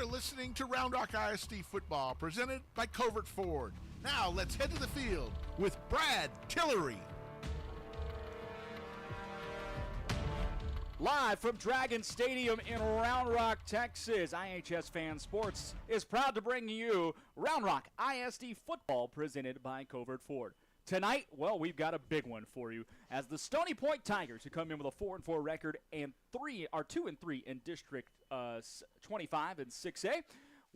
You're listening to Round Rock ISD Football, presented by Covert Ford. Now let's head to the field with Brad Tillery. Live from Dragon Stadium in Round Rock, Texas, iHSFAN Sports is proud to bring you Round Rock ISD Football, presented by Covert Ford. Tonight, well, we've got a big one for you, as the Stony Point Tigers, who come in with a 4-4 record and 2-3 in District 25 and 6A,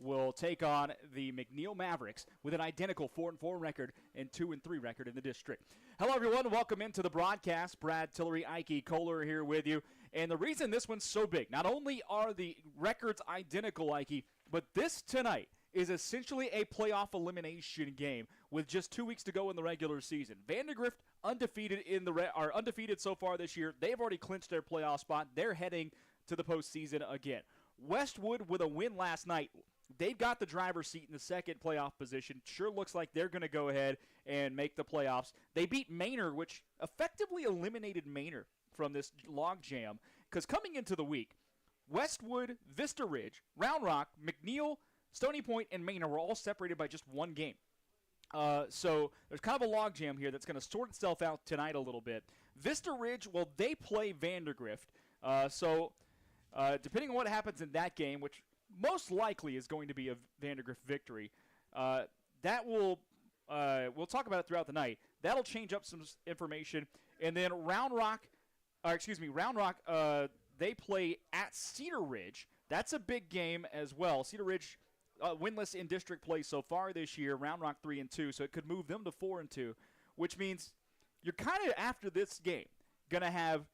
will take on the McNeil Mavericks with an identical 4-4 record and 2-3 record in the district. Hello, everyone. Welcome into the broadcast. Brad Tillery, Ike Kohler here with you. And the reason this one's so big, not only are the records identical, Ike, but this tonight is essentially a playoff elimination game with just 2 weeks to go in the regular season. Vandergrift are undefeated so far this year. They've already clinched their playoff spot. They're heading to the postseason again. Westwood with a win last night. They've got the driver's seat in the second playoff position. Sure looks like they're going to go ahead and make the playoffs. They beat Manor, which effectively eliminated Manor from this logjam, because coming into the week, Westwood, Vista Ridge, Round Rock, McNeil, Stony Point, and Manor were all separated by just one game. So there's kind of a logjam here that's going to sort itself out tonight a little bit. Vista Ridge, well, they play Vandergrift. So depending on what happens in that game, which most likely is going to be a Vandergrift victory, that will we'll talk about it throughout the night. That'll change up some information. And then Round Rock, they play at Cedar Ridge. That's a big game as well. Cedar Ridge winless in district play so far this year. Round Rock 3-2, so it could move them to 4-2, which means you're kind of, after this game, going to have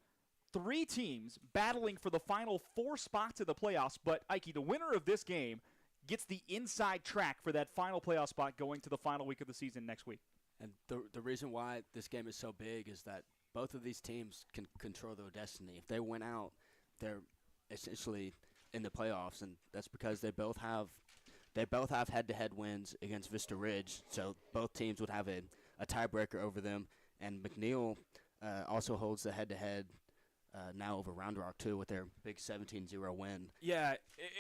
three teams battling for the final four spots of the playoffs. But Ike, the winner of this game gets the inside track for that final playoff spot going to the final week of the season next week. And the reason why this game is so big is that both of these teams can control their destiny. If they win out, they're essentially in the playoffs, and that's because they both have head-to-head wins against Vista Ridge, so both teams would have a tiebreaker over them. And McNeil also holds the head-to-head now over Round Rock, too, with their big 17-0 win. Yeah,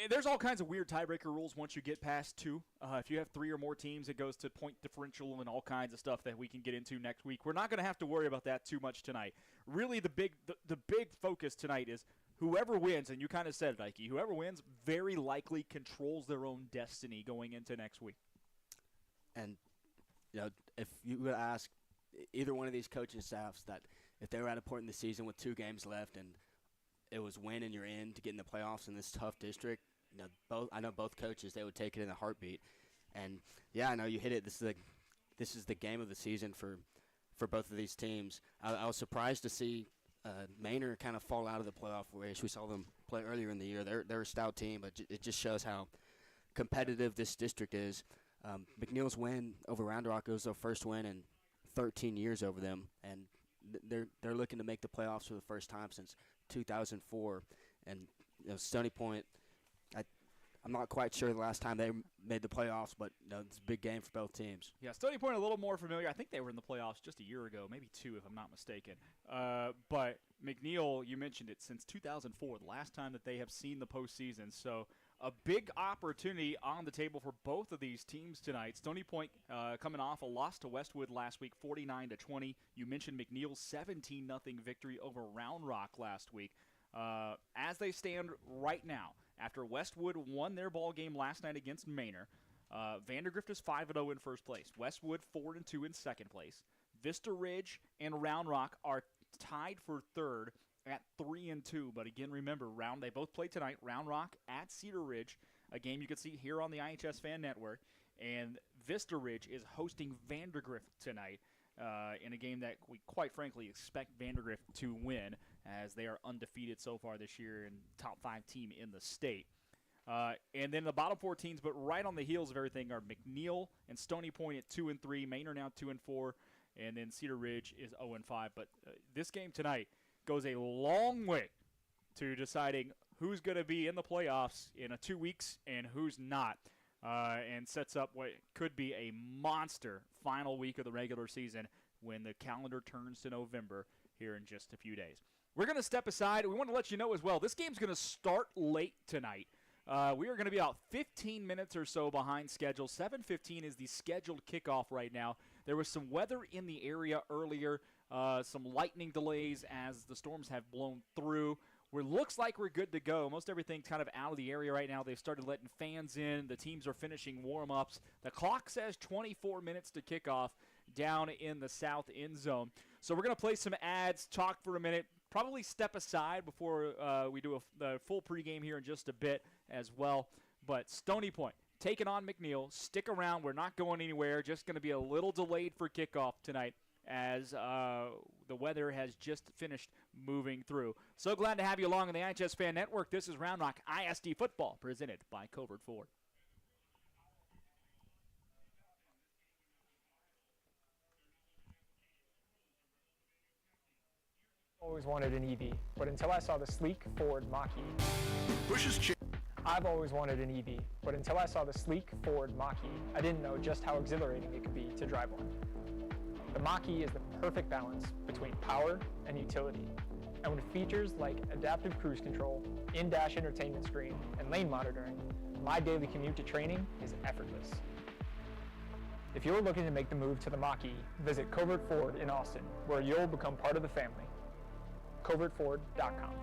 there's all kinds of weird tiebreaker rules once you get past two. If you have three or more teams, it goes to point differential and all kinds of stuff that we can get into next week. We're not going to have to worry about that too much tonight. Really, the big focus tonight is whoever wins, and you kind of said it, Ike, whoever wins very likely controls their own destiny going into next week. And, if you would ask either one of these coaching staffs that if they were at a point in the season with 2 games left and it was win and you're in to get in the playoffs in this tough district, I know both coaches, they would take it in a heartbeat. And, yeah, I know you hit it. This is the game of the season for both of these teams. I was surprised to see Manor kind of fall out of the playoff race. We saw them play earlier in the year. They're a stout team, but it just shows how competitive this district is. McNeil's win over Round Rock was their first win in 13 years over them, and they're looking to make the playoffs for the first time since 2004. And Stony Point, I'm not quite sure the last time they made the playoffs, but it's a big game for both teams. Yeah, Stony Point a little more familiar. I think they were in the playoffs just a year ago, maybe 2 if I'm not mistaken. But McNeil, you mentioned it, since 2004, the last time that they have seen the postseason. So a big opportunity on the table for both of these teams tonight. Stony Point coming off a loss to Westwood last week, 49-20. You mentioned McNeil's 17-0 victory over Round Rock last week. As they stand right now, after Westwood won their ball game last night against Manor, Vandergrift is 5-0 in first place. Westwood 4-2 in second place. Vista Ridge and Round Rock are tied for third at 3-2. But again, remember, they both play tonight. Round Rock at Cedar Ridge, a game you can see here on the iHSFAN network. And Vista Ridge is hosting Vandergrift tonight in a game that we quite frankly expect Vandergrift to win, as they are undefeated so far this year and top 5 team in the state. And then the bottom 4 teams, but right on the heels of everything, are McNeil and Stony Point at 2-3. Manor now 2-4, and then Cedar Ridge is 0-5. But this game tonight goes a long way to deciding who's going to be in the playoffs in 2 weeks and who's not. And sets up what could be a monster final week of the regular season when the calendar turns to November here in just a few days. We're going to step aside. We want to let you know as well, this game's going to start late tonight. We are going to be about 15 minutes or so behind schedule. 7:15 is the scheduled kickoff right now. There was some weather in the area earlier, some lightning delays as the storms have blown through. Looks like we're good to go. Most everything's kind of out of the area right now. They've started letting fans in. The teams are finishing warm-ups. The clock says 24 minutes to kickoff down in the south end zone. So we're going to play some ads, talk for a minute, probably step aside before we do the full pregame here in just a bit as well. But Stony Point taking on McNeil. Stick around. We're not going anywhere. Just going to be a little delayed for kickoff tonight as the weather has just finished moving through. So glad to have you along on the iHSFAN Network. This is Round Rock ISD Football presented by Covert Ford. Always wanted an EV, but until I saw the sleek Ford Mach-E. Bush's Chicken. I've always wanted an EV, but until I saw the sleek Ford Mach-E, I didn't know just how exhilarating it could be to drive one. The Mach-E is the perfect balance between power and utility, and with features like adaptive cruise control, in-dash entertainment screen, and lane monitoring, my daily commute to training is effortless. If you're looking to make the move to the Mach-E, visit Covert Ford in Austin, where you'll become part of the family. CovertFord.com.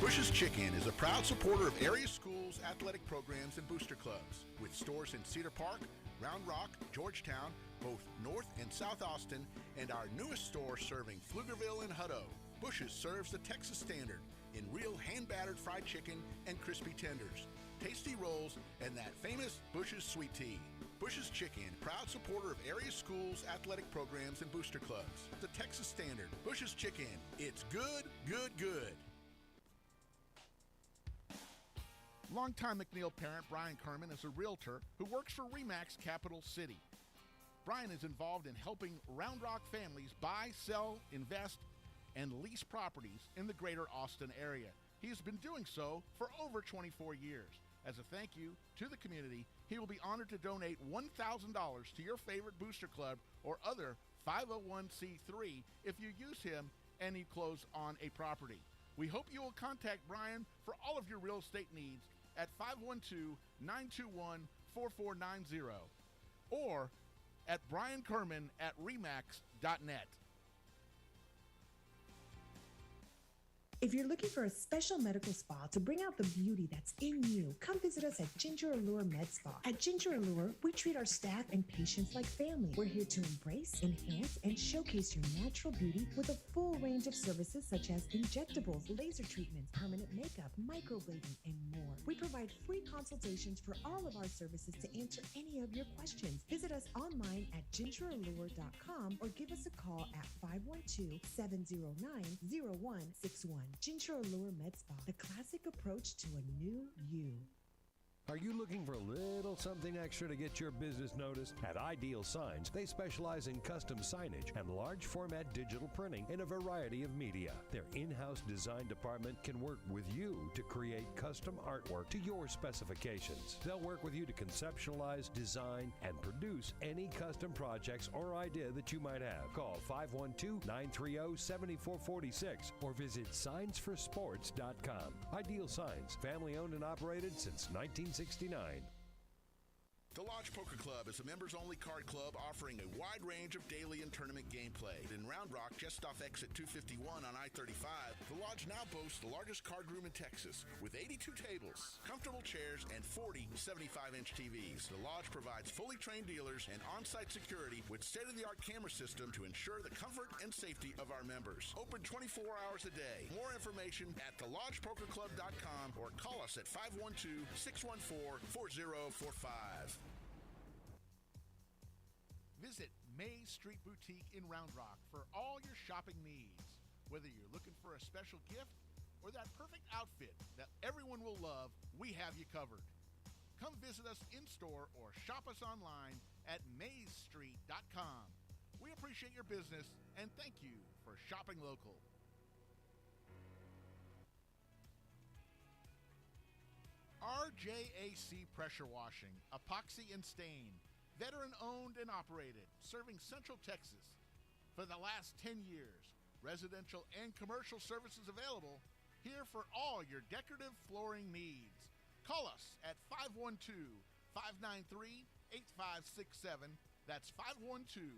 Bush's Chicken is a proud supporter of area schools, athletic programs, and booster clubs, with stores in Cedar Park, Round Rock, Georgetown, both North and South Austin, and our newest store serving Pflugerville and Hutto. Bush's serves the Texas standard in real hand-battered fried chicken and crispy tenders, tasty rolls, and that famous Bush's sweet tea. Bush's Chicken, proud supporter of area schools, athletic programs, and booster clubs. The Texas standard. Bush's Chicken. It's good, good, good. Longtime McNeil parent Brian Kerman is a realtor who works for RE/MAX Capital City. Brian is involved in helping Round Rock families buy, sell, invest, and lease properties in the greater Austin area. He has been doing so for over 24 years. As a thank you to the community, he will be honored to donate $1,000 to your favorite booster club or other 501c3 if you use him and you close on a property. We hope you will contact Brian for all of your real estate needs at 512-921-4490 or at briankerman@remax.net. If you're looking for a special medical spa to bring out the beauty that's in you, come visit us at Ginger Allure Med Spa. At Ginger Allure, we treat our staff and patients like family. We're here to embrace, enhance, and showcase your natural beauty with a full range of services such as injectables, laser treatments, permanent makeup, microblading, and more. We provide free consultations for all of our services to answer any of your questions. Visit us online at gingerallure.com or give us a call at 512-709-0161. Ginger Allure Med Spa, the classic approach to a new you. Are you looking for a little something extra to get your business noticed? At Ideal Signs, they specialize in custom signage and large format digital printing in a variety of media. Their in-house design department can work with you to create custom artwork to your specifications. They'll work with you to conceptualize, design, and produce any custom projects or idea that you might have. Call 512-930-7446 or visit signsforsports.com. Ideal Signs, family owned and operated since 1969. The Lodge Poker Club is a members-only card club offering a wide range of daily and tournament gameplay. In Round Rock, just off exit 251 on I-35, the Lodge now boasts the largest card room in Texas with 82 tables, comfortable chairs, and 40 75-inch TVs. The Lodge provides fully trained dealers and on-site security with state-of-the-art camera system to ensure the comfort and safety of our members. Open 24 hours a day. More information at thelodgepokerclub.com or call us at 512-614-4045. Visit Mays Street Boutique in Round Rock for all your shopping needs. Whether you're looking for a special gift or that perfect outfit that everyone will love, we have you covered. Come visit us in-store or shop us online at maysstreet.com. We appreciate your business and thank you for shopping local. RJAC Pressure Washing, Epoxy and Stain. Veteran owned and operated, serving Central Texas. For the last 10 years, residential and commercial services available, here for all your decorative flooring needs. Call us at 512-593-8567. That's 512-593-8567.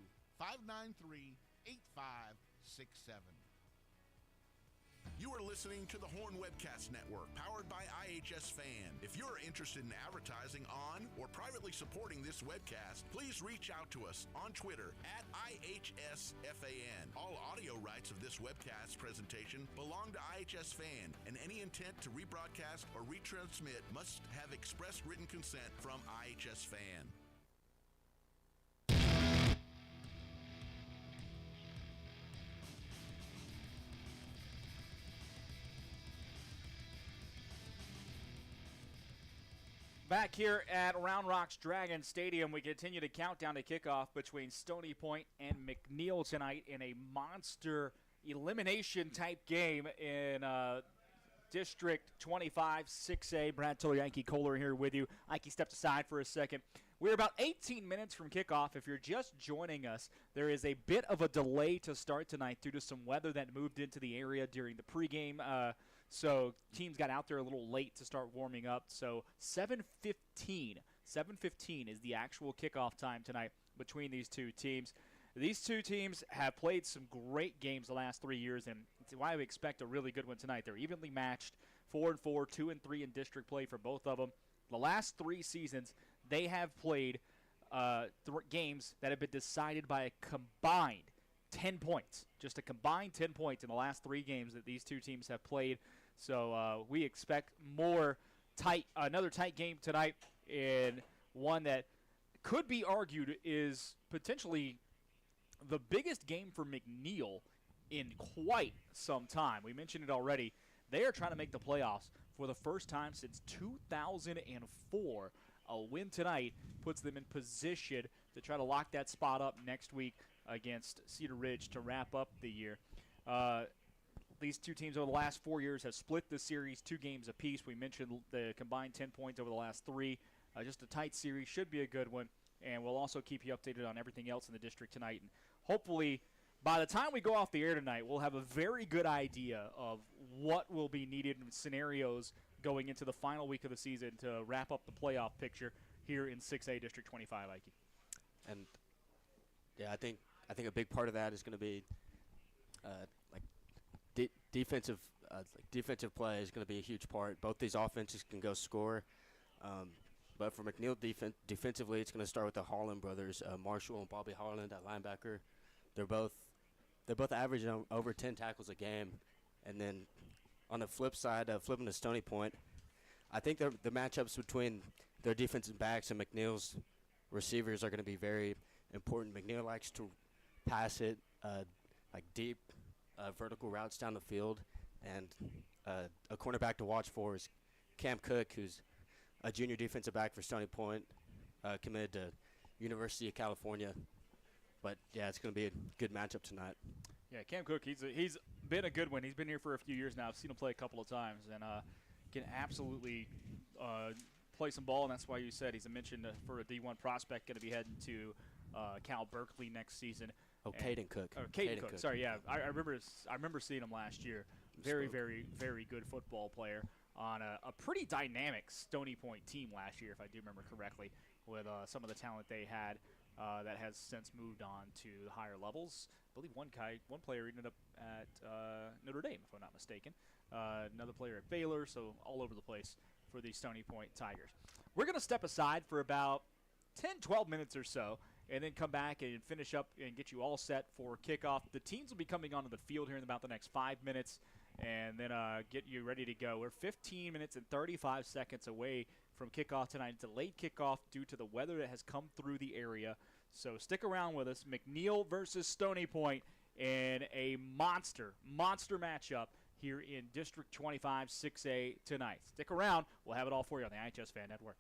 You are listening to the Horn Webcast Network, powered by iHSFAN. If you're interested in advertising on or privately supporting this webcast, please reach out to us on Twitter at iHSFAN. All audio rights of this webcast presentation belong to iHSFAN, and any intent to rebroadcast or retransmit must have express written consent from iHSFAN. Back here at Round Rock's Dragon Stadium, we continue to count down to kickoff between Stony Point and McNeil tonight in a monster elimination-type game in District 25 6A. Brad Yankee Kohler here with you. Ike stepped aside for a second. We're about 18 minutes from kickoff. If you're just joining us, there is a bit of a delay to start tonight due to some weather that moved into the area during the pregame. So teams got out there a little late to start warming up. So 7:15 is the actual kickoff time tonight between these two teams. These two teams have played some great games the last 3 years, and it's why we expect a really good one tonight. They're evenly matched, 4-4, 2-3 in district play for both of them. The last 3 seasons, they have played games that have been decided by a combined 10 points. Just a combined 10 points in the last 3 games that these two teams have played. So we expect another tight game tonight, and one that could be argued is potentially the biggest game for McNeil in quite some time. We mentioned it already. They are trying to make the playoffs for the first time since 2004. A win tonight puts them in position to try to lock that spot up next week against Cedar Ridge to wrap up the year. These two teams over the last 4 years have split the series 2 games apiece. We mentioned the combined 10 points over the last 3. Just a tight series. Should be a good one. And we'll also keep you updated on everything else in the district tonight. And hopefully, by the time we go off the air tonight, we'll have a very good idea of what will be needed in scenarios going into the final week of the season to wrap up the playoff picture here in 6A District 25, Ike. And, yeah, I think a big part of that is going to be defensive play is going to be a huge part. Both these offenses can go score. But for McNeil defensively, it's going to start with the Holland brothers, Marshall and Bobby Holland at linebacker. They're both averaging over 10 tackles a game. And then on the flip side, flipping to Stony Point, I think the matchups between their defensive backs and McNeil's receivers are going to be very important. McNeil likes to pass it like deep vertical routes down the field. And a cornerback to watch for is Cam Cook, who's a junior defensive back for Stony Point, committed to University of California. But, yeah, it's going to be a good matchup tonight. Yeah, Cam Cook, he's been a good one. He's been here for a few years now. I've seen him play a couple of times and can absolutely play some ball, and that's why you said he's a mention for a D1 prospect, going to be heading to Cal Berkeley next season. Oh, Caden Cook. Caden Cook. Sorry, yeah. I remember seeing him last year. Very, very, very good football player on a pretty dynamic Stony Point team last year, if I do remember correctly, with some of the talent they had that has since moved on to the higher levels. I believe one player ended up at Notre Dame, if I'm not mistaken. Another player at Baylor, so all over the place for the Stony Point Tigers. We're going to step aside for about 10, 12 minutes or so, and then come back and finish up and get you all set for kickoff. The teams will be coming onto the field here in about the next 5 minutes, and then get you ready to go. We're 15 minutes and 35 seconds away from kickoff tonight. It's a late kickoff due to the weather that has come through the area. So stick around with us. McNeil versus Stony Point in a monster matchup here in District 25 6A tonight. Stick around. We'll have it all for you on the iHSFAN Network.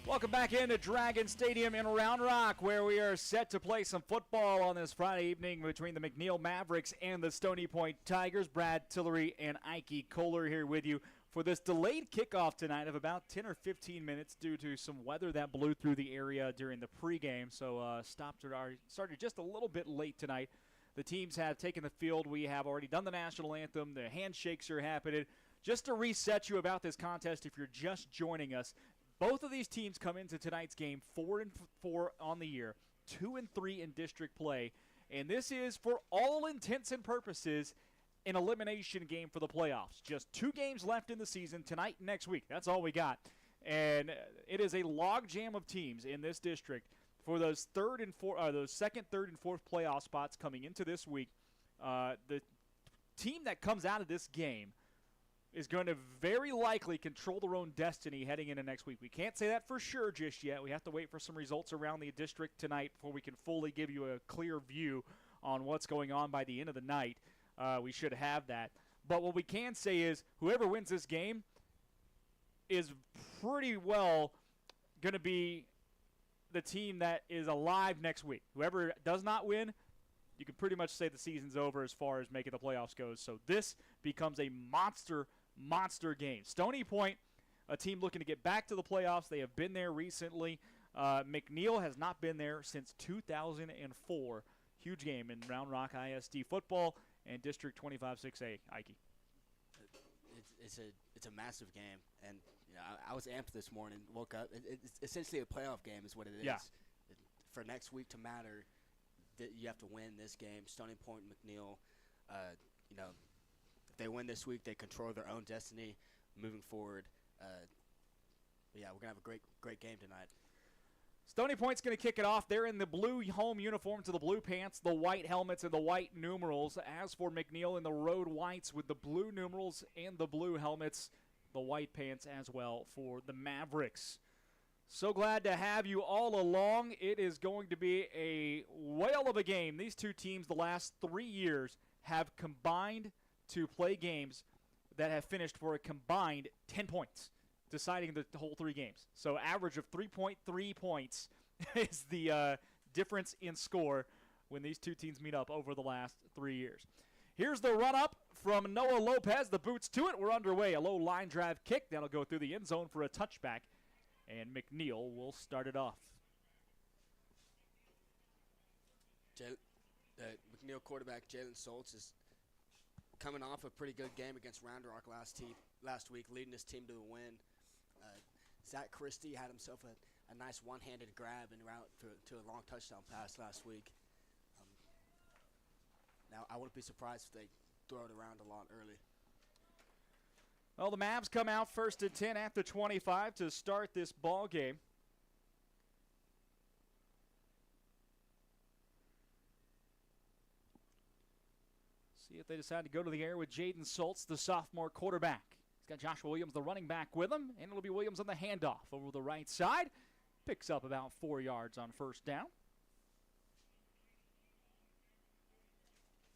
Welcome back into Dragon Stadium in Round Rock, where we are set to play some football on this Friday evening between the McNeil Mavericks and the Stony Point Tigers. Brad Tillery and Ike Kohler here with you for this delayed kickoff tonight of about 10 or 15 minutes due to some weather that blew through the area during the pregame. So started just a little bit late tonight. The teams have taken the field. We have already done the national anthem. The handshakes are happening. Just to reset you about this contest, if you're just joining us, both of these teams come into tonight's game 4-4 on the year, 2-3 in district play, and this is, for all intents and purposes, an elimination game for the playoffs. Just 2 games left in the season, tonight and next week. That's all we got. And it is a logjam of teams in this district for those second, third, and fourth playoff spots coming into this week. The team that comes out of this game is going to very likely control their own destiny heading into next week. We can't say that for sure just yet. We have to wait for some results around the district tonight before we can fully give you a clear view on what's going on by the end of the night. We should have that. But what we can say is whoever wins this game is pretty well going to be the team that is alive next week. Whoever does not win, you can pretty much say the season's over as far as making the playoffs goes. So this becomes a monster game. Stony Point, a team looking to get back to the playoffs. They have been there recently. McNeil has not been there since 2004. Huge game in Round Rock ISD football and District 25-6A. Ike. It's a massive game, and I was amped this morning. Woke up. It's essentially a playoff game, is what it is. Yeah. For next week to matter, you have to win this game. Stony Point and McNeil, if they win this week, they control their own destiny moving forward. We're gonna have a great game tonight. Stony Point's going to kick it off. They're in the blue home uniforms with the blue pants, the white helmets, and the white numerals. As for McNeil in the road whites with the blue numerals and the blue helmets, the white pants as well for the Mavericks. So glad to have you all along. It is going to be a whale of a game. These two teams the last 3 years have combined to play games that have finished for a combined 10 points, deciding the whole 3 games. So average of 3.3 points is the difference in score when these two teams meet up over the last 3 years. Here's the run-up from Noah Lopez. The boots to it. We're underway. A low line drive kick. That'll go through the end zone for a touchback. And McNeil will start it off. McNeil quarterback Jalen Soltz is coming off a pretty good game against Round Rock last week, leading his team to a win. Zach Christie had himself a nice one-handed grab en route to a long touchdown pass last week. Now, I wouldn't be surprised if they throw it around a lot early. Well, the Mavs come out first and 10 at the 25 to start this ball game. See if they decide to go to the air with Jaden Soltz, the sophomore quarterback. He's got Joshua Williams, the running back, with him, and it'll be Williams on the handoff over the right side. Picks up about 4 yards on first down.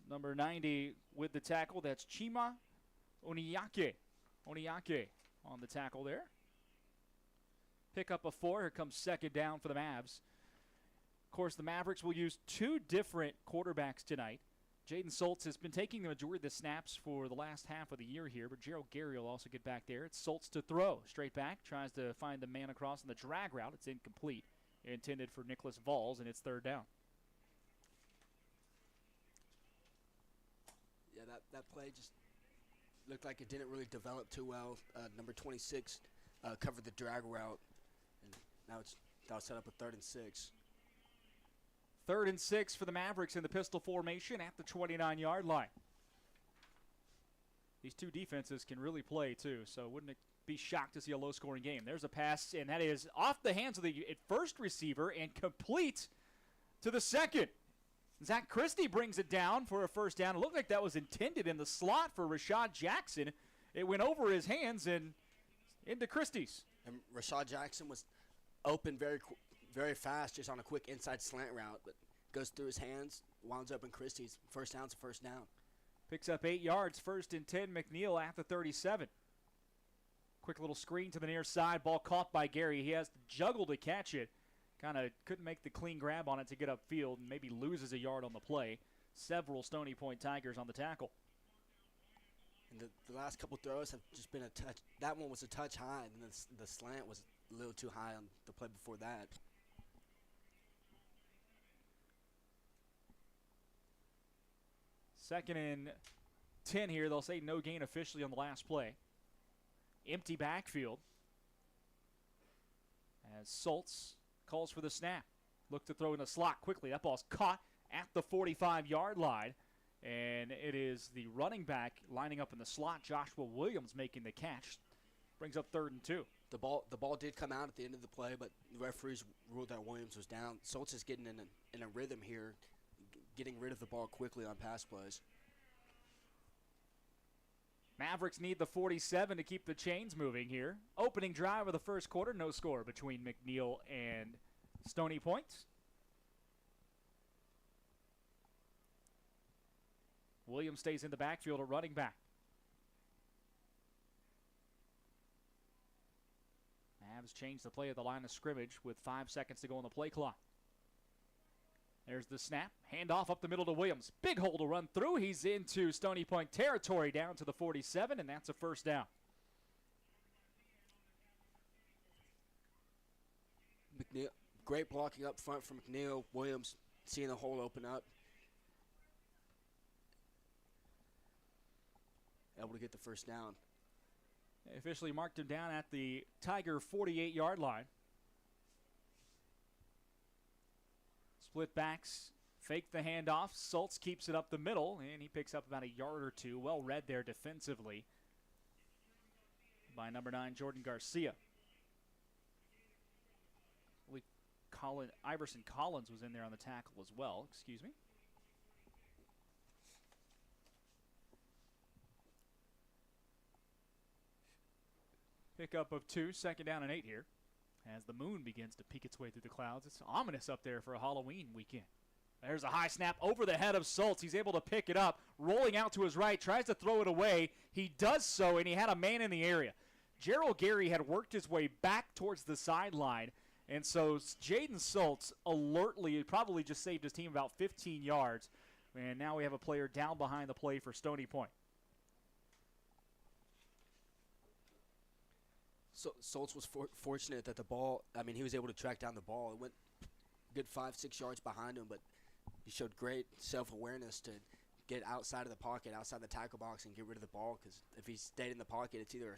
Number 90 with the tackle, that's Chima Oniake. Oniake on the tackle there. Pick up a 4. Here comes second down for the Mavs. Of course, the Mavericks will use 2 different quarterbacks tonight. Jaden Soltz has been taking the majority of the snaps for the last half of the year here, but Gerald Gary will also get back there. It's Soltz to throw. Straight back, tries to find the man across in the drag route. It's incomplete. Intended for Nicholas Valls, and it's third down. Yeah, that play just looked like it didn't really develop too well. Number 26 covered the drag route, and now that'll set up a 3rd and 6. 3rd and 6 for the Mavericks in the pistol formation at the 29-yard line. These two defenses can really play, too, so wouldn't it be shocked to see a low-scoring game. There's a pass, and that is off the hands of the first receiver and complete to the second. Zach Christie brings it down for a first down. It looked like that was intended in the slot for Rashad Jackson. It went over his hands and into Christie's. And Rashad Jackson was open very fast, just on a quick inside slant route, but goes through his hands, winds up in Christie's. First down's a first down. Picks up 8 yards, 1st and 10, McNeil at the 37. Quick little screen to the near side. Ball caught by Gary. He has to juggle to catch it. Kind of couldn't make the clean grab on it to get upfield and maybe loses a yard on the play. Several Stony Point Tigers on the tackle. And the last couple throws have just been a touch. That one was a touch high, and the slant was a little too high on the play before that. Second and 10 here. They'll say no gain officially on the last play. Empty backfield. As Schultz calls for the snap. Look to throw in the slot quickly. That ball's caught at the 45-yard line. And it is the running back lining up in the slot, Joshua Williams, making the catch. Brings up 3rd and 2. The ball did come out at the end of the play, but the referees ruled that Williams was down. Schultz is getting in a rhythm here, getting rid of the ball quickly on pass plays. Mavericks need the 47 to keep the chains moving here. Opening drive of the first quarter, no score between McNeil and Stony Point. Williams stays in the backfield at running back. Mavs change the play at the line of scrimmage with 5 seconds to go on the play clock. There's the snap. Handoff up the middle to Williams. Big hole to run through. He's into Stony Point territory down to the 47, and that's a first down. McNeil, great blocking up front from McNeil. Williams seeing the hole open up. Able to get the first down. They officially marked him down at the Tiger 48-yard line. Split backs, fake the handoff. Schultz keeps it up the middle, and he picks up about a yard or two. Well read there defensively by number 9, Jordan Garcia. I believe Iverson Collins was in there on the tackle as well. Excuse me. Pickup of 2, 2nd down and 8 here. As the moon begins to peek its way through the clouds. It's ominous up there for a Halloween weekend. There's a high snap over the head of Schultz. He's able to pick it up, rolling out to his right, tries to throw it away. He does so, and he had a man in the area. Gerald Gary had worked his way back towards the sideline, and so Jaden Schultz alertly probably just saved his team about 15 yards. And now we have a player down behind the play for Stony Point. So Schultz was fortunate that the ball, he was able to track down the ball. It went good 5-6 yards behind him, but he showed great self-awareness to get outside of the pocket, outside the tackle box, and get rid of the ball, because if he stayed in the pocket, it's either,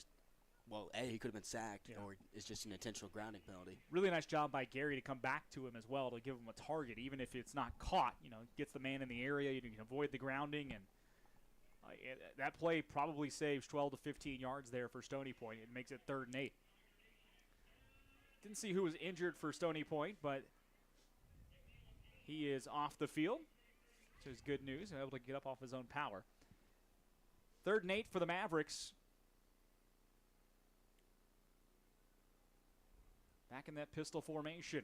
he could have been sacked, or it's just an intentional grounding penalty. Really nice job by Gary to come back to him as well to give him a target, even if it's not caught. Gets the man in the area, you can avoid the grounding, and that play probably saves 12 to 15 yards there for Stony Point. It makes it 3rd and 8. Didn't see who was injured for Stony Point, but he is off the field, which is good news. Able to get up off his own power. 3rd and 8 for the Mavericks. Back in that pistol formation.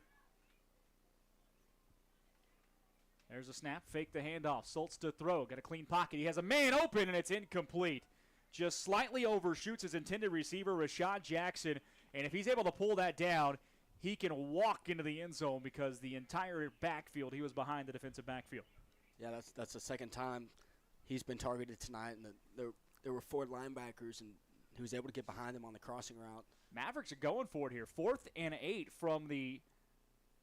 There's a snap, fake the handoff. Schultz to throw, got a clean pocket. He has a man open, and it's incomplete. Just slightly overshoots his intended receiver, Rashad Jackson, and if he's able to pull that down, he can walk into the end zone because the entire backfield, he was behind the defensive backfield. Yeah, that's the second time he's been targeted tonight, and there were 4 linebackers, and he was able to get behind them on the crossing route. Mavericks are going for it here. 4th and 8 from the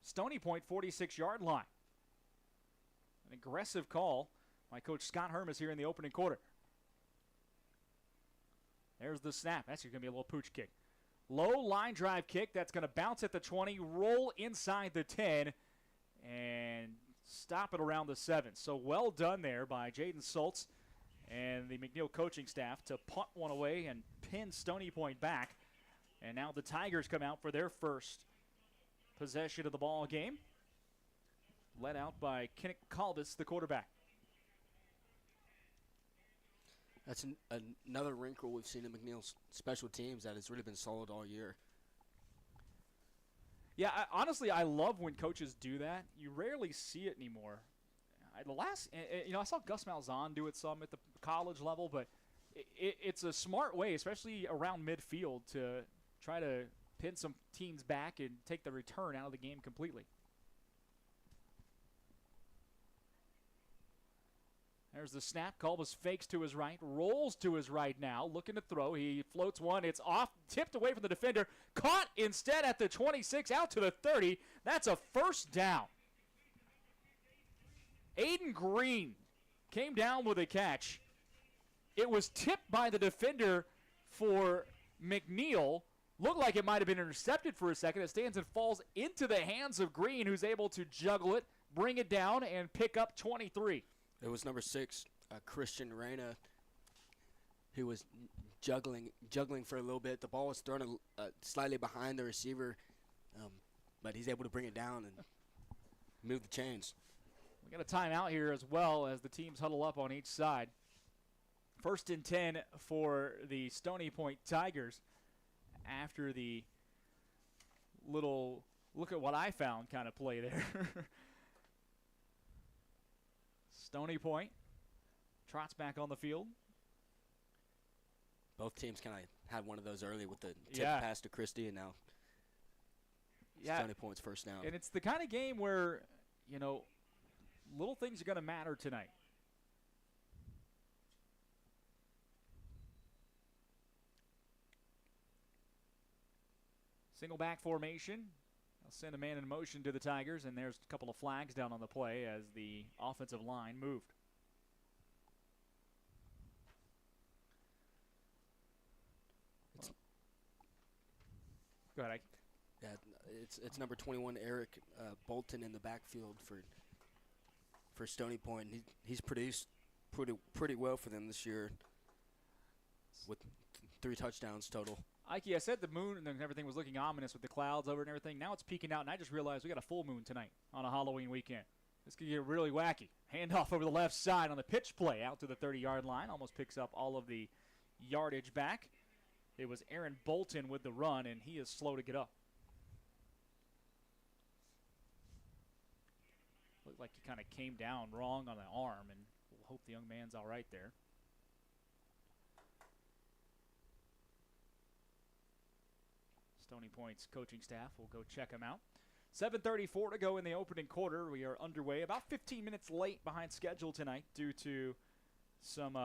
Stony Point 46-yard line. An aggressive call by Coach Scott Hermes here in the opening quarter. There's the snap. That's going to be a little pooch kick. Low line drive kick. That's going to bounce at the 20, roll inside the 10, and stop it around the 7. So well done there by Jaden Schultz and the McNeil coaching staff to punt one away and pin Stony Point back. And now the Tigers come out for their first possession of the ball game. Led out by Kenneth Calvis, the quarterback. That's another wrinkle we've seen in McNeil's special teams that has really been solid all year. Yeah, honestly, I love when coaches do that. You rarely see it anymore. I saw Gus Malzahn do it some at the college level, but it's a smart way, especially around midfield, to try to pin some teams back and take the return out of the game completely. There's the snap. Colbus fakes to his right, rolls to his right now, looking to throw. He floats one. It's off, tipped away from the defender. Caught instead at the 26, out to the 30. That's a first down. Aiden Green came down with a catch. It was tipped by the defender for McNeil. Looked like it might have been intercepted for a second. It stands and falls into the hands of Green, who's able to juggle it, bring it down, and pick up 23. It was number 6, Christian Reyna, who was juggling for a little bit. The ball was thrown slightly behind the receiver, but he's able to bring it down and move the chains. We got a timeout here as well as the teams huddle up on each side. 1st and 10 for the Stony Point Tigers after the little look at what I found kind of play there. Stony Point trots back on the field. Both teams kind of had one of those early with the tip pass to Christie, and now Stony Point's first down. And it's the kind of game where, you know, little things are going to matter tonight. Single back formation. They'll send a man in motion to the Tigers, and there's a couple of flags down on the play as the offensive line moved. Go ahead, Ike. Yeah, it's number 21, Eric Bolton, in the backfield for Stony Point. He's produced pretty well for them this year with 3 touchdowns total. Ike, I said the moon and everything was looking ominous with the clouds over and everything. Now it's peeking out, and I just realized we got a full moon tonight on a Halloween weekend. This could get really wacky. Handoff over the left side on the pitch play out to the 30-yard line. Almost picks up all of the yardage back. It was Aaron Bolton with the run, and he is slow to get up. Looked like he kind of came down wrong on the arm, and we'll hope the young man's all right there. Stony Point's coaching staff will go check him out. 7:34 to go in the opening quarter. We are underway, about 15 minutes late behind schedule tonight due to some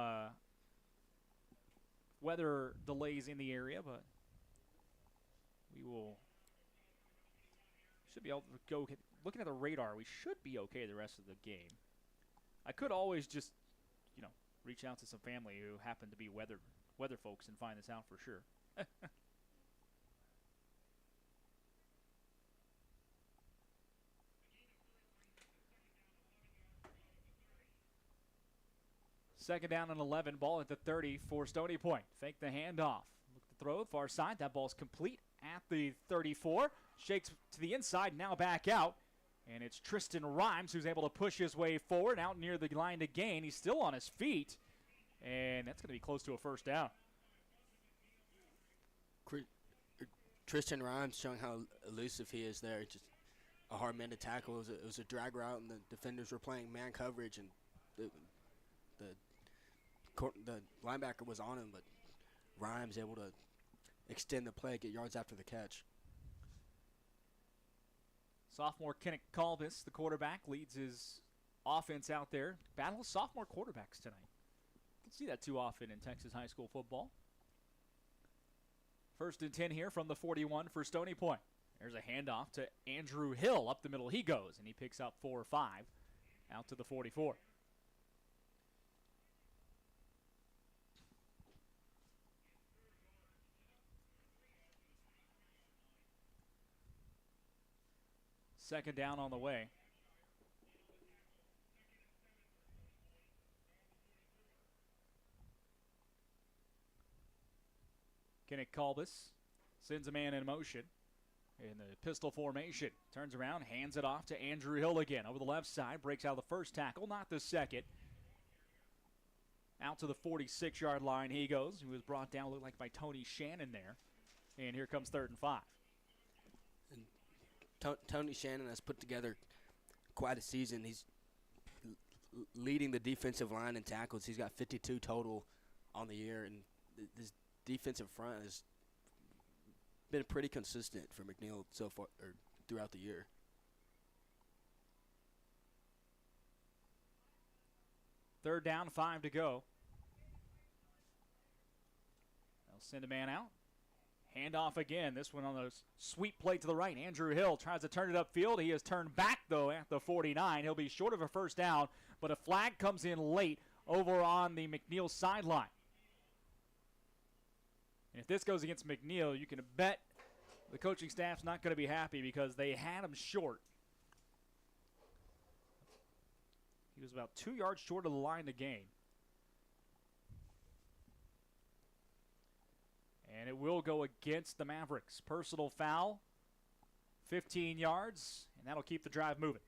weather delays in the area, but we should be able to go. Looking at the radar, we should be okay the rest of the game. I could always just, you know, reach out to some family who happen to be weather folks and find this out for sure. Second down and 11, ball at the 30 for Stony Point. Fake the handoff. Look to throw, far side. That ball's complete at the 34. Shakes to the inside, now back out. And it's Tristan Rhymes who's able to push his way forward out near the line to gain. He's still on his feet, and that's going to be close to a first down. Tristan Rhymes showing how elusive he is there. Just a hard man to tackle. It was a drag route, and the defenders were playing man coverage, and the linebacker was on him, but Rhymes able to extend the play, get yards after the catch. Sophomore Kenneth Colbus, the quarterback, leads his offense out there. Battle of sophomore quarterbacks tonight. Don't see that too often in Texas high school football. 1st and 10 here from the 41 for Stony Point. There's a handoff to Andrew Hill. Up the middle he goes, and he picks up 4 or 5 out to the 44. Second down on the way. Kenneth Colbus sends a man in motion in the pistol formation. Turns around, hands it off to Andrew Hill again. Over the left side, breaks out the first tackle, not the second. Out to the 46-yard line he goes. He was brought down, looked like by Tony Shannon there. And here comes 3rd and 5. Tony Shannon has put together quite a season. He's leading the defensive line in tackles. He's got 52 total on the year, and this defensive front has been pretty consistent for McNeil so far, or throughout the year. Third down, 5 to go. They'll send a man out. Handoff again. This one on the sweep play to the right. Andrew Hill tries to turn it upfield. He has turned back, though, at the 49. He'll be short of a first down, but a flag comes in late over on the McNeil sideline. And if this goes against McNeil, you can bet the coaching staff's not going to be happy because they had him short. He was about 2 yards short of the line to gain. And it will go against the Mavericks. Personal foul, 15 yards, and that'll keep the drive moving.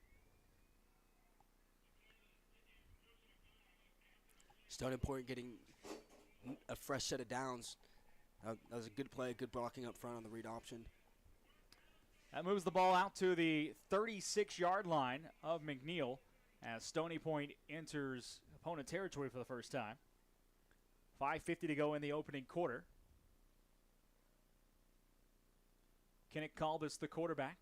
Stony Point getting a fresh set of downs. That was a good play, good blocking up front on the read option. That moves the ball out to the 36-yard line of McNeil as Stony Point enters opponent territory for the first time. 5:50 to go in the opening quarter. Kenneth Kalbus, the quarterback.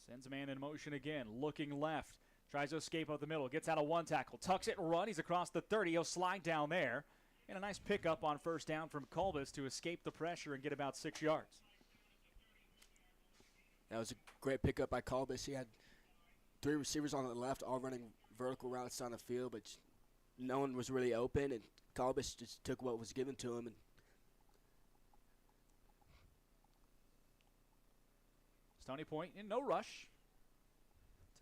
Sends a man in motion again, looking left. Tries to escape up the middle, gets out of one tackle, tucks it and run. He's across the 30. He'll slide down there. And a nice pickup on first down from Kalbus to escape the pressure and get about 6 yards. That was a great pickup by Kalbus. He had 3 receivers on the left, all running vertical routes down the field, but no one was really open, and Kalbus just took what was given to him. And Stony Point in no rush.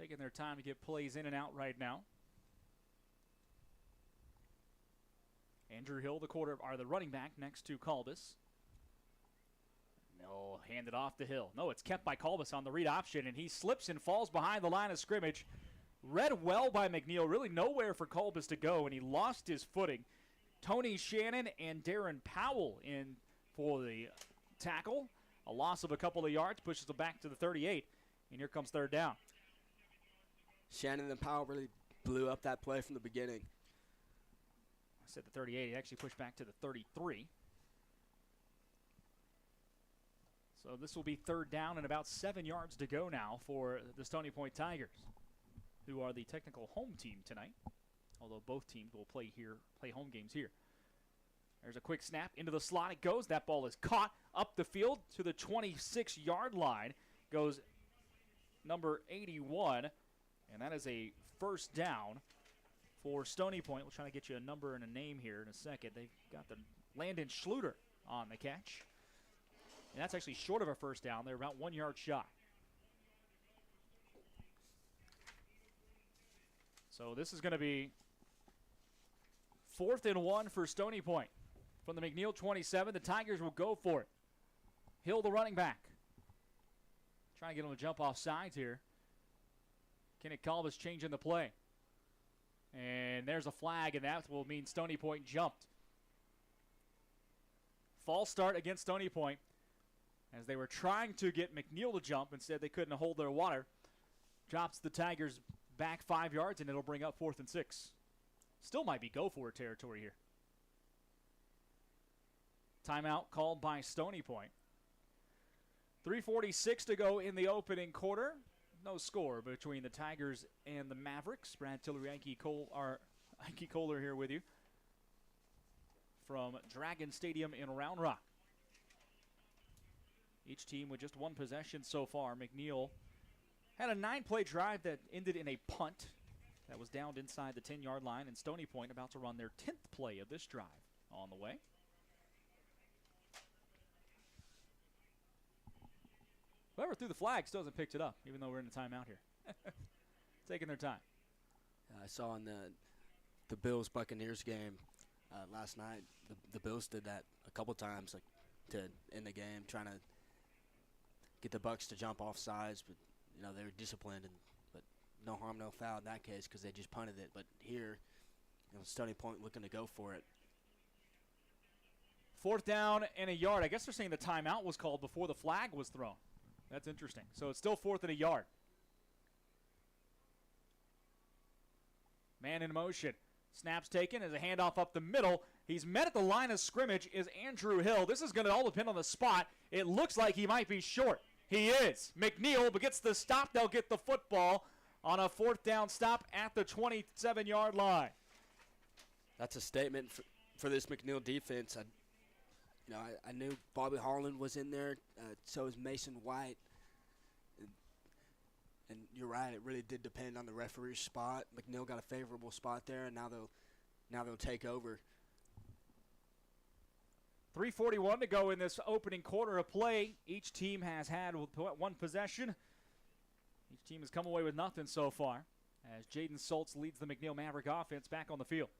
Taking their time to get plays in and out right now. Andrew Hill, the running back, next to Kalbus. No, hand it off to Hill. No, it's kept by Kalbus on the read option, and he slips and falls behind the line of scrimmage. Read well by McNeil, really nowhere for Kalbus to go, and he lost his footing. Tony Shannon and Darren Powell in for the tackle. A loss of a couple of yards pushes them back to the 38, and here comes third down. Shannon and Powell really blew up that play from the beginning. I said the 38. He actually pushed back to the 33. So this will be third down and about 7 yards to go now for the Stony Point Tigers, who are the technical home team tonight, although both teams will play home games here. There's a quick snap into the slot. It goes. That ball is caught up the field to the 26-yard line. Goes number 81, and that is a first down for Stony Point. We'll try to get you a number and a name here in a second. They've got the Landon Schluter on the catch. And that's actually short of a first down. They're about 1 yard shy. So this is going to be 4th and 1 for Stony Point. From the McNeil 27, the Tigers will go for it. Hill, the running back. Trying to get him to jump off sides here. Kenneth Kalbus changing the play. And there's a flag, and that will mean Stony Point jumped. False start against Stony Point as they were trying to get McNeil to jump. Instead, they couldn't hold their water. Drops the Tigers back 5 yards, and it'll bring up 4th and 6. Still might be go-for-it territory here. Timeout called by Stony Point. 3:46 to go in the opening quarter. No score between the Tigers and the Mavericks. Brad Tillery, Ike Kohler here with you from Dragon Stadium in Round Rock. Each team with just one possession so far. McNeil had a 9-play drive that ended in a punt that was downed inside the 10-yard line, and Stony Point about to run their 10th play of this drive on the way. Whoever threw the flag still hasn't picked it up, even though we're in a timeout here. Taking their time. I saw in the Bills-Buccaneers game last night, the Bills did that a couple times, like to end the game, trying to get the Bucs to jump off sides, but they were disciplined, but no harm, no foul in that case because they just punted it. But here, Stony Point looking to go for it. 4th down and a yard. I guess they're saying the timeout was called before the flag was thrown. That's interesting. So it's still 4th and a yard. Man in motion. Snaps taken as a handoff up the middle. He's met at the line of scrimmage is Andrew Hill. This is going to all depend on the spot. It looks like he might be short. He is. McNeil gets the stop. They'll get the football on a 4th down stop at the 27-yard line. That's a statement for this McNeil defense. I knew Bobby Harlan was in there. So is Mason White. And you're right, it really did depend on the referee's spot. McNeil got a favorable spot there, and now they'll take over. 3:41 to go in this opening quarter of play. Each team has had one possession. Each team has come away with nothing so far as Jaden Schultz leads the McNeil Maverick offense back on the field.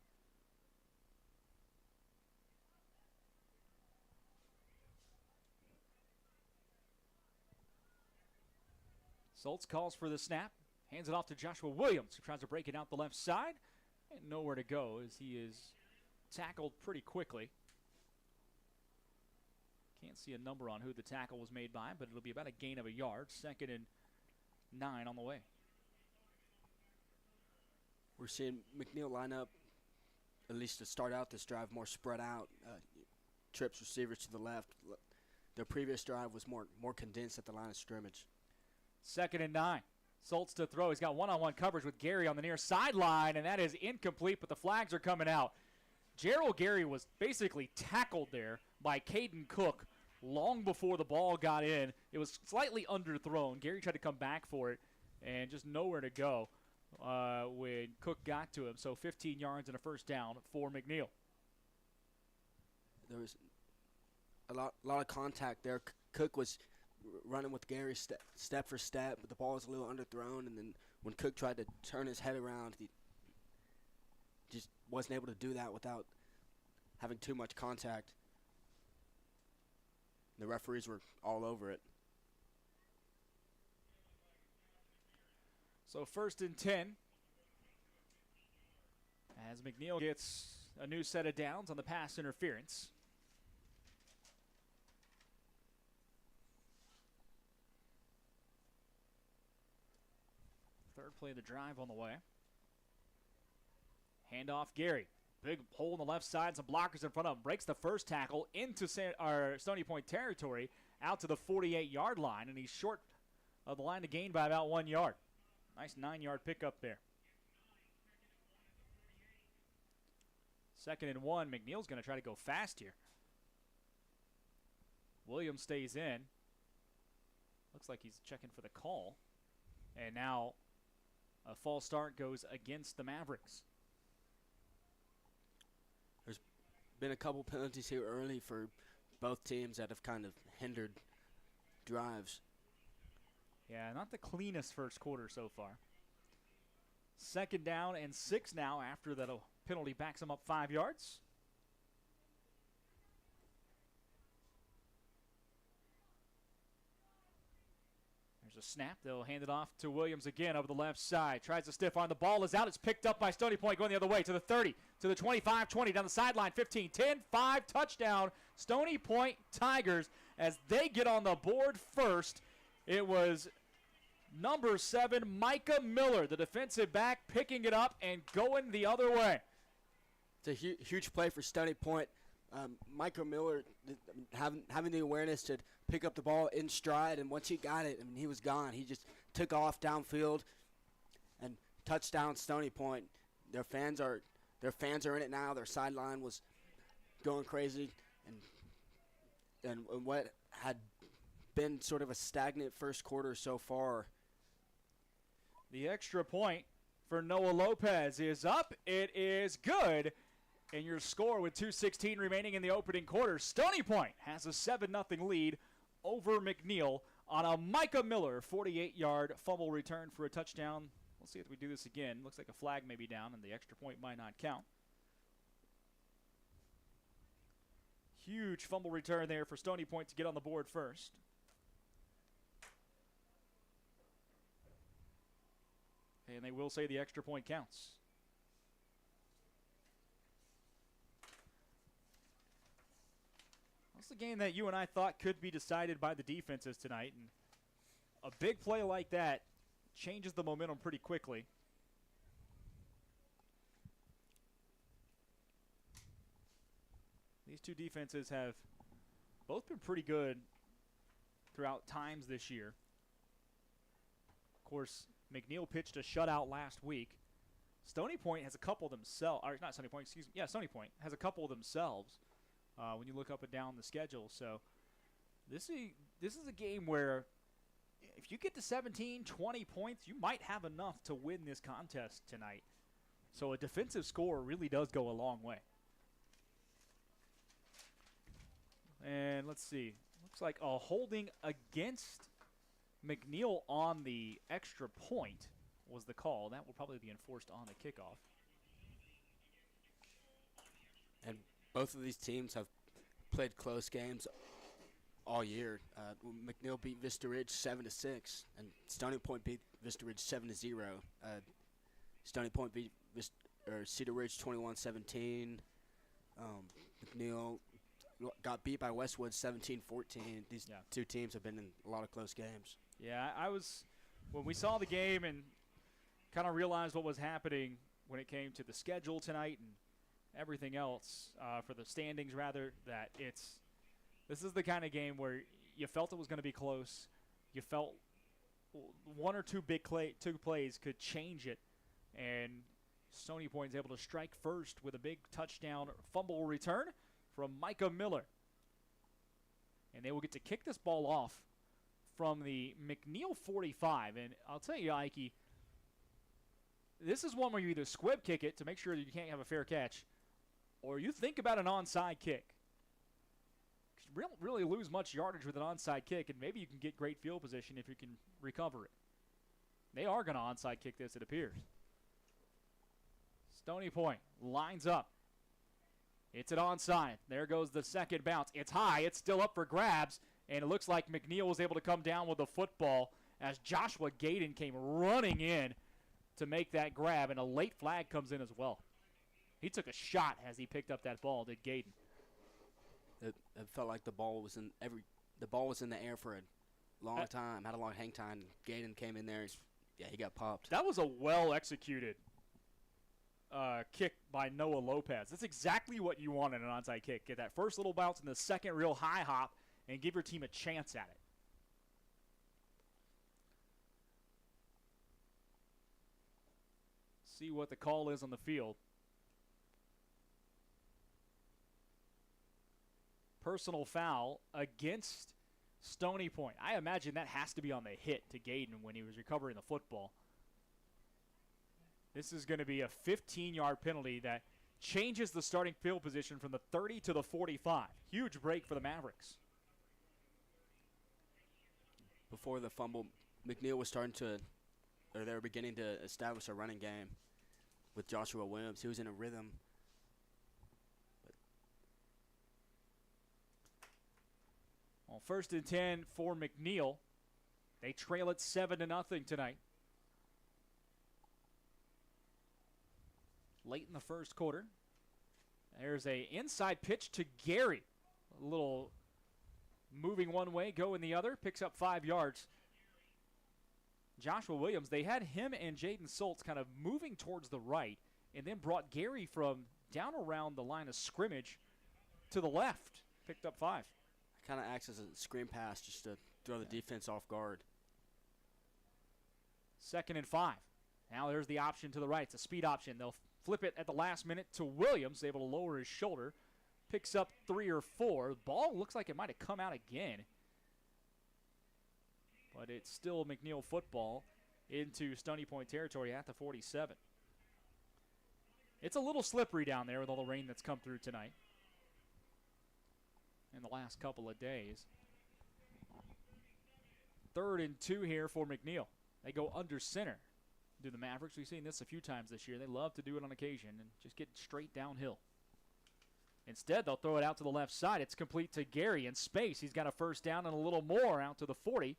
Schultz calls for the snap, hands it off to Joshua Williams, who tries to break it out the left side, and nowhere to go as he is tackled pretty quickly. Can't see a number on who the tackle was made by, but it'll be about a gain of a yard. 2nd and 9 on the way. We're seeing McNeil line up, at least to start out this drive, more spread out. Trips receivers to the left. Their previous drive was more condensed at the line of scrimmage. 2nd and 9. Schultz to throw. He's got one-on-one coverage with Gary on the near sideline, and that is incomplete, but the flags are coming out. Gerald Gary was basically tackled there by Caden Cook long before the ball got in. It was slightly underthrown. Gary tried to come back for it, and just nowhere to go when Cook got to him. So 15 yards and a 1st down for McNeil. There was a lot of contact there. Cook was running with Gary step for step, but the ball was a little underthrown, and then when Cook tried to turn his head around, he just wasn't able to do that without having too much contact. The referees were all over it. So 1st and 10 as McNeil gets a new set of downs on the pass interference. Third play of the drive on the way. Handoff Gary. Big hole in the left side. Some blockers in front of him. Breaks the first tackle into Stony Point territory out to the 48-yard line. And he's short of the line to gain by about 1 yard. Nice 9-yard pickup there. 2nd and 1. McNeil's going to try to go fast here. Williams stays in. Looks like he's checking for the call. And now a false start goes against the Mavericks. There's been a couple penalties here early for both teams that have kind of hindered drives. Yeah, not the cleanest first quarter so far. 2nd down and 6 now after that penalty backs them up 5 yards. There's a snap. They'll hand it off to Williams again over the left side. Tries to stiff arm. The ball is out. It's picked up by Stony Point going the other way to the 30, to the 25, 20, down the sideline, 15, 10, 5, touchdown. Stony Point Tigers as they get on the board first. It was number 7, Micah Miller, the defensive back, picking it up and going the other way. It's a huge play for Stony Point. Micah Miller having the awareness to pick up the ball in stride, and once he got it, he was gone. He just took off downfield and touchdown Stony Point. Their fans are in it now. Their sideline was going crazy, and what had been sort of a stagnant first quarter so far. The extra point for Noah Lopez is up. It is good. And your score with 2:16 remaining in the opening quarter, Stony Point has a 7-0 lead over McNeil on a Micah Miller 48-yard fumble return for a touchdown. We'll see if we do this again. Looks like a flag may be down, and the extra point might not count. Huge fumble return there for Stony Point to get on the board first. And they will say the extra point counts. That's the game that you and I thought could be decided by the defenses tonight. And a big play like that changes the momentum pretty quickly. These two defenses have both been pretty good throughout times this year. Of course, McNeil pitched a shutout last week. Stony Point has a couple themselves, or not Stony Point, excuse me. Yeah, Stony Point has a couple themselves when you look up and down the schedule. So this is a game where if you get to 17, 20 points, you might have enough to win this contest tonight. So a defensive score really does go a long way. And let's see. Looks like a holding against McNeil on the extra point was the call. That will probably be enforced on the kickoff. And both of these teams have played close games all year. McNeil beat Vista Ridge 7-6, and Stony Point beat Vista Ridge 7-0. Stony Point beat Cedar Ridge 21-17. McNeil got beat by Westwood 17-14. These two teams have been in a lot of close games. Yeah, when we saw the game and kind of realized what was happening when it came to the schedule tonight and everything else, for the standings rather, that this is the kind of game where you felt it was going to be close. You felt one or two two plays could change it, and Stony Point is able to strike first with a big touchdown fumble return from Micah Miller. And they will get to kick this ball off from the McNeil 45. And I'll tell you, Ike, this is one where you either squib kick it to make sure that you can't have a fair catch, or you think about an onside kick. You really lose much yardage with an onside kick, and maybe you can get great field position if you can recover it. They are going to onside kick this, it appears. Stony Point lines up. It's an onside. There goes the second bounce. It's high. It's still up for grabs. And it looks like McNeil was able to come down with the football as Joshua Gaden came running in to make that grab. And a late flag comes in as well. He took a shot as he picked up that ball, did Gaden. It felt like the ball was in the air for a long time. Had a long hang time. Gaden came in there. He got popped. That was a well-executed kick by Noah Lopez. That's exactly what you want in an onside kick. Get that first little bounce and the second real high hop and give your team a chance at it. See what the call is on the field. Personal foul against Stony Point. I imagine that has to be on the hit to Gaden when he was recovering the football. This is going to be a 15-yard penalty that changes the starting field position from the 30 to the 45. Huge break for the Mavericks. Before the fumble, McNeil was they were beginning to establish a running game with Joshua Williams. He was in a rhythm. Well, 1st and 10 for McNeil. They trail it 7-0 tonight. Late in the first quarter. There's a inside pitch to Gary. A little moving one way, going the other. Picks up 5 yards. Joshua Williams, they had him and Jaden Soltz kind of moving towards the right and then brought Gary from down around the line of scrimmage to the left. Picked up 5. Kind of acts as a screen pass just to throw the defense off guard. 2nd and 5. Now there's the option to the right. It's a speed option. They'll flip it at the last minute to Williams, able to lower his shoulder. Picks up 3 or 4. The ball looks like it might have come out again. But it's still McNeil football into Stony Point territory at the 47. It's a little slippery down there with all the rain that's come through tonight in the last couple of days. 3rd and 2 here for McNeil. They go under center. Do the Mavericks. We've seen this a few times this year. They love to do it on occasion and just get straight downhill. Instead, they'll throw it out to the left side. It's complete to Gary in space. He's got a first down and a little more out to the 40.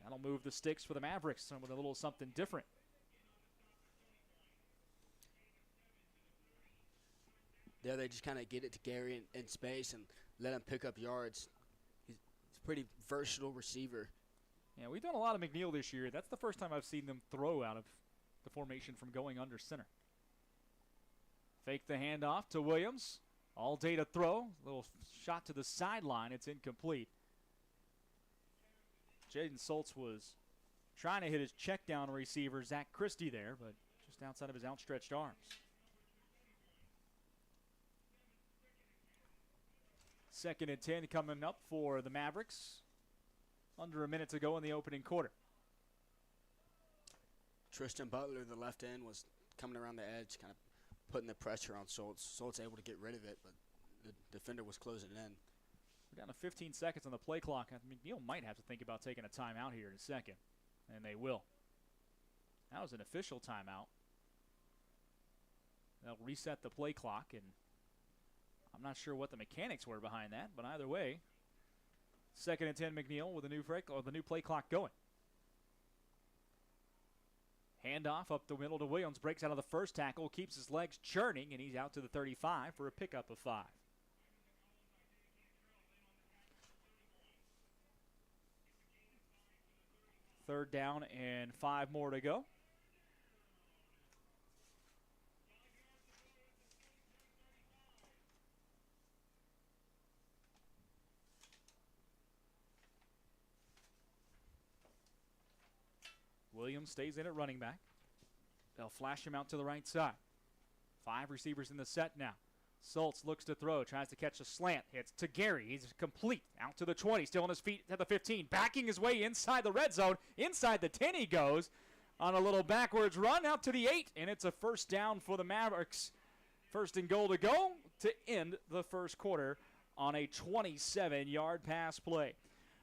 That'll move the sticks for the Mavericks with a little something different. There they just kind of get it to Gary in space and let him pick up yards. He's a pretty versatile receiver. Yeah, we've done a lot of McNeil this year. That's the first time I've seen them throw out of the formation from going under center. Fake the handoff to Williams. All day to throw. Little shot to the sideline. It's incomplete. Jaden Schultz was trying to hit his check down receiver, Zach Christie, there, but just outside of his outstretched arms. Second and 10 coming up for the Mavericks. Under a minute to go in the opening quarter. Tristan Butler, the left end, was coming around the edge, kind of putting the pressure on Schultz. Schultz able to get rid of it, but the defender was closing in. We're down to 15 seconds on the play clock. McNeil might have to think about taking a timeout here in a second, and they will. That was an official timeout. They'll reset the play clock, and I'm not sure what the mechanics were behind that, but either way, second and 10 McNeil with the new play clock going. Handoff up the middle to Williams, breaks out of the first tackle, keeps his legs churning, and he's out to the 35 for a pickup of 5. Third down and 5 more to go. Williams stays in at running back. They'll flash him out to the right side. 5 receivers in the set now. Schultz looks to throw, tries to catch a slant. It's to Gary. He's complete. Out to the 20, still on his feet at the 15. Backing his way inside the red zone. Inside the 10 he goes on a little backwards run out to the 8, and it's a first down for the Mavericks. First and goal to go to end the first quarter on a 27-yard pass play.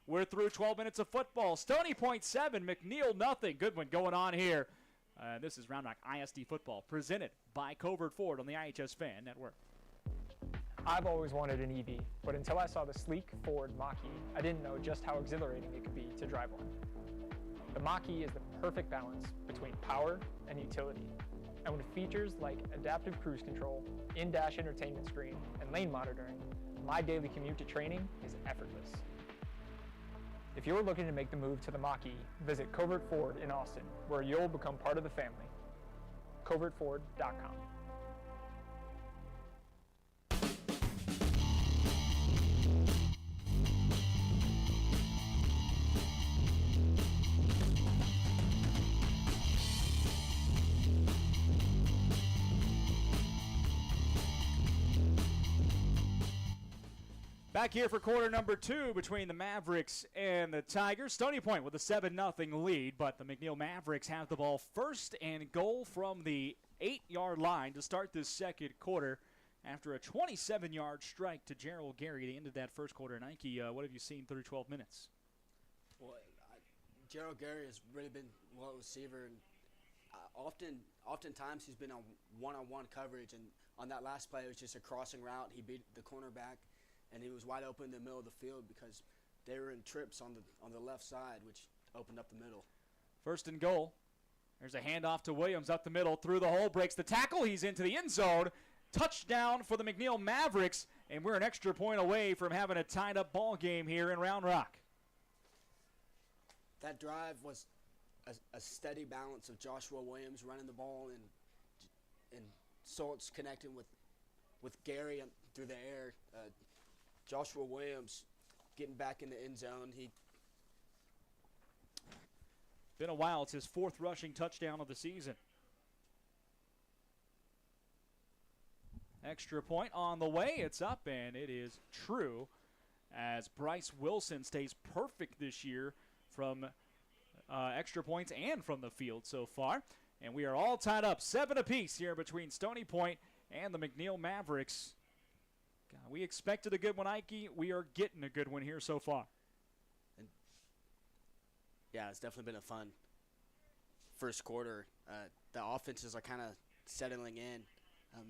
We're through 12 minutes of football. Stony Point 7, McNeil nothing. Good one going on here. This is Round Rock ISD football presented by Covert Ford on the iHSFAN network. I've always wanted an EV, but until I saw the sleek Ford Mach-E, I didn't know just how exhilarating it could be to drive one. The Mach-E is the perfect balance between power and utility. And with features like adaptive cruise control, in-dash entertainment screen, and lane monitoring, my daily commute to training is effortless. If you're looking to make the move to the Mach-E, visit Covert Ford in Austin, where you'll become part of the family. CovertFord.com. Back here for quarter number 2 between the Mavericks and the Tigers. Stony Point with a 7-0 lead, but the McNeil Mavericks have the ball first and goal from the 8-yard line to start this second quarter after a 27-yard strike to Gerald Gary. They ended that first quarter. Nike, what have you seen through 12 minutes? Well, Gerald Gary has really been well receiver, and oftentimes he's been on one-on-one coverage, and on that last play it was just a crossing route. He beat the cornerback, and he was wide open in the middle of the field because they were in trips on the left side, which opened up the middle. First and goal. There's a handoff to Williams up the middle, through the hole, breaks the tackle. He's into the end zone. Touchdown for the McNeil Mavericks, and we're an extra point away from having a tied-up ball game here in Round Rock. That drive was a steady balance of Joshua Williams running the ball and Schultz connecting with Gary through the air. Joshua Williams getting back in the end zone. Been a while. It's his 4th rushing touchdown of the season. Extra point on the way. It's up, and it is true as Bryce Wilson stays perfect this year from extra points and from the field so far. And we are all tied up 7 apiece here between Stony Point and the McNeil Mavericks. God, we expected a good one, Ike. We are getting a good one here so far. And yeah, it's definitely been a fun first quarter. The offenses are kind of settling in.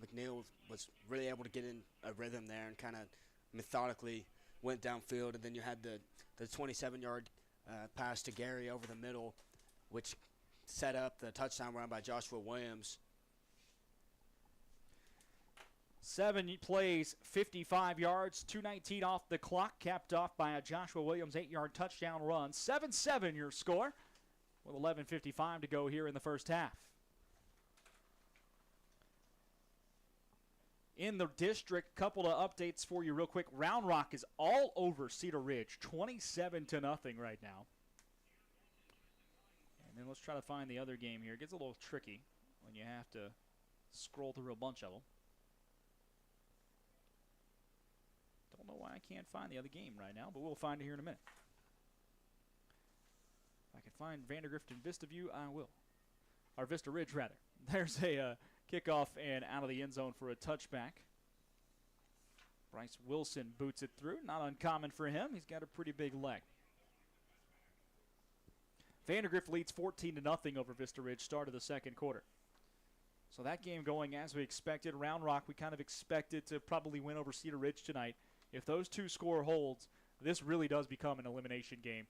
McNeil was really able to get in a rhythm there and kind of methodically went downfield. And then you had the 27-yard pass to Gary over the middle, which set up the touchdown run by Joshua Williams. 7 plays, 55 yards, 2:19 off the clock, capped off by a Joshua Williams 8-yard touchdown run. 7-7 your score with 11:55 to go here in the first half. in the district. Couple of updates for you real quick. Round Rock is all over Cedar Ridge, 27-0 right now. And then let's try to find the other game here. It gets a little tricky when you have to scroll through a bunch of them. Don't know why I can't find the other game right now, but we'll find it here in a minute. If I can find Vandergrift and Vista View, I will. Or Vista Ridge, rather. There's a kickoff and out of the end zone for a touchback. Bryce Wilson boots it through. Not uncommon for him. He's got a pretty big leg. Vandergrift leads 14-0 over Vista Ridge, start of the second quarter. So that game going as we expected. Round Rock, we kind of expected to probably win over Cedar Ridge tonight. If those two score holds, this really does become an elimination game.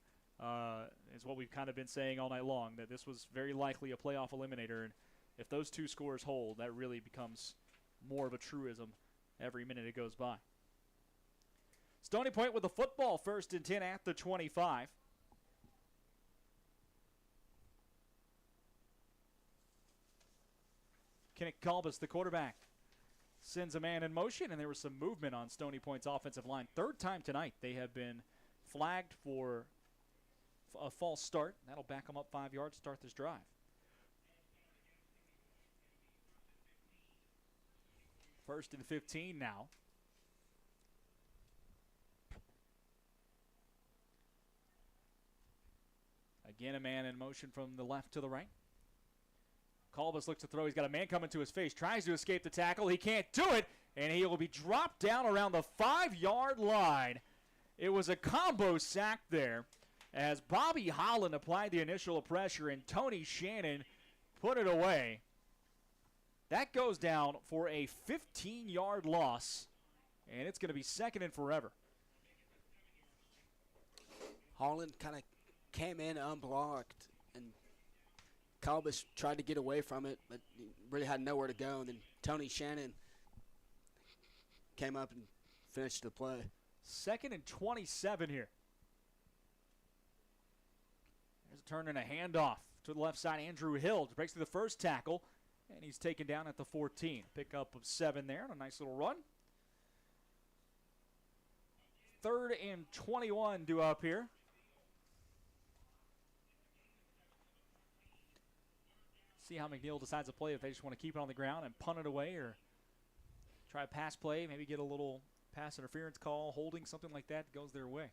Is what we've kind of been saying all night long, that this was very likely a playoff eliminator. And if those two scores hold, that really becomes more of a truism every minute it goes by. Stony Point with the football, 1st and 10 at the 25. Kenneth Kalbus, the quarterback, sends a man in motion, and there was some movement on Stony Point's offensive line. Third time tonight they have been flagged for a false start. That'll back them up 5 yards, start this drive. First and 15 now. Again, a man in motion from the left to the right. Kalbus looks to throw. He's got a man coming to his face. Tries to escape the tackle. He can't do it, and he will be dropped down around the 5-yard line. It was a combo sack there as Bobby Holland applied the initial pressure and Tony Shannon put it away. That goes down for a 15-yard loss, and it's going to be second and forever. Holland kind of came in unblocked, and Kalbus tried to get away from it, but he really had nowhere to go. And then Tony Shannon came up and finished the play. Second and 27 here. There's a turn and a handoff to the left side. Andrew Hill breaks through the first tackle, and he's taken down at the 14. Pickup of 7 there and a nice little run. 3rd and 21 due up here. See how McNeil decides to play, if they just want to keep it on the ground and punt it away or try a pass play, maybe get a little pass interference call, holding, something like that goes their way.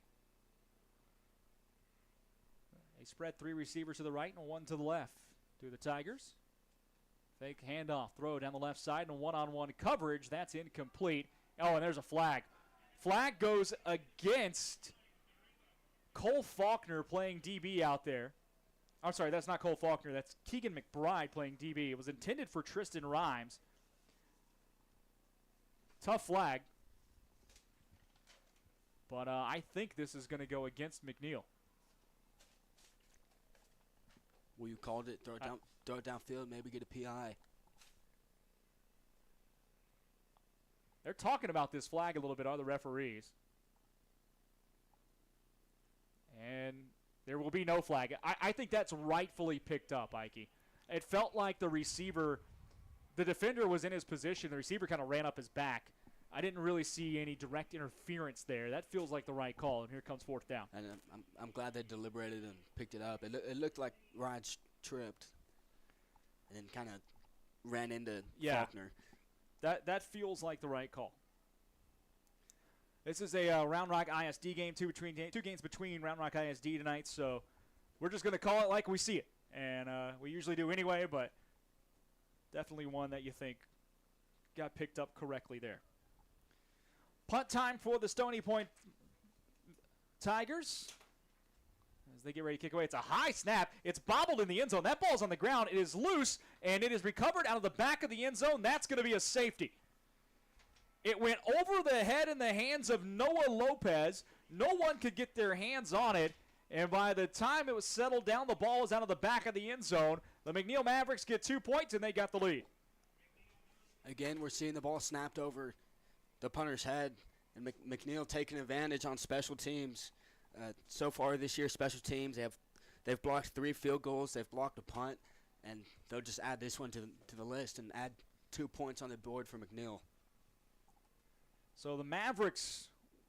They spread 3 receivers to the right and 1 to the left to the Tigers. Fake handoff, throw down the left side and one-on-one coverage. That's incomplete. Oh, and there's a flag. Flag goes against Cole Faulkner playing DB out there. I'm sorry, that's not Cole Faulkner. That's Keegan McBride playing DB. It was intended for Tristan Rhymes. Tough flag. But I think this is going to go against McNeil. Well, you called it. Throw it downfield, maybe get a PI. They're talking about this flag a little bit, are the referees. And there will be no flag. I think that's rightfully picked up, Ike. It felt like the receiver, the defender was in his position. The receiver kind of ran up his back. I didn't really see any direct interference there. That feels like the right call, and here comes 4th down. And I'm glad they deliberated and picked it up. It looked like Ryan tripped and then kind of ran into Faulkner. That feels like the right call. This is a Round Rock ISD game, two games between Round Rock ISD tonight, so we're just going to call it like we see it. And we usually do anyway, but definitely one that you think got picked up correctly there. Punt time for the Stony Point Tigers as they get ready to kick away. It's a high snap. It's bobbled in the end zone. That ball's on the ground. It is loose, and it is recovered out of the back of the end zone. That's going to be a safety. It went over the head and the hands of Noah Lopez. No one could get their hands on it, and by the time it was settled down, the ball was out of the back of the end zone. The McNeil Mavericks get 2 points, and they got the lead. Again, we're seeing the ball snapped over the punter's head, and McNeil taking advantage on special teams. So far this year, special teams, they've blocked 3 field goals, they've blocked a punt, and they'll just add this one to the list and add 2 points on the board for McNeil. So the Mavericks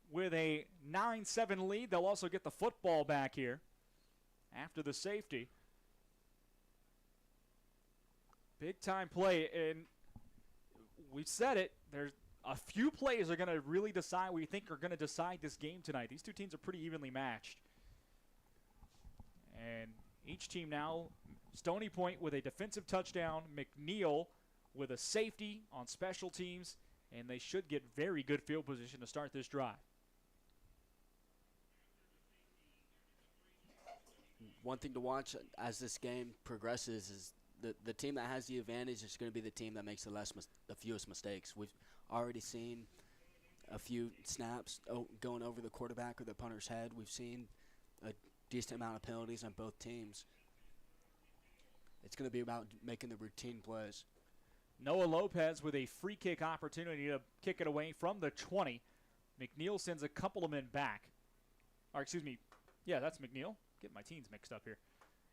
with a 9-7 lead. They'll also get the football back here after the safety. Big time play, and we've said it. There's a few plays are going to really decide, we think are going to decide this game tonight. These two teams are pretty evenly matched. And each team now, Stony Point with a defensive touchdown, McNeil with a safety on special teams, and they should get very good field position to start this drive. One thing to watch as this game progresses is the team that has the advantage is going to be the team that makes the fewest mistakes. We've already seen a few snaps going over the quarterback or the punter's head. We've seen a decent amount of penalties on both teams. It's going to be about making the routine plays. Noah Lopez with a free kick opportunity to kick it away from the 20. McNeil sends a couple of men back. Or excuse me, yeah, that's McNeil. Getting my teams mixed up here.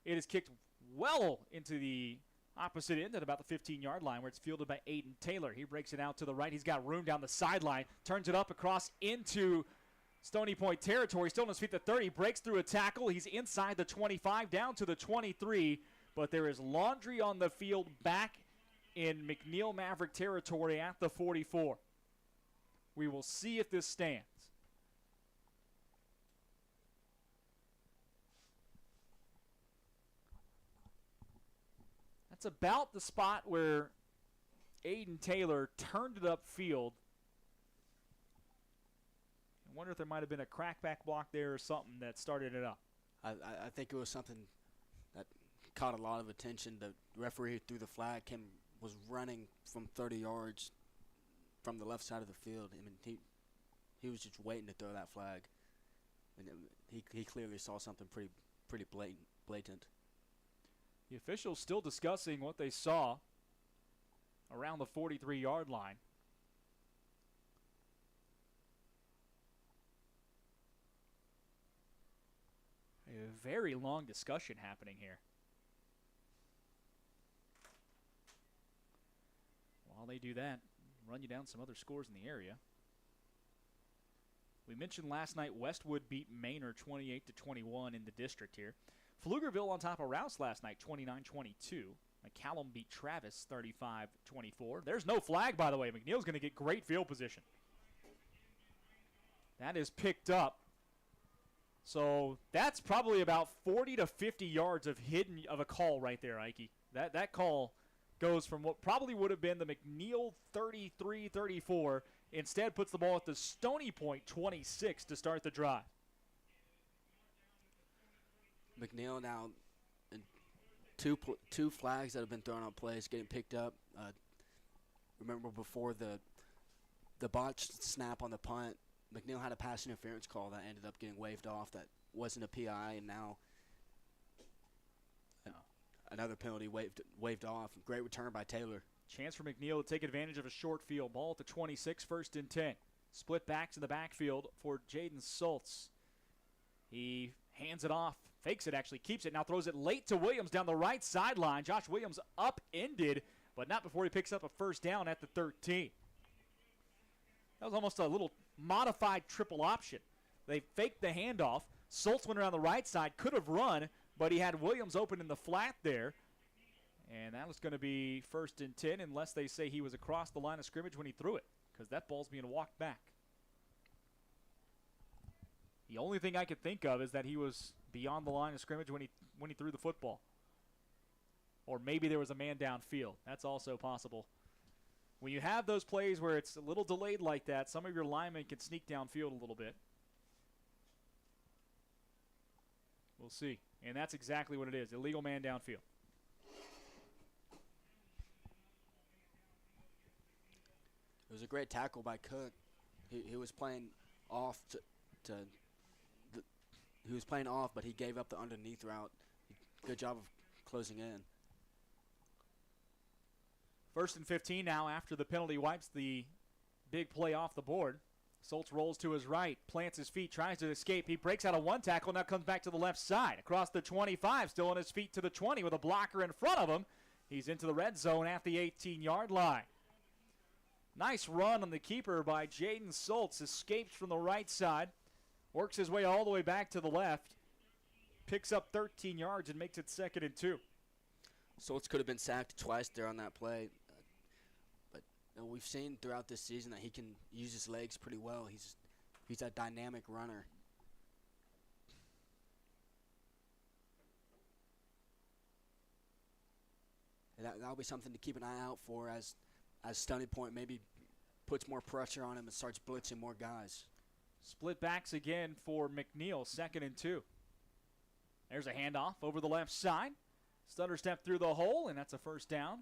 It is kicked well into the opposite end at about the 15-yard line where it's fielded by Aiden Taylor. He breaks it out to the right. He's got room down the sideline. Turns it up across into Stony Point territory. Still on his feet at the 30. Breaks through a tackle. He's inside the 25 down to the 23. But there is laundry on the field back in McNeil Maverick territory at the 44. We will see if this stands. That's about the spot where Aiden Taylor turned it upfield. I wonder if there might have been a crackback block there or something that started it up. I think it was something that caught a lot of attention. The referee threw the flag. Was running from 30 yards from the left side of the field. I mean, he was just waiting to throw that flag, and he clearly saw something pretty blatant. The officials still discussing what they saw around the 43-yard line. A very long discussion happening here. While they do that, run you down some other scores in the area. We mentioned last night Westwood beat Manor 28-21 in the district here. Pflugerville on top of Rouse last night, 29-22. McCallum beat Travis 35-24. There's no flag, by the way. McNeil's going to get great field position. That is picked up. So that's probably about 40 to 50 yards of a call right there, Ike. That call goes from what probably would have been the McNeil 33-34, instead puts the ball at the Stony Point 26 to start the drive. McNeil now, and two flags that have been thrown on plays getting picked up. Remember before the botched snap on the punt, McNeil had a pass interference call that ended up getting waved off. That wasn't a PI, and now another penalty waved off. Great return by Taylor. Chance for McNeil to take advantage of a short field. Ball at the 26, 1st and 10. Split backs in the backfield for Jaden Schultz. He hands it off, fakes it actually, keeps it, now throws it late to Williams down the right sideline. Josh Williams upended, but not before he picks up a first down at the 13. That was almost a little modified triple option. They faked the handoff. Schultz went around the right side, could have run, but he had Williams open in the flat there. And that was going to be 1st and 10 unless they say he was across the line of scrimmage when he threw it, because that ball's being walked back. The only thing I could think of is that he was beyond the line of scrimmage when he threw the football. Or maybe there was a man downfield. That's also possible. When you have those plays where it's a little delayed like that, some of your linemen can sneak downfield a little bit. We'll see. And that's exactly what it is, illegal man downfield. It was a great tackle by Cook. He was playing off he was playing off, but he gave up the underneath route. Good job of closing in. 1st and 15 now after the penalty wipes the big play off the board. Schultz rolls to his right, plants his feet, tries to escape. He breaks out of one tackle, now comes back to the left side. Across the 25, still on his feet to the 20 with a blocker in front of him. He's into the red zone at the 18-yard line. Nice run on the keeper by Jaden Schultz. Escapes from the right side. Works his way all the way back to the left. Picks up 13 yards and makes it 2nd and 2. Schultz could have been sacked twice there on that play. But we've seen throughout this season that he can use his legs pretty well. He's a dynamic runner. That'll be something to keep an eye out for as Stony Point maybe puts more pressure on him and starts blitzing more guys. Split backs again for McNeil, 2nd and 2. There's a handoff over the left side. Stutter step through the hole, and that's a 1st down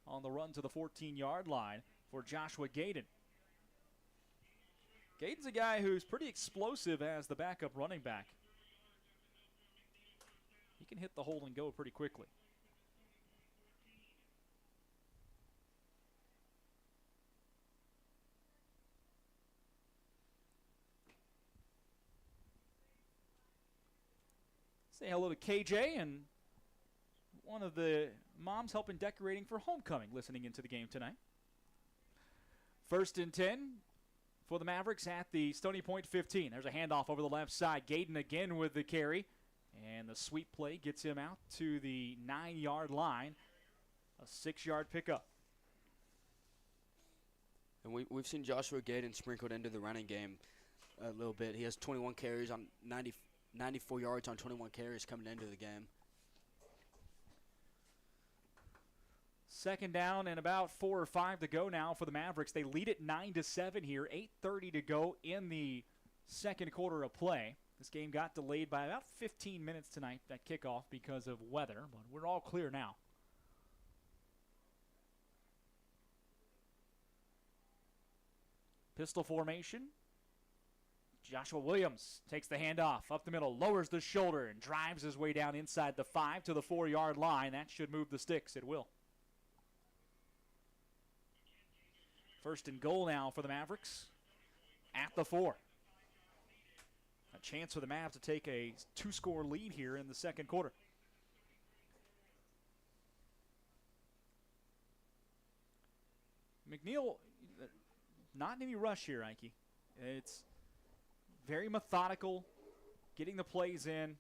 on the run to the 14-yard line for Joshua Gayden. Gayden's a guy who's pretty explosive as the backup running back. He can hit the hole and go pretty quickly. Say hello to KJ and one of the moms helping decorating for homecoming listening into the game tonight. 1st and 10 for the Mavericks at the Stony Point 15. There's a handoff over the left side. Gayden again with the carry. And the sweep play gets him out to the 9-yard line. A 6-yard pickup. And we've seen Joshua Gayden sprinkled into the running game a little bit. He has 21 carries on 94 yards on 21 carries coming into the game. 2nd down and about 4 or 5 to go now for the Mavericks. They lead it 9-7 here. 8:30 to go in the 2nd quarter of play. This game got delayed by about 15 minutes tonight, that kickoff, because of weather, but we're all clear now. Pistol formation. Joshua Williams takes the handoff up the middle, lowers the shoulder, and drives his way down inside the 5 to the 4-yard line. That should move the sticks. It will. 1st and goal now for the Mavericks at the 4. A chance for the Mavs to take a 2-score lead here in the 2nd quarter. McNeil, not in any rush here, Ike. It's very methodical, getting the plays in.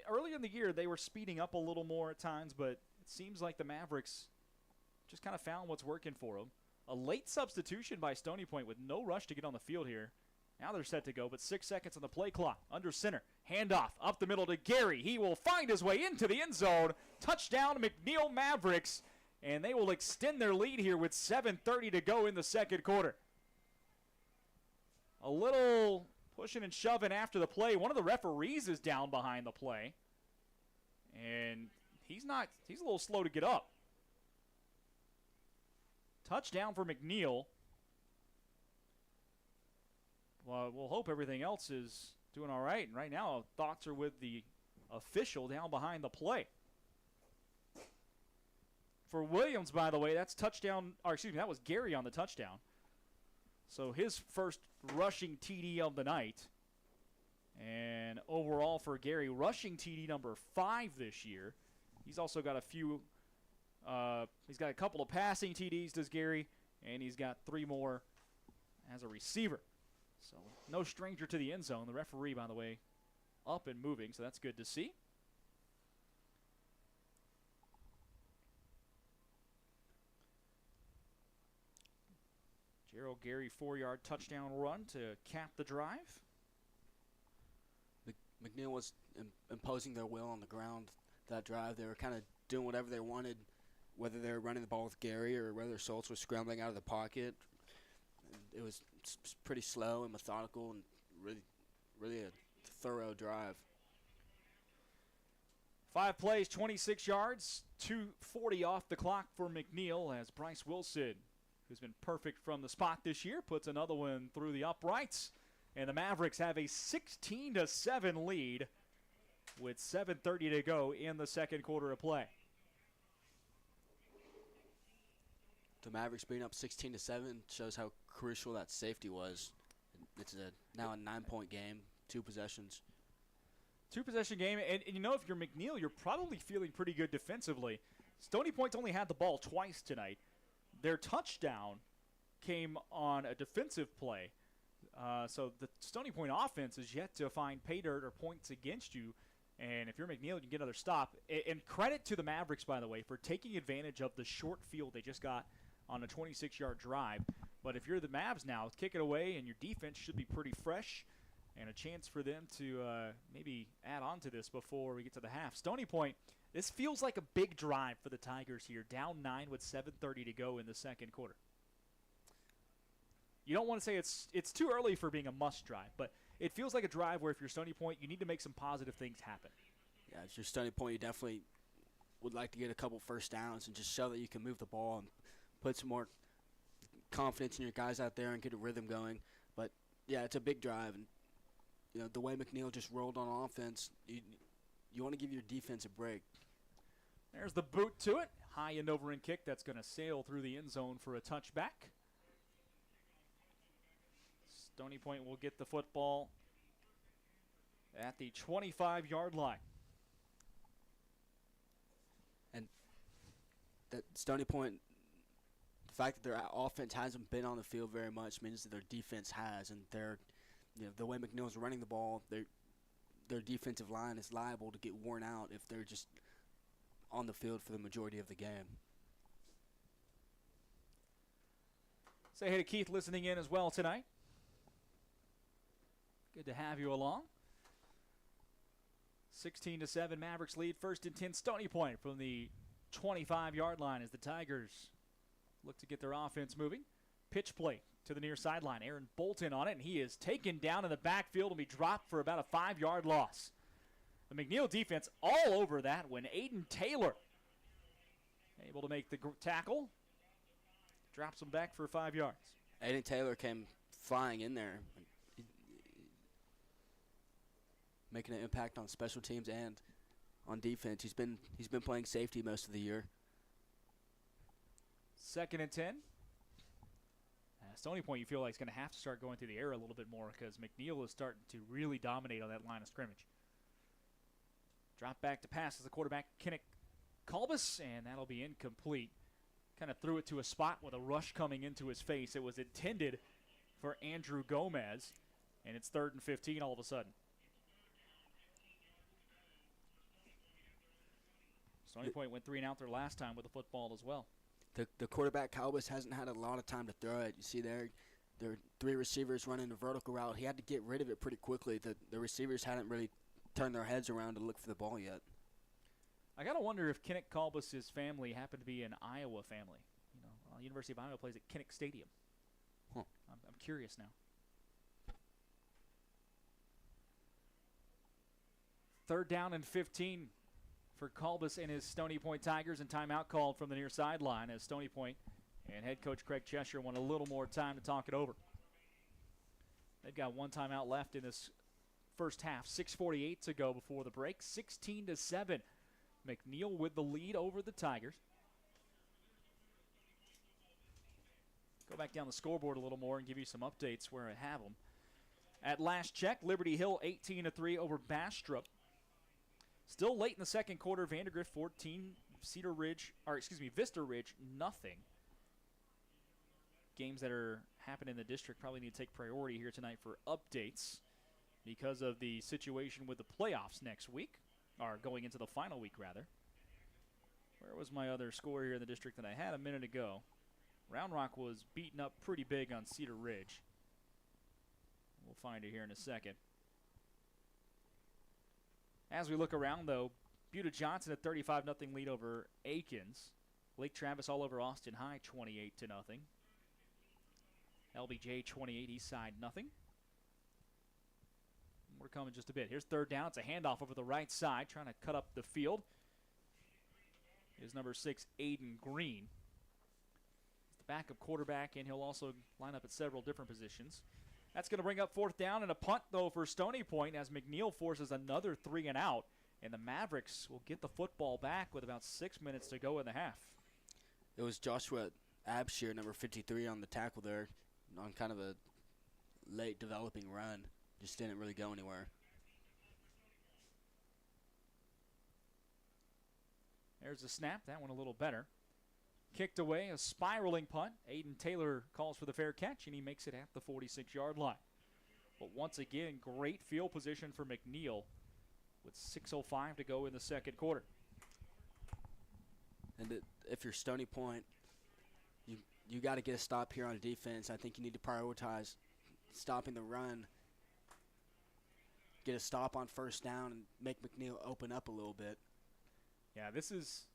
Earlier in the year, they were speeding up a little more at times, but it seems like the Mavericks just kind of found what's working for them. A late substitution by Stony Point with no rush to get on the field here. Now they're set to go, but 6 seconds on the play clock. Under center, handoff up the middle to Gary. He will find his way into the end zone. Touchdown, McNeil Mavericks, and they will extend their lead here with 7:30 to go in the 2nd quarter. A little pushing and shoving after the play. One of the referees is down behind the play, and he's a little slow to get up. Touchdown for McNeil. Well, we'll hope everything else is doing all right. And right now, thoughts are with the official down behind the play. For Williams, by the way, that's touchdown. Or excuse me, that was Gary on the touchdown. So his first rushing TD of the night. And overall for Gary, rushing TD number 5 this year. He's also got a few. He's got a couple of passing TDs, does Gary, and he's got 3 more as a receiver. So no stranger to the end zone. The referee, by the way, up and moving, so that's good to see. Gerald Gary 4-yard touchdown run to cap the drive. McNeil was imposing their will on the ground that drive. They were kind of doing whatever they wanted, whether they were running the ball with Gary or whether Schultz was scrambling out of the pocket. It was pretty slow and methodical and really a thorough drive. 5 plays, 26 yards, 2:40 off the clock for McNeil as Bryce Wilson, who's been perfect from the spot this year, puts another one through the uprights. And the Mavericks have a 16-7 lead with 7:30 to go in the 2nd quarter of play. The Mavericks being up 16-7 shows how crucial that safety was. It's now a 9-point game, 2 possessions. 2-possession game, and you know, if you're McNeil, you're probably feeling pretty good defensively. Stony Point's only had the ball twice tonight. Their touchdown came on a defensive play. So the Stony Point offense is yet to find pay dirt or points against you. And if you're McNeil, you can get another stop. And credit to the Mavericks, by the way, for taking advantage of the short field they just got on a 26-yard drive. But if you're the Mavs now, kick it away, and your defense should be pretty fresh, and a chance for them to maybe add on to this before we get to the half. Stony Point, this feels like a big drive for the Tigers here, down 9 with 7:30 to go in the second quarter. You don't want to say it's too early for being a must drive, but it feels like a drive where if you're Stony Point, you need to make some positive things happen. Yeah, if you're Stony Point, you definitely would like to get a couple first downs and just show that you can move the ball and put some more confidence in your guys out there and get a rhythm going. But, yeah, it's a big drive. And, you know, the way McNeil just rolled on offense, you want to give your defense a break. There's the boot to it. High end over end kick that's going to sail through the end zone for a touchback. Stony Point will get the football at the 25-yard line. And that Stony Point, the fact that their offense hasn't been on the field very much means that their defense has, and the way McNeil's running the ball, their defensive line is liable to get worn out if they're just on the field for the majority of the game. Say hey to Keith listening in as well tonight. Good to have you along. 16-7 Mavericks lead, 1st and 10 Stony Point from the 25-yard line as the Tigers look to get their offense moving. Pitch play to the near sideline. Aaron Bolton on it, and he is taken down in the backfield and be dropped for about a 5-yard loss. The McNeil defense all over that when Aiden Taylor able to make the tackle. Drops him back for 5 yards. Aiden Taylor came flying in there, making an impact on special teams and on defense. He's been playing safety most of the year. 2nd and 10. Stony Point, you feel like, is going to have to start going through the air a little bit more because McNeil is starting to really dominate on that line of scrimmage. Drop back to pass as the quarterback, Kinnick Colbus, and that'll be incomplete. Kind of threw it to a spot with a rush coming into his face. It was intended for Andrew Gomez, and it's 3rd and 15 all of a sudden. Stony Point went 3 and out there last time with the football as well. The quarterback, Calbus, hasn't had a lot of time to throw it. You see there are 3 receivers running a vertical route. He had to get rid of it pretty quickly. The receivers hadn't really turned their heads around to look for the ball yet. I got to wonder if Kinnick Colbus's family happened to be an Iowa family. You know, University of Iowa plays at Kinnick Stadium. Huh. I'm curious now. 3rd down and 15 for Colbus and his Stony Point Tigers, and timeout called from the near sideline as Stony Point and head coach Craig Cheshire want a little more time to talk it over. They've got 1 timeout left in this first half. 6:48 to go before the break. 16-7. McNeil with the lead over the Tigers. Go back down the scoreboard a little more and give you some updates where I have them. At last check, Liberty Hill 18-3 over Bastrop. Still late in the second quarter, Vandergrift 14, Vista Ridge nothing. Games that are happening in the district probably need to take priority here tonight for updates because of the situation with the playoffs next week, or going into the final week, rather. Where was my other score here in the district that I had a minute ago? Round Rock was beaten up pretty big on Cedar Ridge. We'll find it here in a second. As we look around, though, Buda Johnson a 35-0 lead over Aikens. Lake Travis all over Austin High, 28-0. LBJ 28, Eastside nothing. More coming just a bit. Here's 3rd down. It's a handoff over the right side, trying to cut up the field. Is number 6, Aiden Green. He's the backup quarterback, and he'll also line up at several different positions. That's going to bring up 4th down and a punt, though, for Stony Point as McNeil forces another 3 and out. And the Mavericks will get the football back with about 6 minutes to go in the half. It was Joshua Abshire, number 53, on the tackle there, on kind of a late developing run. Just didn't really go anywhere. There's the snap. That one a little better. kicked away, a spiraling punt. Aiden Taylor calls for the fair catch, and he makes it at the 46-yard line. But once again, great field position for McNeil with 6:05 to go in the second quarter. And if you're Stony Point, you got to get a stop here on defense. I think you need to prioritize stopping the run, get a stop on first down, and make McNeil open up a little bit. Yeah, this is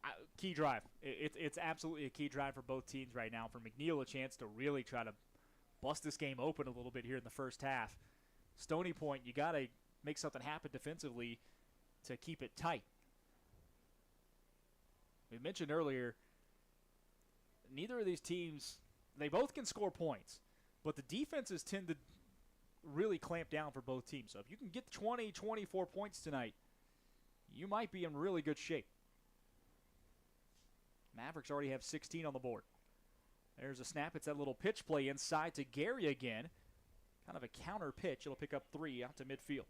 a key drive. It's absolutely a key drive for both teams right now. For McNeil, a chance to really try to bust this game open a little bit here in the first half. Stony Point, you got to make something happen defensively to keep it tight. We mentioned earlier, neither of these teams, they both can score points, but the defenses tend to really clamp down for both teams. So if you can get 20, 24 points tonight, you might be in really good shape. Mavericks already have 16 on the board. There's a snap. It's that little pitch play inside to Gary again. Kind of a counter pitch. It'll pick up 3 out to midfield.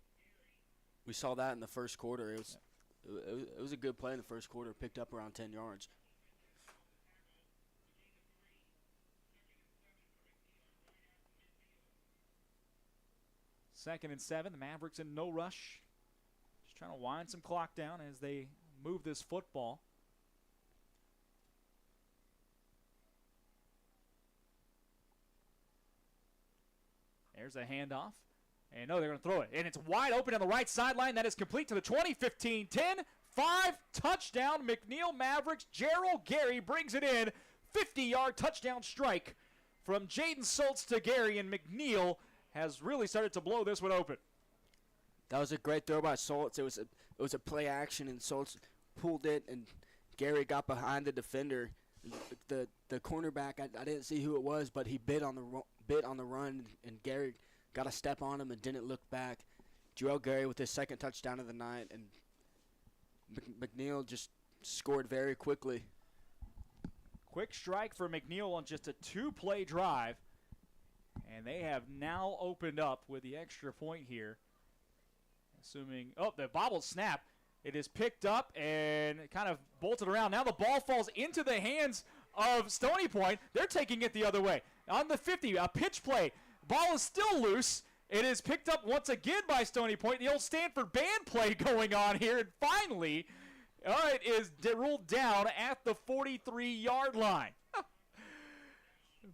We saw that in the first quarter. It was a good play in the first quarter. Picked up around 10 yards. Second and 7. The Mavericks in no rush. Just trying to wind some clock down as they move this football. There's a handoff. And no, they're going to throw it. And it's wide open on the right sideline. That is complete to the 20, 15, 10, 5, touchdown. McNeil Mavericks. Gerald Gary brings it in. 50-yard touchdown strike from Jaden Schultz to Gary. And McNeil has really started to blow this one open. That was a great throw by Schultz. It was a play action, and Schultz pulled it, and Gary got behind the defender. The cornerback, I didn't see who it was, but he bit on the run, and Gary got a step on him and didn't look back. Jarrell Gary with his second touchdown of the night, and McNeil just scored very quickly. Quick strike for McNeil on just a 2-play drive, and they have now opened up with the extra point here. Assuming, the bobbled snap. It is picked up and kind of bolted around. Now the ball falls into the hands of Stony Point. They're taking it the other way. On the 50, a pitch play. Ball is still loose. It is picked up once again by Stony Point. The old Stanford band play going on here. And finally, it is ruled down at the 43-yard line.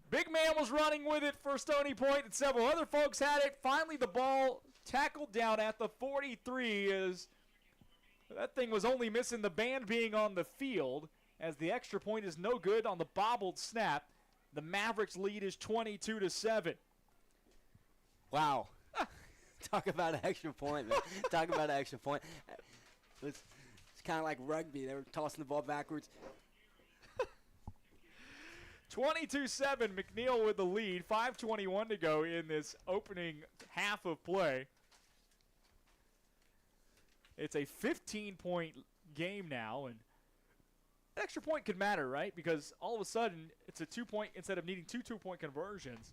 Big man was running with it for Stony Point, and several other folks had it. Finally, the ball tackled down at the 43 is... That thing was only missing the band being on the field, as the extra point is no good on the bobbled snap. The Mavericks lead is 22-7. Wow. Talk about an extra point, man. Talk about an extra point. It's kind of like rugby. They were tossing the ball backwards. 22-7, McNeil with the lead. 5:21 to go in this opening half of play. It's a 15-point game now, and an extra point could matter, right? Because all of a sudden, it's a 2-point instead of needing 2 2-point conversions.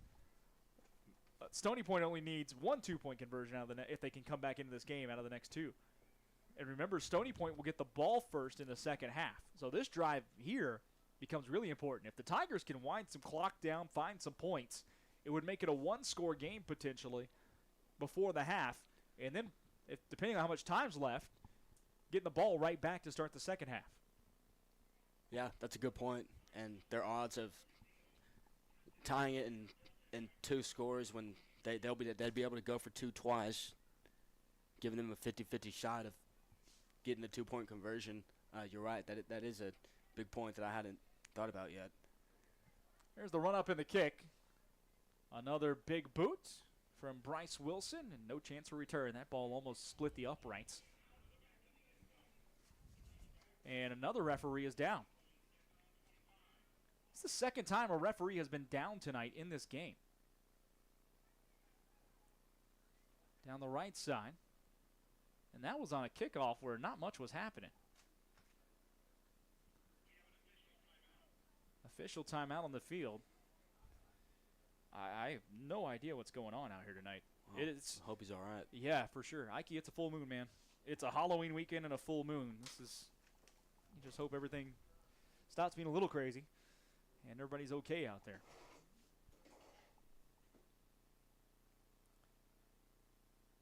Stony Point only needs 1 2-point conversion out of the if they can come back into this game out of the next 2. And remember, Stony Point will get the ball first in the second half. So this drive here becomes really important. If the Tigers can wind some clock down, find some points, it would make it a 1-score game potentially before the half. And then, depending on how much time's left, getting the ball right back to start the second half. Yeah, that's a good point. And their odds of tying it in 2 scores when they'd be able to go for 2 twice, giving them a 50-50 shot of getting the 2-point conversion. You're right. That is a big point that I hadn't thought about yet. There's the run-up and the kick. Another big boot from Bryce Wilson, and no chance for return. That ball almost split the uprights. And another referee is down. It's the second time a referee has been down tonight in this game. Down the right side. And that was on a kickoff where not much was happening. Official timeout on the field. I have no idea what's going on out here tonight. Oh, I hope he's all right. Yeah, for sure. Ike, it's a full moon, man. It's a Halloween weekend and a full moon. You just hope everything stops being a little crazy, and everybody's okay out there.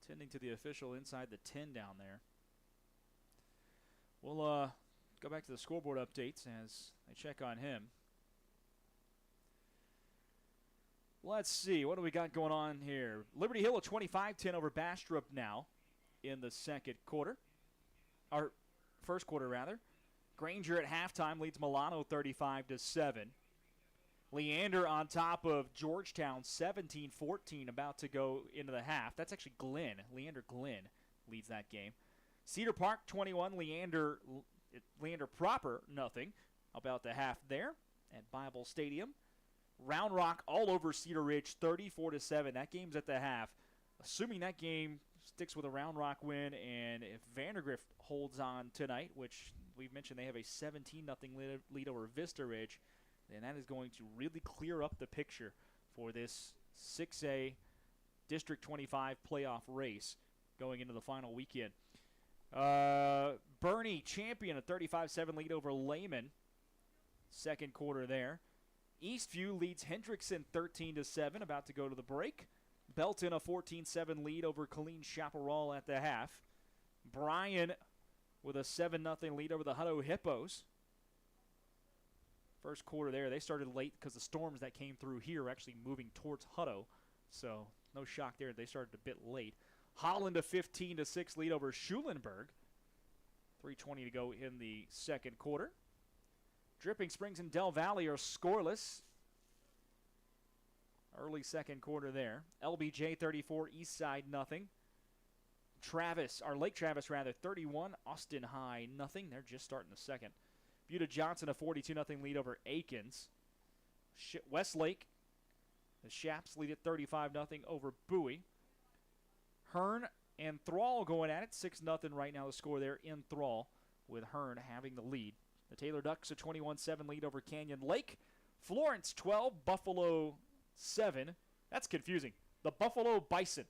Tending to the official inside the 10 down there. We'll go back to the scoreboard updates as I check on him. Let's see, what do we got going on here? Liberty Hill a 25-10 over Bastrop now in the second quarter. Or first quarter, rather. Granger at halftime leads Milano 35-7. Leander on top of Georgetown 17-14, about to go into the half. That's actually Glenn. Leander Glenn leads that game. Cedar Park 21, Leander proper nothing. About the half there at Bible Stadium. Round Rock all over Cedar Ridge 34-7. That game's at the half. Assuming that game sticks with a Round Rock win, and if Vandergrift holds on tonight, which we've mentioned they have a 17-0 lead over Vista Ridge, then that is going to really clear up the picture for this 6A District 25 playoff race going into the final weekend. Bernie Champion a 35-7 lead over Lehman. Second quarter there. Eastview leads Hendrickson 13-7, about to go to the break. Belton a 14-7 lead over Colleen Chaparral at the half. Bryan with a 7-0 lead over the Hutto Hippos. First quarter there, they started late because the storms that came through here are actually moving towards Hutto. So no shock there, they started a bit late. Holland a 15-6 lead over Schulenburg. 3:20 to go in the second quarter. Dripping Springs and Del Valley are scoreless. Early second quarter there. LBJ 34, Eastside nothing. Lake Travis 31, Austin High nothing. They're just starting the second. Buda Johnson a 42-0 lead over Aikens. Westlake, the Shaps lead at 35-0 over Bowie. Hearn and Thrall going at it, 6-0 right now the score there in Thrall, with Hearn having the lead. The Taylor Ducks a 21-7 lead over Canyon Lake. Florence 12, Buffalo 7. That's confusing. The Buffalo Bison.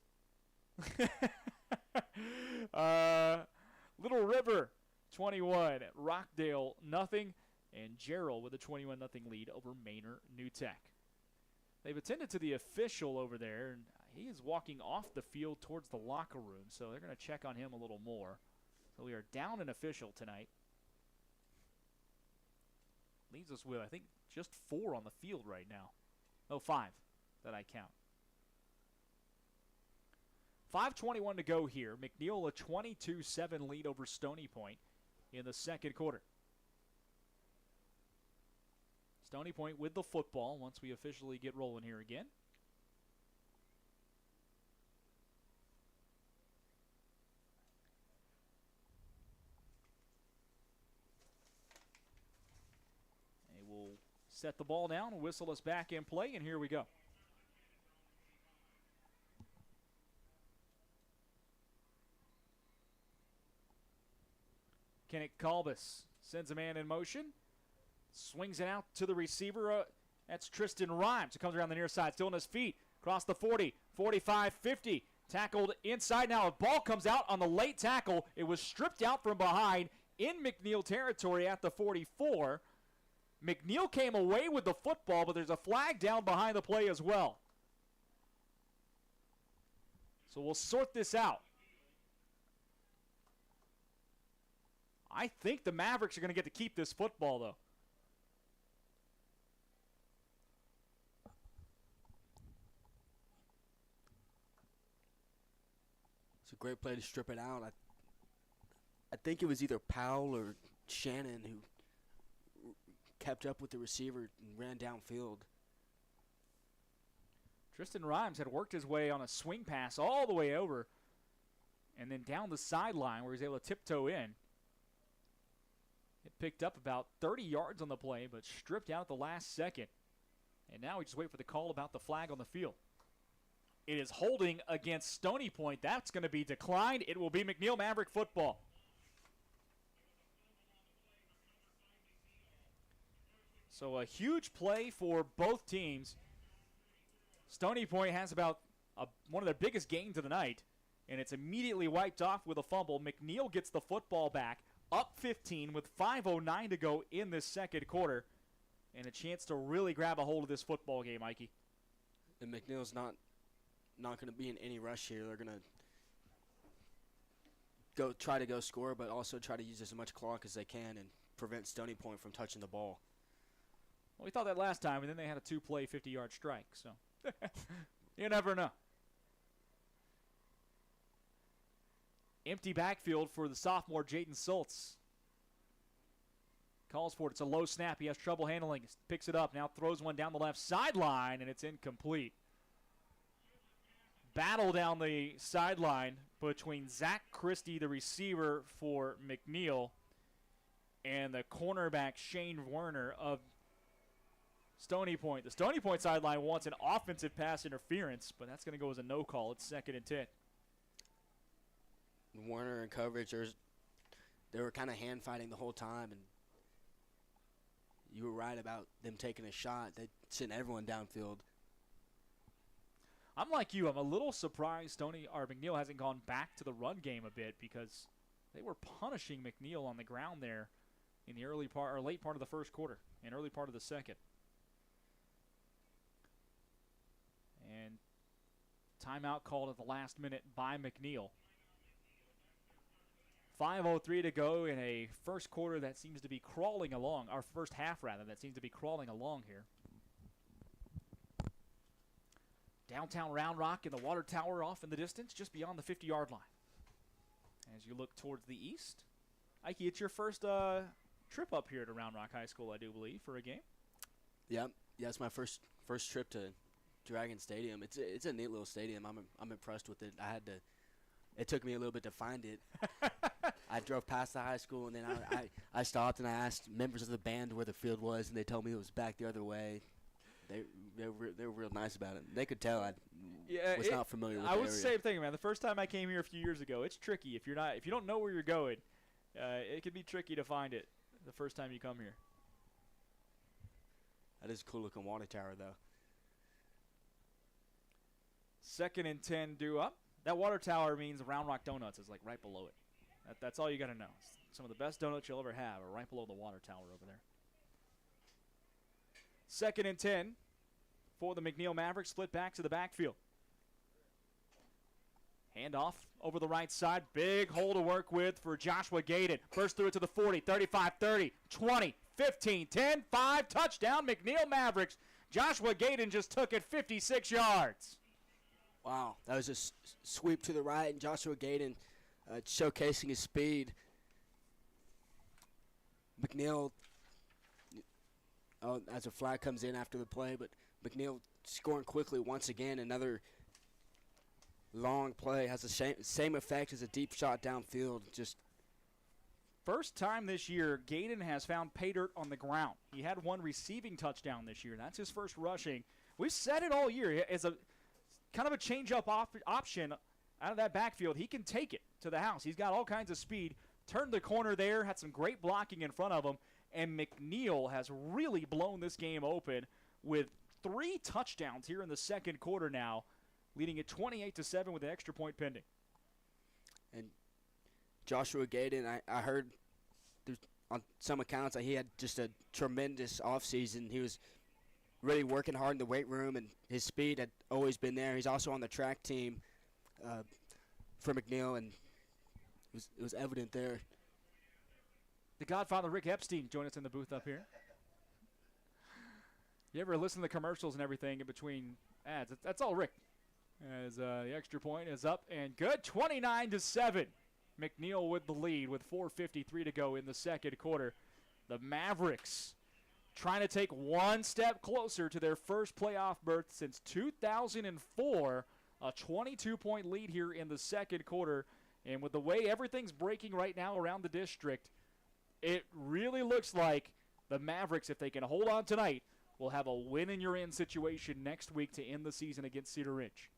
Little River 21, Rockdale nothing, and Gerald with a 21-0 lead over Manor New Tech. They've attended to the official over there, and he is walking off the field towards the locker room, so they're going to check on him a little more. So we are down an official tonight. Leaves us with, I think, just 4 on the field right now. No, 5 that I count. 5:21 to go here. McNeil a 22-7 lead over Stony Point in the second quarter. Stony Point with the football once we officially get rolling here again. They will set the ball down, whistle us back in play, and here we go. Kenneth Kalbus sends a man in motion. Swings it out to the receiver. That's Tristan Rhymes. It comes around the near side, still on his feet. Across the 40, 45, 50. Tackled inside. Now a ball comes out on the late tackle. It was stripped out from behind in McNeil territory at the 44. McNeil came away with the football, but there's a flag down behind the play as well. So we'll sort this out. I think the Mavericks are going to get to keep this football, though. It's a great play to strip it out. I think it was either Powell or Shannon who kept up with the receiver and ran downfield. Tristan Rhymes had worked his way on a swing pass all the way over and then down the sideline where he was able to tiptoe in. It picked up about 30 yards on the play, but stripped out at the last second. And now we just wait for the call about the flag on the field. It is holding against Stony Point. That's going to be declined. It will be McNeil Maverick football. So a huge play for both teams. Stony Point has about one of their biggest gains of the night, and it's immediately wiped off with a fumble. McNeil gets the football back, up 15 with 5:09 to go in this second quarter, and a chance to really grab a hold of this football game, Mikey. And McNeil's not going to be in any rush here. They're going to try to go score, but also try to use as much clock as they can and prevent Stony Point from touching the ball. Well, we thought that last time, and then they had a 2-play 50-yard strike, so you never know. Empty backfield for the sophomore Jaden Schultz. Calls for it. It's a low snap. He has trouble handling. Picks it up. Now throws one down the left sideline, and it's incomplete. Battle down the sideline between Zach Christie, the receiver for McNeil, and the cornerback Shane Werner of Stony Point. The Stony Point sideline wants an offensive pass interference, but that's going to go as a no call. It's 2nd and 10. Werner and coverage, they were kind of hand fighting the whole time, and you were right about them taking a shot. They sent everyone downfield. I'm like you. I'm a little surprised McNeil hasn't gone back to the run game a bit, because they were punishing McNeil on the ground there in the early part or late part of the first quarter and early part of the second. And timeout called at the last minute by McNeil. 5:03 to go in a first quarter that seems to be crawling along, our first half rather, that seems to be crawling along here. Downtown Round Rock and the water tower off in the distance, just beyond the 50-yard line. As you look towards the east, Ike, it's your first trip up here to Round Rock High School, I do believe, for a game. Yep. Yeah, it's my first trip to Dragon Stadium. It's a neat little stadium. I'm impressed with it. It took me a little bit to find it. I drove past the high school, and then I stopped and I asked members of the band where the field was, and they told me it was back the other way. They were real nice about it. They could tell I was not familiar with the area. I was the same thing, man. The first time I came here a few years ago, it's tricky. If you don't know where you're going, it can be tricky to find it the first time you come here. That is a cool looking water tower, though. 2nd and 10 due up. That water tower means Round Rock Donuts is like right below it. That's all you got to know. Some of the best donuts you'll ever have are right below the water tower over there. 2nd and 10 for the McNeil Mavericks. Split back to the backfield. Handoff over the right side. Big hole to work with for Joshua Gayden. Burst through it to the 40, 35, 30, 20, 15, 10, 5. Touchdown, McNeil Mavericks. Joshua Gayden just took it 56 yards. Wow, that was a sweep to the right, and Joshua Gayden showcasing his speed. McNeil, as a flag comes in after the play, but McNeil scoring quickly once again. Another long play has the same effect as a deep shot downfield. Just first time this year, Gayden has found pay dirt on the ground. He had one receiving touchdown this year. That's his first rushing. We've said it all year. As a kind of a change-up option out of that backfield, he can take it to the house. He's got all kinds of speed. Turned the corner there, had some great blocking in front of him, and McNeil has really blown this game open with 3 touchdowns here in the second quarter now, leading it 28-7 with an extra point pending. And Joshua Gayden, I heard on some accounts that he had just a tremendous offseason. He was really working hard in the weight room, and his speed had always been there. He's also on the track team for McNeil, and it was evident there. The Godfather Rick Epstein joined us in the booth up here. You ever listen to the commercials and everything in between ads? That's all Rick. As the extra point is up and good, 29-7. McNeil with the lead with 4:53 to go in the second quarter. The Mavericks trying to take one step closer to their first playoff berth since 2004. A 22-point lead here in the second quarter. And with the way everything's breaking right now around the district, it really looks like the Mavericks, if they can hold on tonight, will have a win-and-you're-in situation next week to end the season against Cedar Ridge.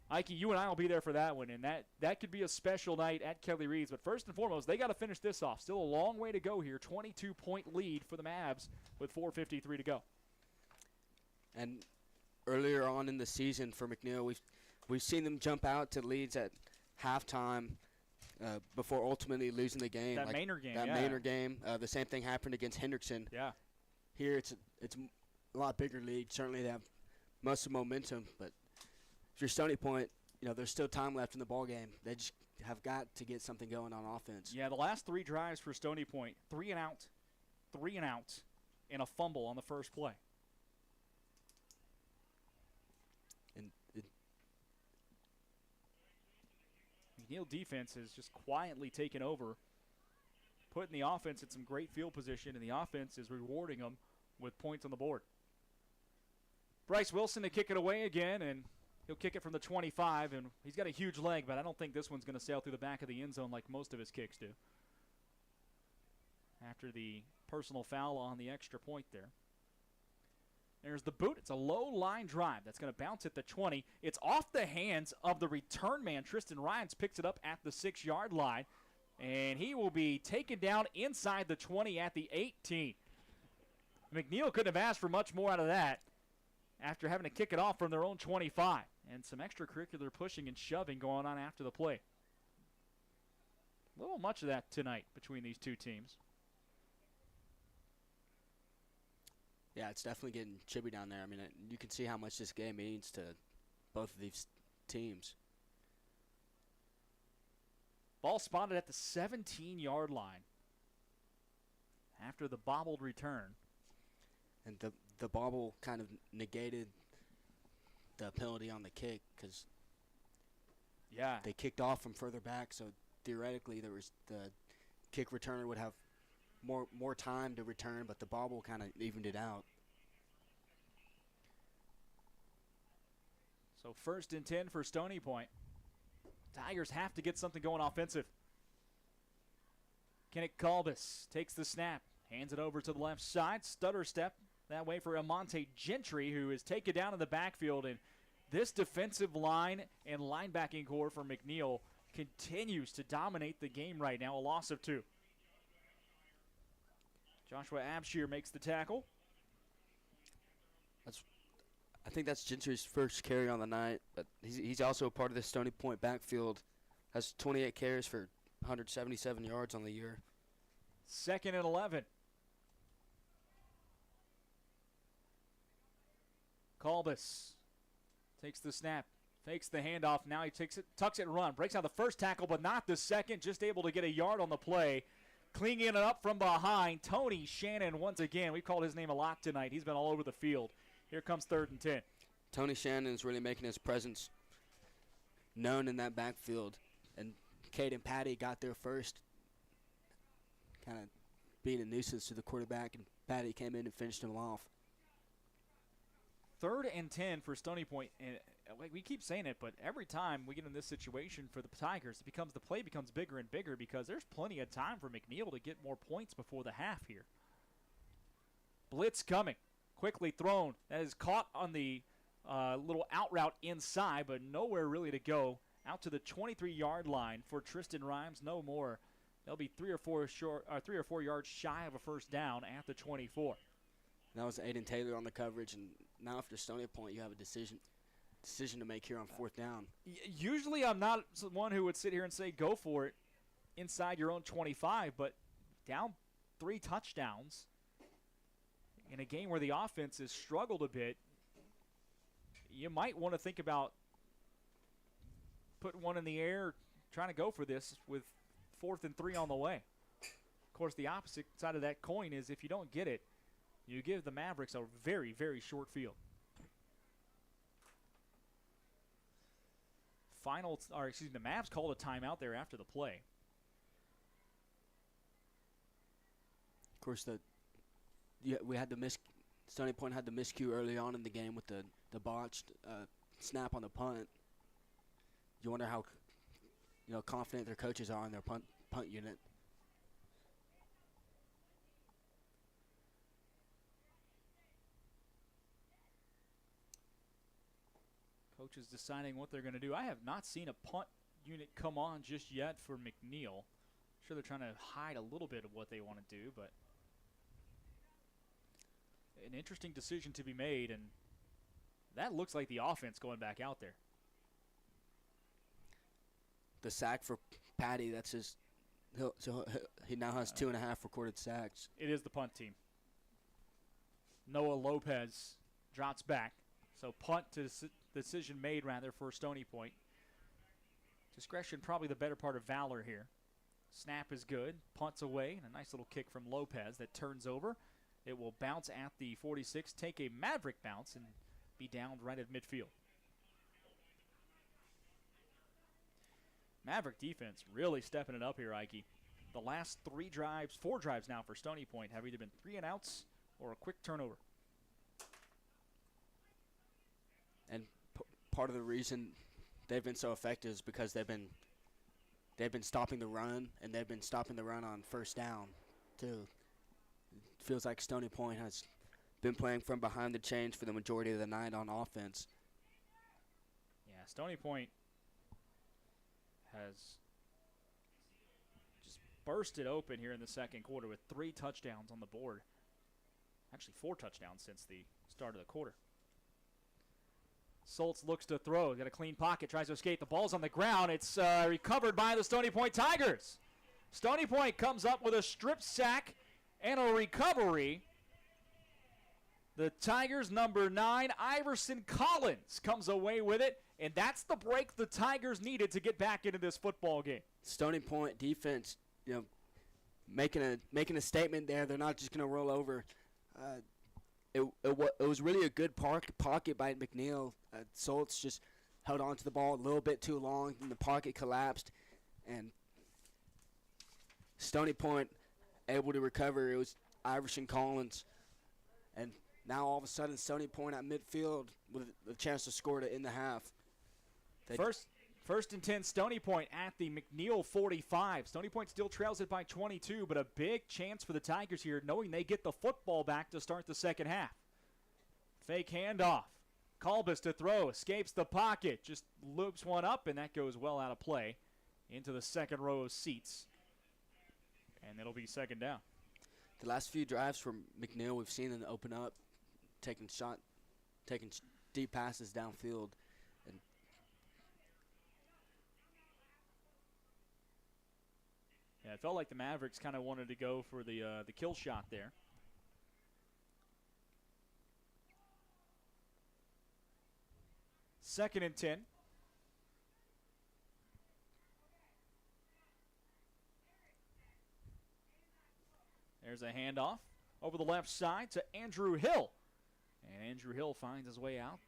Ike, you and I will be there for that one, and that could be a special night at Kelly Reed's. But first and foremost, they got to finish this off. Still a long way to go here. 22-point lead for the Mavs with 4:53 to go. And earlier on in the season for McNeil, we've seen them jump out to leads at halftime, before ultimately losing the game. That Maynard game, That yeah. Maynard game. The same thing happened against Hendrickson. Yeah. Here it's a lot bigger league. Certainly they have most of the momentum, but if you're Stony Point, there's still time left in the ball game. They just have got to get something going on offense. Yeah, the last 3 drives for Stony Point, 3 and out, and a fumble on the first play. And McNeil defense has just quietly taken over, putting the offense in some great field position, and the offense is rewarding them with points on the board. Bryce Wilson to kick it away again, and he'll kick it from the 25, and he's got a huge leg, but I don't think this one's going to sail through the back of the end zone like most of his kicks do. After the personal foul on the extra point there. There's the boot. It's a low line drive that's going to bounce at the 20. It's off the hands of the return man. Tristan Ryans picks it up at the 6-yard line, and he will be taken down inside the 20 at the 18. McNeil couldn't have asked for much more out of that after having to kick it off from their own 25. And some extracurricular pushing and shoving going on after the play. A little much of that tonight between these two teams. yeah, it's definitely getting chippy down there. I mean, you can see how much this game means to both of these teams. Ball spotted at the 17-yard line after the bobbled return. And the bobble kind of negated the penalty on the kick because they kicked off from further back, so theoretically there was the kick returner would have more time to return, but the bobble kind of evened it out. So 1st and 10 for Stony Point. Tigers have to get something going offensive. Kenneth Kalbus takes the snap, hands it over to the left side, stutter step that way for Amonte Gentry, who is taken down in the backfield. And this defensive line and linebacking core for McNeil continues to dominate the game right now, a loss of 2. Joshua Abshir makes the tackle. I think that's Gentry's first carry on the night, but he's also a part of the Stony Point backfield. Has 28 carries for 177 yards on the year. 2nd and 11. Kalbus takes the snap, fakes the handoff. Now he takes it, tucks it and run. Breaks out the first tackle, but not the second. Just able to get a yard on the play. Cleaning it up from behind, Tony Shannon once again. We've called his name a lot tonight. He's been all over the field. Here comes 3rd and 10. Tony Shannon is really making his presence known in that backfield. And Cade and Patty got there first, kind of being a nuisance to the quarterback, and Patty came in and finished him off. 3rd and 10 for Stony Point. And we keep saying it, but every time we get in this situation for the Tigers, the play becomes bigger and bigger because there's plenty of time for McNeil to get more points before the half here. Blitz coming. Quickly thrown. That is caught on the little out route inside, but nowhere really to go. Out to the 23-yard line for Tristan Rhymes. No more. They'll be 3 or 4 yards shy of a first down at the 24. That was Aiden Taylor on the coverage, and now after Stony Point, you have a decision to make here on 4th down. Usually I'm not one who would sit here and say go for it inside your own 25, but down 3 touchdowns in a game where the offense has struggled a bit, you might want to think about putting one in the air, trying to go for this with 4th and 3 on the way. Of course, the opposite side of that coin is if you don't get it, you give the Mavericks a very, very short field. The Mavs called a timeout there after the play. Of course, Stony Point had the miscue early on in the game with the botched snap on the punt. You wonder how confident their coaches are in their punt unit. Coaches deciding what they're going to do. I have not seen a punt unit come on just yet for McNeil. Sure, they're trying to hide a little bit of what they want to do, but an interesting decision to be made, and that looks like the offense going back out there. the sack for Patty. That's his. He now has 2.5 recorded sacks. It is the punt team. Noah Lopez drops back. So punt to decision made, rather, for Stony Point. Discretion probably the better part of valor here. Snap is good. Punts away. And a nice little kick from Lopez that turns over. It will bounce at the 46, take a Maverick bounce, and be downed right at midfield. Maverick defense really stepping it up here, Ike. The last 4 drives now for Stony Point have either been 3-and-outs or a quick turnover. And part of the reason they've been so effective is because they've been stopping the run, and they've been stopping the run on first down too. It feels like Stony Point has been playing from behind the chains for the majority of the night on offense. Yeah, Stony Point has just bursted open here in the second quarter with 3 touchdowns on the board. Actually, 4 touchdowns since the start of the quarter. Soltz looks to throw. Got a clean pocket. Tries to escape. The ball's on the ground. It's recovered by the Stony Point Tigers. Stony Point comes up with a strip sack and a recovery. The Tigers' number 9, Iverson Collins, comes away with it. And that's the break the Tigers needed to get back into this football game. Stony Point defense, making a statement there. They're not just going to roll over. It was really a good pocket by McNeil. Soltz just held on to the ball a little bit too long, and the pocket collapsed. And Stony Point able to recover. It was Iverson Collins. And now all of a sudden Stony Point at midfield with a chance to score to end the half. First and 10, Stony Point at the McNeil 45. Stony Point still trails it by 22, but a big chance for the Tigers here, knowing they get the football back to start the second half. Fake handoff. Kalbus to throw, escapes the pocket, just loops one up, and that goes well out of play into the second row of seats. And it'll be second down. The last few drives from McNeil, we've seen them open up, taking deep passes downfield. Yeah, it felt like the Mavericks kind of wanted to go for the kill shot there. Second and 10. There's a handoff over the left side to Andrew Hill. And Andrew Hill finds his way out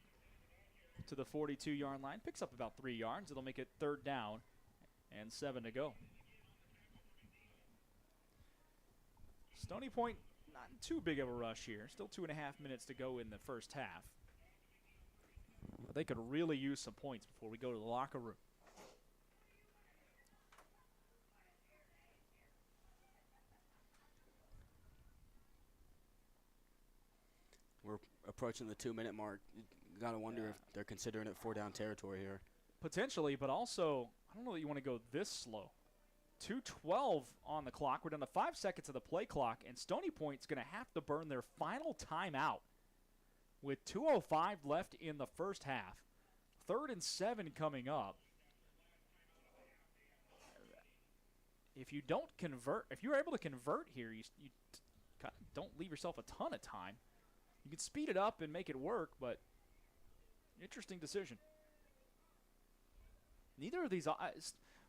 to the 42-yard line. Picks up about 3 yards. It'll make it third down and 7 to go. Stony Point, not too big of a rush here. Still 2.5 minutes to go in the first half. But they could really use some points before we go to the locker room. We're approaching the 2-minute mark. You got to wonder if they're considering it 4-down territory here. Potentially, but also, I don't know that you want to go this slow. 2:12 on the clock. We're down to 5 seconds of the play clock, and Stony Point's going to have to burn their final timeout with 2:05 left in the first half. 3rd and 7 coming up. If you don't convert, if you're able to convert here, you kind of don't leave yourself a ton of time. You can speed it up and make it work, but interesting decision. Neither of these.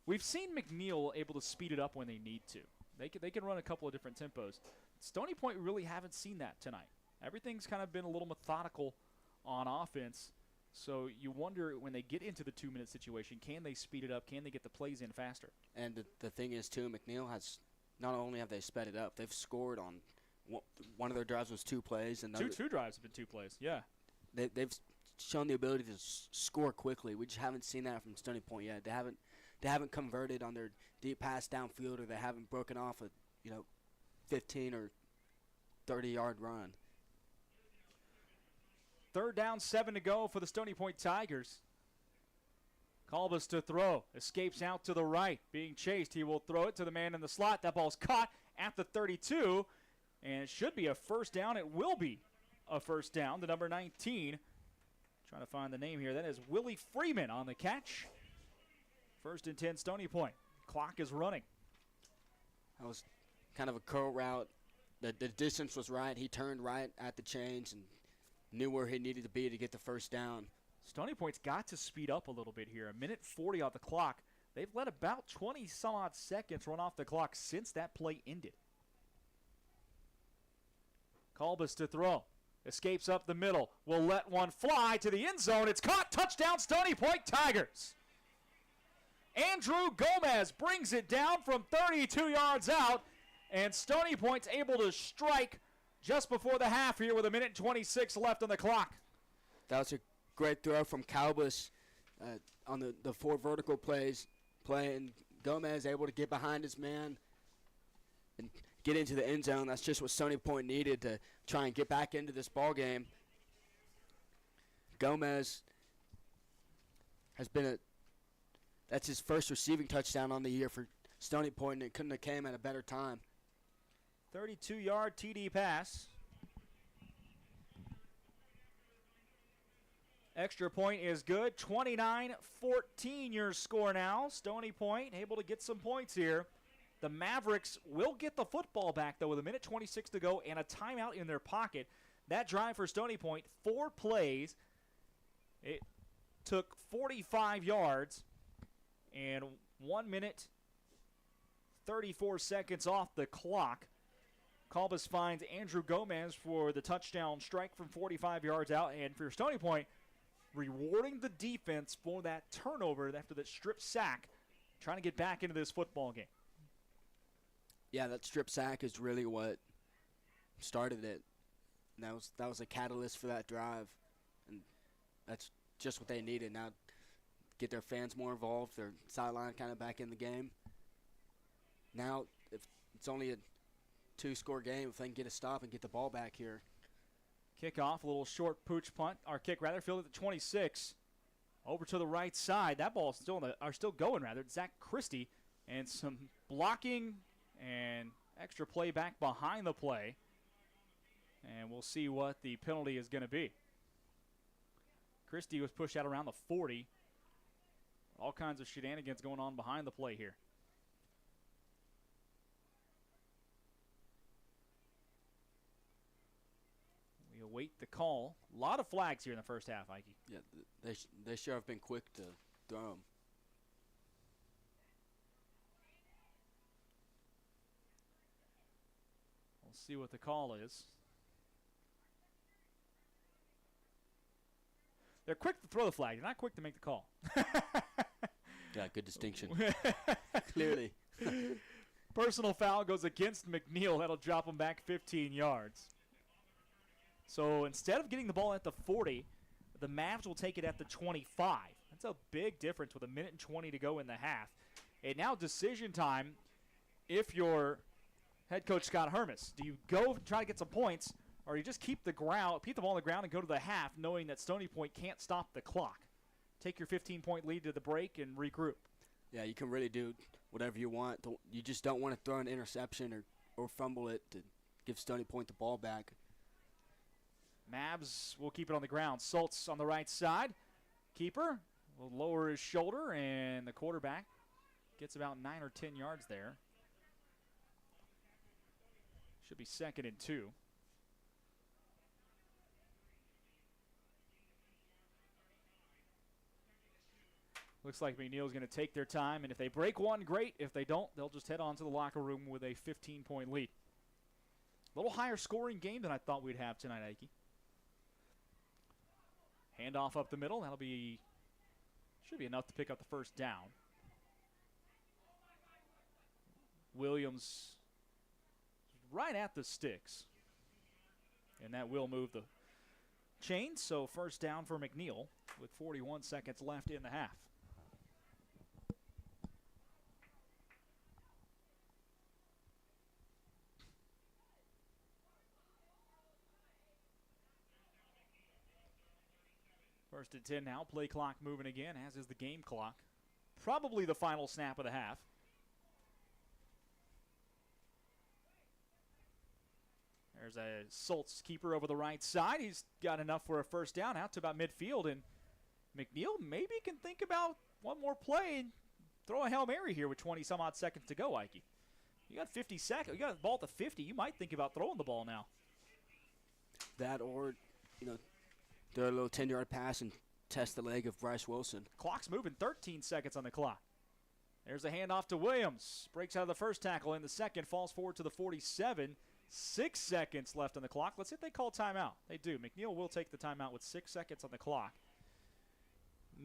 We've seen McNeil able to speed it up when they need to. They can run a couple of different tempos. Stony Point really haven't seen that tonight. Everything's kind of been a little methodical on offense. So you wonder when they get into the 2-minute situation, can they speed it up? Can they get the plays in faster? And the thing is, too, McNeil has not only have they sped it up, they've scored on one of their drives was 2 plays. And two drives have been 2 plays, yeah. They've shown the ability to score quickly. We just haven't seen that from Stony Point yet. They haven't converted on their deep pass downfield, or they haven't broken off a 15 or 30-yard run. 3rd down, 7 to go for the Stony Point Tigers. Kalbus to throw. Escapes out to the right. Being chased. He will throw it to the man in the slot. That ball's caught at the 32. And it should be a first down. It will be a first down. The number 19. Trying to find the name here. That is Willie Freeman on the catch. First and 10, Stony Point. Clock is running. That was kind of a curl route. The distance was right. He turned right at the chains and knew where he needed to be to get the first down. Stony Point's got to speed up a little bit here. A minute 40 on the clock. They've let about 20-some-odd seconds run off the clock since that play ended. Colbus to throw. Escapes up the middle. Will let one fly to the end zone. It's caught. Touchdown, Stony Point Tigers. Andrew Gomez brings it down from 32 yards out, and Stony Point's able to strike just before the half here with a minute and 26 left on the clock. That was a great throw from Calbus on the 4 vertical play, and Gomez able to get behind his man and get into the end zone. That's just what Stony Point needed to try and get back into this ball game. Gomez has been that's his first receiving touchdown on the year for Stony Point, and it couldn't have came at a better time. 32-yard TD pass. Extra point is good. 29-14 your score now. Stony Point able to get some points here. The Mavericks will get the football back, though, with a minute 26 to go and a timeout in their pocket. That drive for Stony Point, 4 plays. It took 45 yards and 1 minute 34 seconds off the clock. Colbus finds Andrew Gomez for the touchdown strike from 45 yards out. And for Stony Point, rewarding the defense for that turnover after that strip sack, trying to get back into this football game. Yeah, that strip sack is really what started it. And that was a catalyst for that drive. And that's just what they needed. Now get their fans more involved, their sideline kind of back in the game. Now, if it's only a 2-score game, if they can get a stop and get the ball back here. Kickoff, a little short pooch punt, or kick rather, fielded at the 26. Over to the right side. That ball's still going rather. Zach Christie, and some blocking and extra play back behind the play. And we'll see what the penalty is going to be. Christie was pushed out around the 40. All kinds of shenanigans going on behind the play here. We await the call. A lot of flags here in the first half, Ike. Yeah, they sure have been quick to throw them. We'll see what the call is. They're quick to throw the flag. They're not quick to make the call. Yeah, good distinction. Clearly. Personal foul goes against McNeil. That'll drop him back 15 yards. So instead of getting the ball at the 40, the Mavs will take it at the 25. That's a big difference with a minute and 20 to go in the half. And now decision time if you're head coach Scott Hermes. Do you go try to get some points, or you just keep the ball on the ground and go to the half knowing that Stony Point can't stop the clock? Take your 15-point lead to the break and regroup. Yeah, you can really do whatever you want. You just don't want to throw an interception or fumble it to give Stony Point the ball back. Mavs will keep it on the ground. Schultz on the right side. Keeper will lower his shoulder, and the quarterback gets about 9 or 10 yards there. Should be 2nd and 2. Looks like McNeil's going to take their time, and if they break one, great. If they don't, they'll just head on to the locker room with a 15-point lead. A little higher scoring game than I thought we'd have tonight, Ike. Handoff up the middle. Should be enough to pick up the first down. Williams right at the sticks. And that will move the chains. So first down for McNeil with 41 seconds left in the half. First and 10 now. Play clock moving again, as is the game clock. Probably the final snap of the half. There's a Schultz keeper over the right side. He's got enough for a first down out to about midfield. And McNeil maybe can think about one more play. throw a Hail Mary here with 20-some-odd seconds to go, Ike. You got 50 seconds. You got the ball at the 50. You might think about throwing the ball now. That or, throw a little 10-yard pass and test the leg of Bryce Wilson. Clock's moving, 13 seconds on the clock. There's a handoff to Williams. Breaks out of the first tackle in the second, falls forward to the 47. 6 seconds left on the clock. Let's see if they call timeout. They do. McNeil will take the timeout with 6 seconds on the clock.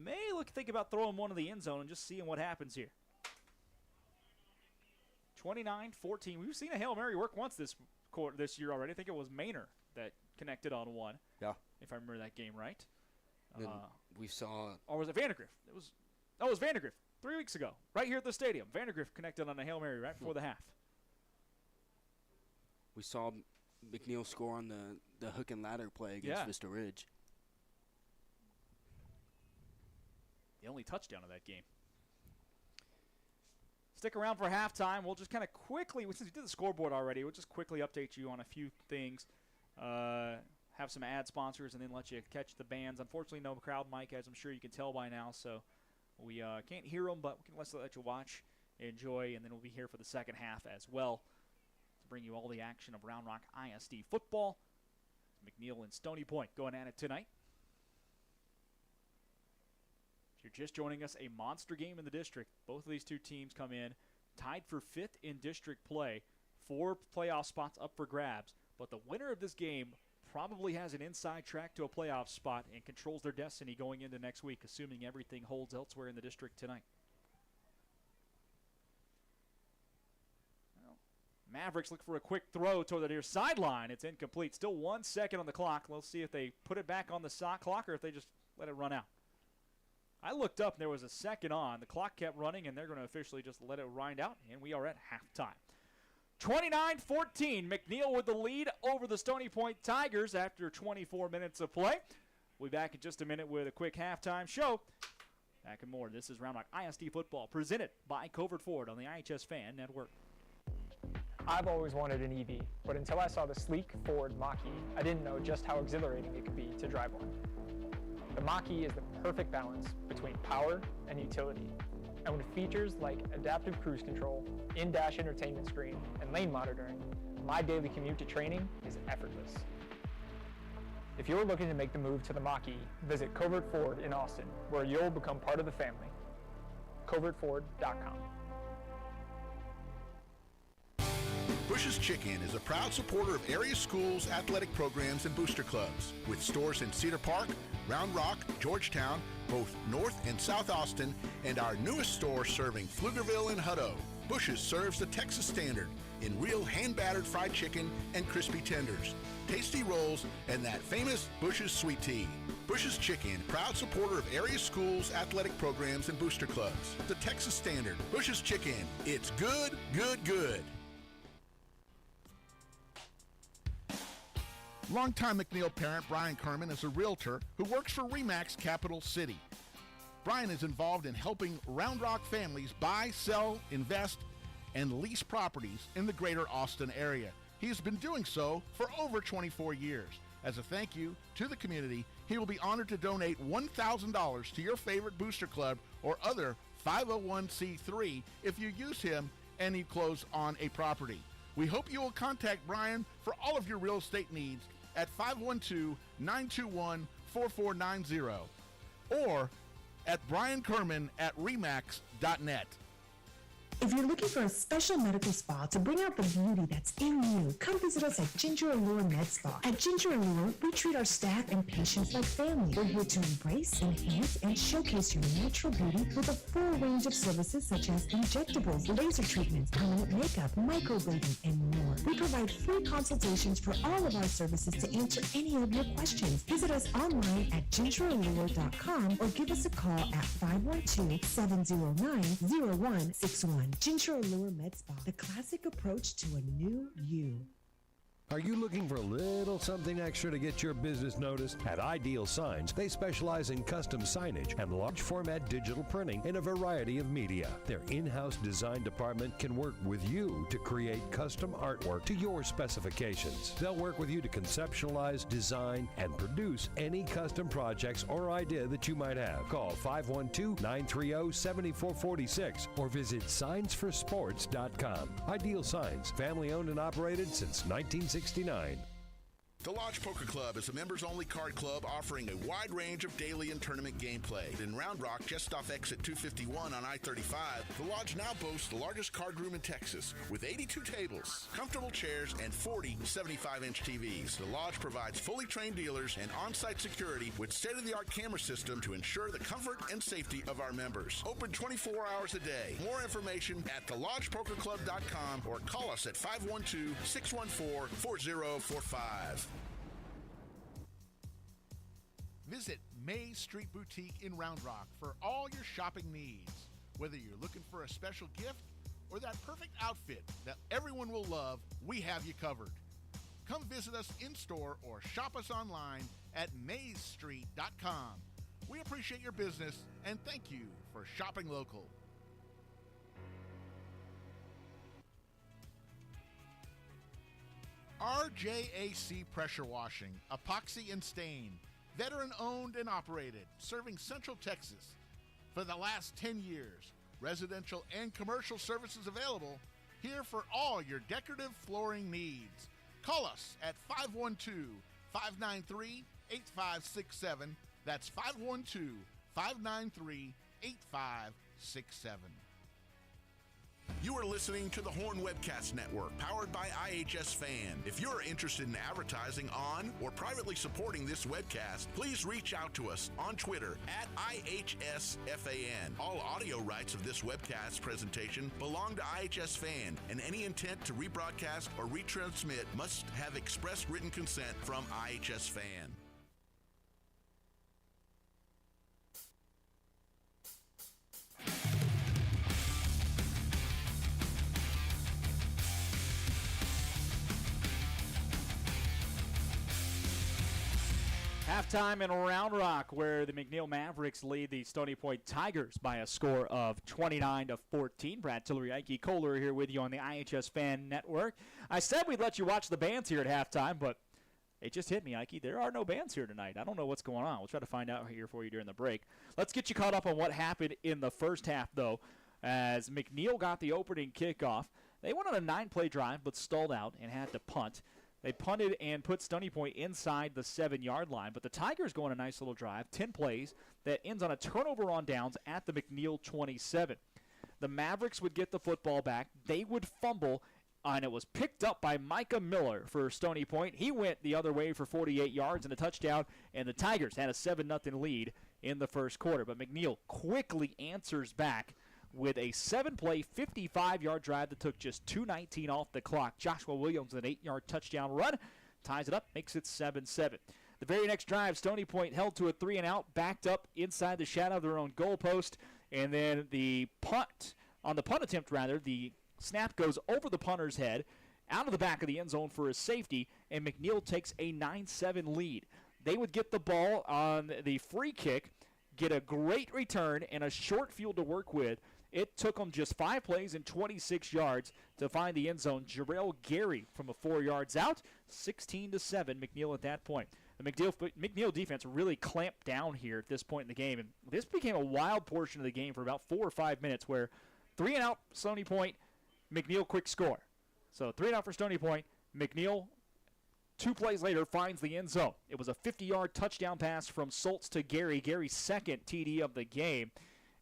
May think about throwing one in the end zone and just seeing what happens here. 29-14. We've seen a Hail Mary work once this year already. I think it was Maynard that connected on one. Yeah. If I remember that game right. Then we saw. Or was it Vandergriff? It was Vandergriff 3 weeks ago, right here at the stadium. Vandergriff connected on a Hail Mary right before the half. We saw McNeil score on the hook and ladder play against Vista Ridge. The only touchdown of that game. Stick around for halftime. We'll just kind of quickly, since we did the scoreboard already, we'll just quickly update you on a few things. Have some ad sponsors and then let you catch the bands. Unfortunately, no crowd mic, as I'm sure you can tell by now, so we can't hear them, but we can let you watch, enjoy, and then we'll be here for the second half as well to bring you all the action of Round Rock ISD football. McNeil and Stony Point going at it tonight. If you're just joining us, a monster game in the district. Both of these two teams come in tied for 5th in district play. 4 playoff spots up for grabs. But the winner of this game probably has an inside track to a playoff spot and controls their destiny going into next week, assuming everything holds elsewhere in the district tonight. Well, Mavericks look for a quick throw toward the near sideline. It's incomplete. Still 1 second on the clock. Let's see if they put it back on the clock or if they just let it run out. I looked up and there was a second on. The clock kept running, and they're going to officially just let it wind out, and we are at halftime. 29-14, McNeil with the lead over the Stony Point Tigers after 24 minutes of play. We'll be back in just a minute with a quick halftime show. Back and more. This is Round Rock ISD football presented by Covert Ford on the iHSFAN network. I've always wanted an EV, but until I saw the sleek Ford Mach-E, I didn't know just how exhilarating it could be to drive one. The Mach-E is the perfect balance between power and utility. And with features like adaptive cruise control, in-dash entertainment screen, and lane monitoring, my daily commute to training is effortless. If you're looking to make the move to the Mach-E, visit Covert Ford in Austin, where you'll become part of the family. CovertFord.com. Bush's Chicken is a proud supporter of area schools, athletic programs, and booster clubs. With stores in Cedar Park, Round Rock, Georgetown, both North and South Austin, and our newest store serving Pflugerville and Hutto. Bush's serves the Texas standard in real hand-battered fried chicken and crispy tenders, tasty rolls, and that famous Bush's sweet tea. Bush's Chicken, proud supporter of area schools, athletic programs, and booster clubs. The Texas standard. Bush's Chicken. It's good, good, good. Longtime McNeil parent Brian Kerman is a realtor who works for RE/MAX Capital City. Brian is involved in helping Round Rock families buy, sell, invest, and lease properties in the greater Austin area. He has been doing so for over 24 years. As a thank you to the community, he will be honored to donate $1,000 to your favorite booster club or other 501c3 if you use him and you close on a property. We hope you will contact Brian for all of your real estate needs at 512-921-4490 or at briankerman@remax.net. If you're looking for a special medical spa to bring out the beauty that's in you, come visit us at Ginger Allure Med Spa. At Ginger Allure, we treat our staff and patients like family. We're here to embrace, enhance, and showcase your natural beauty with a full range of services such as injectables, laser treatments, permanent makeup, microblading, and more. We provide free consultations for all of our services to answer any of your questions. Visit us online at gingerallure.com or give us a call at 512-709-0161. Ginger Allure Med Spa, the classic approach to a new you. Are you looking for a little something extra to get your business noticed? At Ideal Signs, they specialize in custom signage and large format digital printing in a variety of media. Their in-house design department can work with you to create custom artwork to your specifications. They'll work with you to conceptualize, design, and produce any custom projects or idea that you might have. Call 512-930-7446 or visit signsforsports.com. Ideal Signs, family owned and operated since 1969. The Lodge Poker Club is a members-only card club offering a wide range of daily and tournament gameplay. In Round Rock, just off exit 251 on I-35, the Lodge now boasts the largest card room in Texas with 82 tables, comfortable chairs, and 40 75-inch TVs. The Lodge provides fully trained dealers and on-site security with state-of-the-art camera system to ensure the comfort and safety of our members. Open 24 hours a day. More information at thelodgepokerclub.com or call us at 512-614-4045. Visit Maze Street Boutique in Round Rock for all your shopping needs. Whether you're looking for a special gift or that perfect outfit that everyone will love, we have you covered. Come visit us in-store or shop us online at mazestreet.com. We appreciate your business and thank you for shopping local. RJAC Pressure Washing, Epoxy and Stain. Veteran-owned and operated, serving Central Texas. For the last 10 years, residential and commercial services available, here for all your decorative flooring needs. Call us at 512-593-8567. That's 512-593-8567. You are listening to the Horn Webcast Network, powered by iHSFAN. If you're interested in advertising on or privately supporting this webcast, please reach out to us on Twitter at iHSFAN. All audio rights of this webcast presentation belong to iHSFAN, and any intent to rebroadcast or retransmit must have express written consent from iHSFAN. Halftime in Round Rock, where the McNeil Mavericks lead the Stony Point Tigers by a score of 29-14. Brad Tillery, Ike Kohler here with you on the iHSFAN Network. I said we'd let you watch the bands here at halftime, but it just hit me, Ike. There are no bands here tonight. I don't know what's going on. We'll try to find out here for you during the break. Let's get you caught up on what happened in the first half, though, as McNeil got the opening kickoff. They went on a 9-play drive but stalled out and had to punt. They punted and put Stony Point inside the 7-yard line, but the Tigers go on a nice little drive, 10 plays, that ends on a turnover on downs at the McNeil 27. The Mavericks would get the football back. They would fumble, and it was picked up by Micah Miller for Stony Point. He went the other way for 48 yards and a touchdown, and the Tigers had a 7-0 lead in the first quarter. But McNeil quickly answers back with a 7-play, 55-yard drive that took just 2:19 off the clock. Joshua Williams, an 8-yard touchdown run, ties it up, makes it 7-7. The very next drive, Stony Point held to a 3-and-out, backed up inside the shadow of their own goalpost, and then the punt, on the punt attempt rather, the snap goes over the punter's head, out of the back of the end zone for a safety, and McNeil takes a 9-7 lead. They would get the ball on the free kick, get a great return, and a short field to work with. It took them just 5 plays and 26 yards to find the end zone. Jarrell Gary from a 4 yards out, 16-7, McNeil at that point. The McNeil defense really clamped down here at this point in the game, and this became a wild portion of the game for about 4 or 5 minutes where 3-and-out Stony Point, McNeil quick score. So 3-and-out for Stony Point, McNeil 2 plays later finds the end zone. It was a 50-yard touchdown pass from Soltz to Gary, Gary's second TD of the game.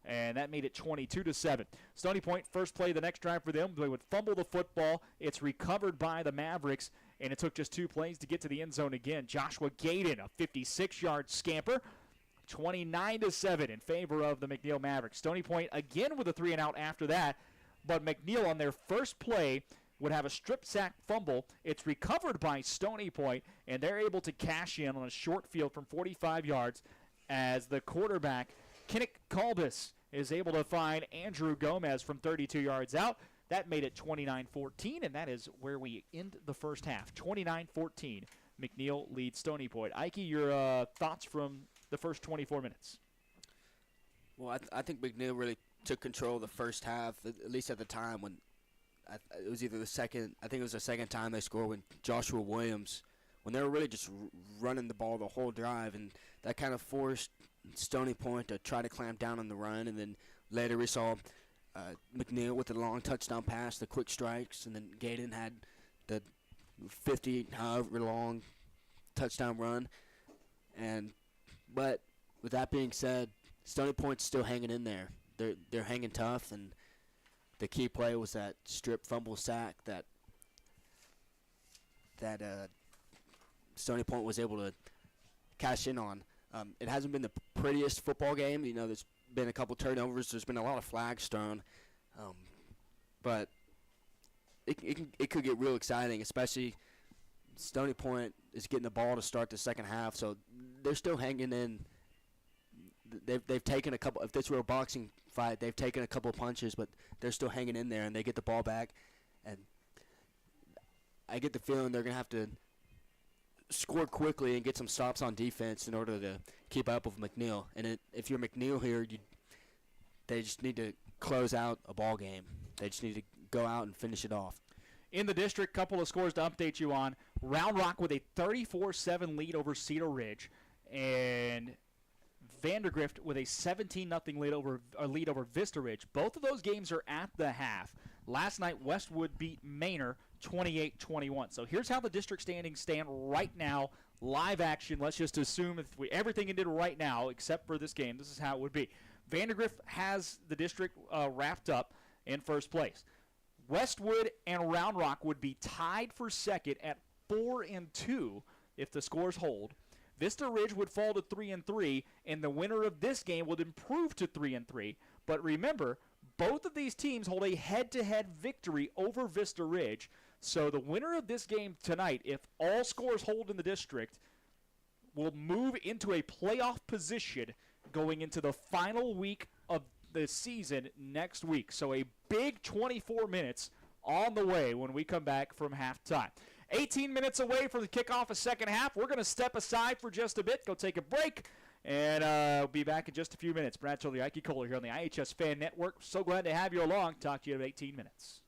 And that made it 22-7. Stony Point, first play the next drive for them. They would fumble the football. It's recovered by the Mavericks, and it took just 2 plays to get to the end zone again. Joshua Gaden, a 56-yard scamper, 29-7 in favor of the McNeil Mavericks. Stony Point again with a 3-and-out after that, but McNeil on their first play would have a strip sack fumble. It's recovered by Stony Point, and they're able to cash in on a short field from 45 yards as the quarterback, Kinnick Kalbis, is able to find Andrew Gomez from 32 yards out. That made it 29-14, and that is where we end the first half. 29-14. McNeil leads Stony Point. Ike, your thoughts from the first 24 minutes? Well, I think McNeil really took control of the first half, at least at the time when it was either the second. I think it was the second time they scored when Joshua Williams, when they were really just running the ball the whole drive, and that kind of forced Stony Point to try to clamp down on the run. And then later we saw McNeil with the long touchdown pass, the quick strikes, and then Gaydon had the 50 however long touchdown run. But with that being said, Stony Point's still hanging in there. They're hanging tough, and the key play was that strip fumble sack that Stony Point was able to cash in on. It hasn't been the prettiest football game. You know, there's been a couple turnovers. There's been a lot of flags thrown, but it could get real exciting, especially Stony Point is getting the ball to start the second half, so they're still hanging in. They've taken a couple. If this were a boxing fight, they've taken a couple of punches, but they're still hanging in there, and they get the ball back. And I get the feeling they're gonna have to score quickly and get some stops on defense in order to keep up with McNeil. And if you're McNeil here, they just need to close out a ball game. They just need to go out and finish it off. In the district, couple of scores to update you on. Round Rock with a 34-7 lead over Cedar Ridge, and Vandergrift with a 17-0 lead over Vista Ridge. Both of those games are at the half. Last night, Westwood beat Manor 28-21. So here's how the district standings stand right now. Live action. Let's just assume if everything ended right now, except for this game, this is how it would be. Vandergrift has the district wrapped up in first place. Westwood and Round Rock would be tied for second at 4-2 if the scores hold. Vista Ridge would fall to 3-3, and the winner of this game would improve to 3-3. But remember, both of these teams hold a head-to-head victory over Vista Ridge. So the winner of this game tonight, if all scores hold in the district, will move into a playoff position going into the final week of the season next week. So a big 24 minutes on the way when we come back from halftime. 18 minutes away from the kickoff of second half. We're going to step aside for just a bit, go take a break, and we'll be back in just a few minutes. Brad Childry, Ike Kohler here on the IHS Fan Network. So glad to have you along. Talk to you in 18 minutes.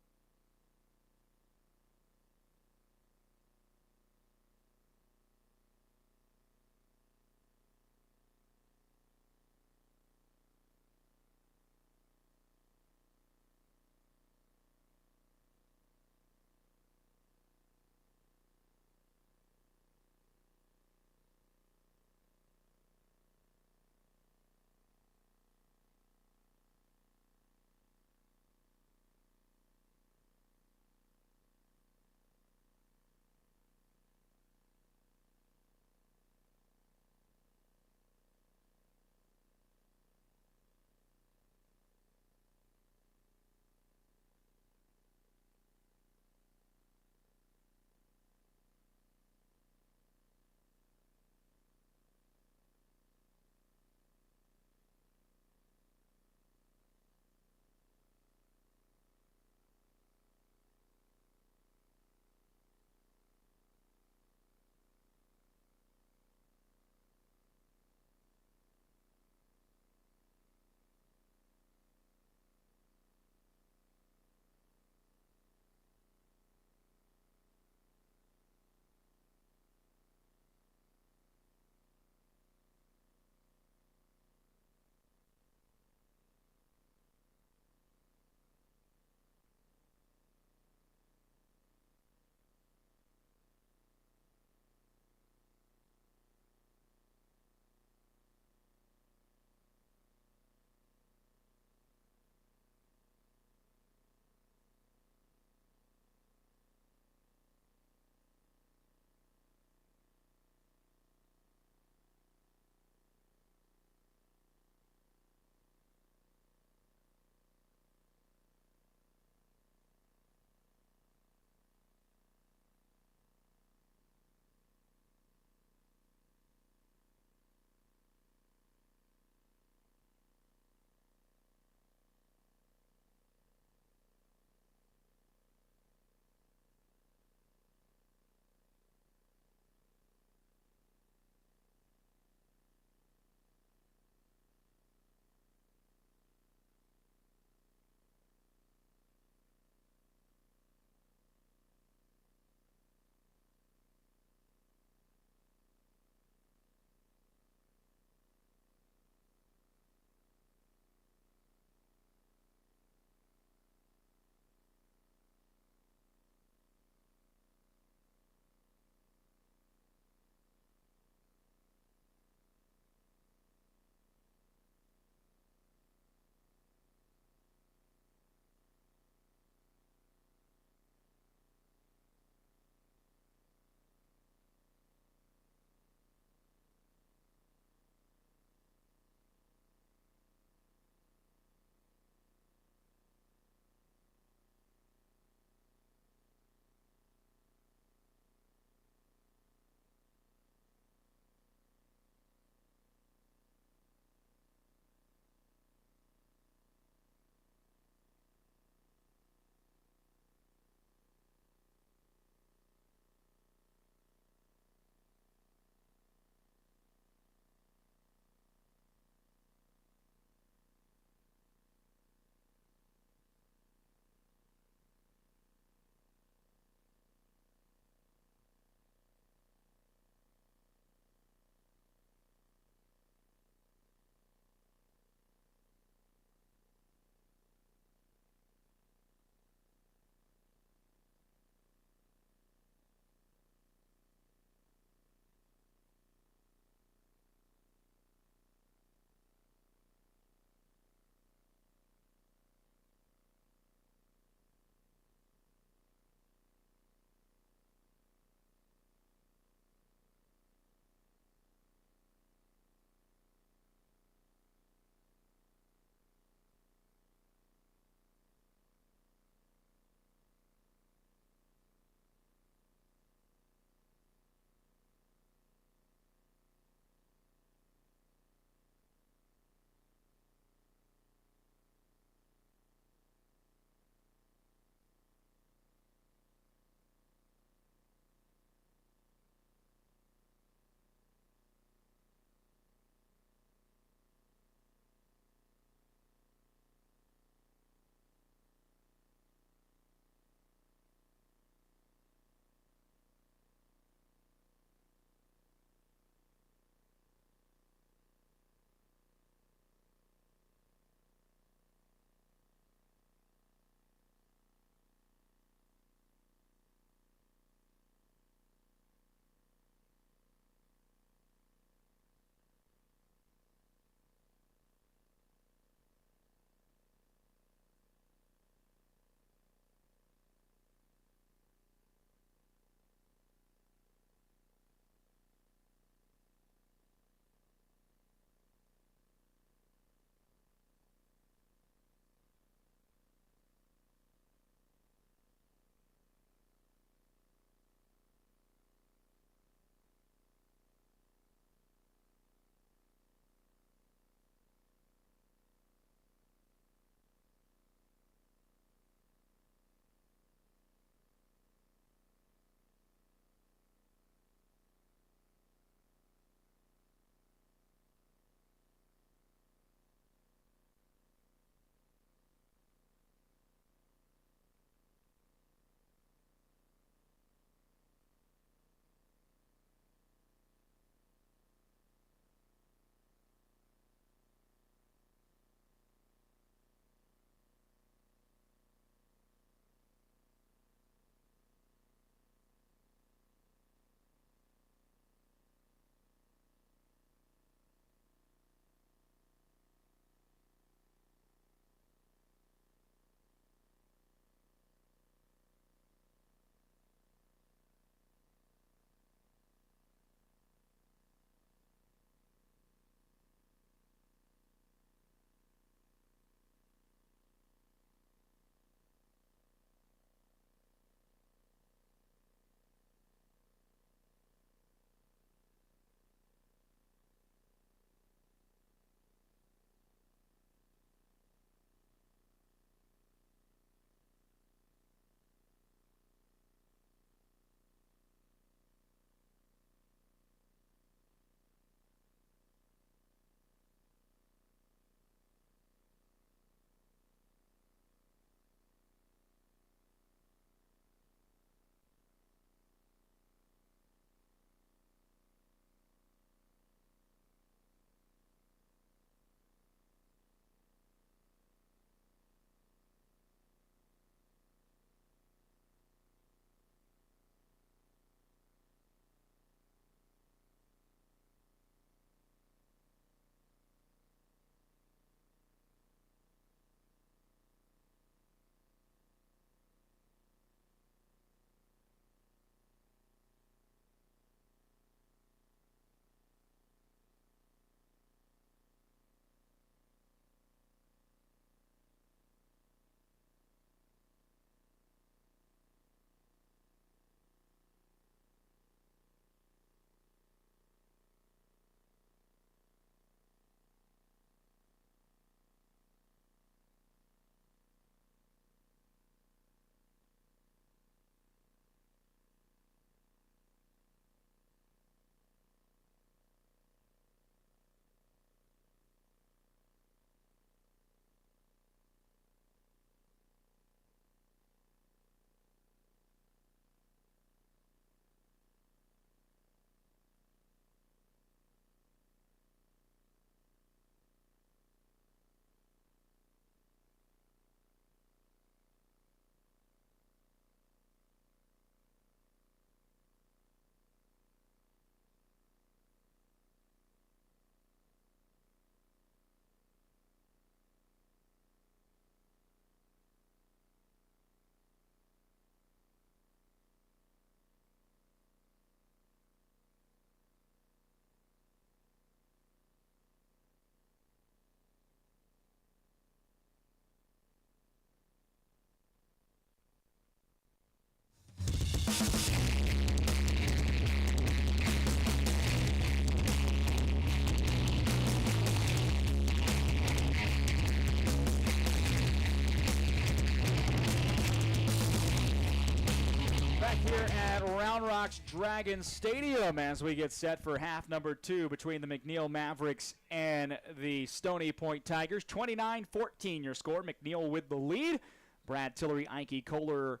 here at Round Rock's Dragon Stadium as we get set for half number 2 between the McNeil Mavericks and the Stony Point Tigers. 29-14 your score. McNeil with the lead. Brad Tillery, Ike Kohler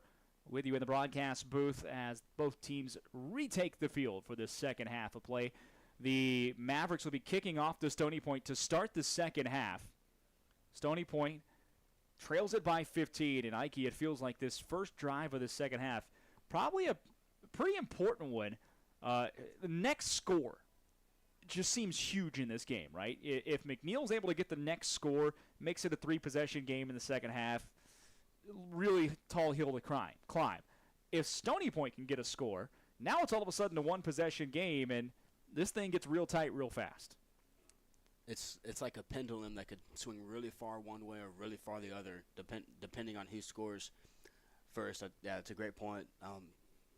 with you in the broadcast booth as both teams retake the field for this second half of play. The Mavericks will be kicking off the Stony Point to start the second half. Stony Point trails it by 15, and Ike, it feels like this first drive of the second half, probably a pretty important one. The next score just seems huge in this game, right? If McNeil's able to get the next score, makes it a 3-possession game in the second half, really tall hill to climb. If Stony Point can get a score, now it's all of a sudden a 1-possession game, and this thing gets real tight real fast. It's like a pendulum that could swing really far one way or really far the other, depending on who scores first. Yeah, it's a great point.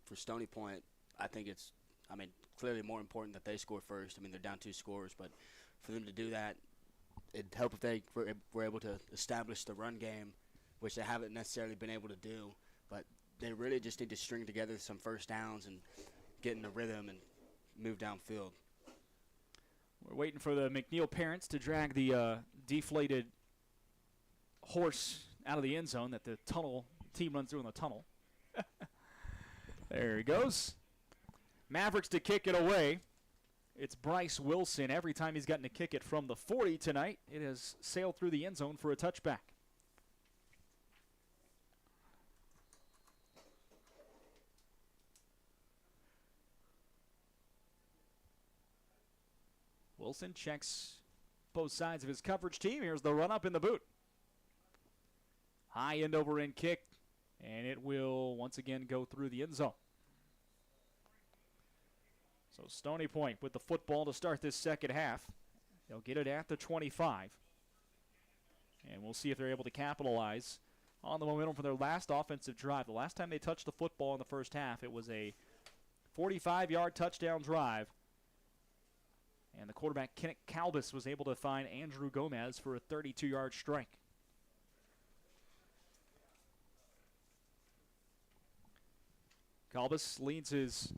For Stony Point, I think it's, clearly more important that they score first. They're down 2 scores, but for them to do that, it'd help if they were able to establish the run game, which they haven't necessarily been able to do. But they really just need to string together some first downs and get in the rhythm and move downfield. We're waiting for the McNeil parents to drag the deflated horse out of the end zone that the team runs through in the tunnel. There he goes. Mavericks to kick it away. It's Bryce Wilson. Every time he's gotten to kick it from the 40 tonight, it has sailed through the end zone for a touchback. Wilson checks both sides of his coverage team. Here's the run up in the boot. High end over end kick, and it will once again go through the end zone. So Stony Point with the football to start this second half. They'll get it at the 25. And we'll see if they're able to capitalize on the momentum from their last offensive drive. The last time they touched the football in the first half, it was a 45-yard touchdown drive. And the quarterback, Kenneth Calbus, was able to find Andrew Gomez for a 32-yard strike. Calbus leads his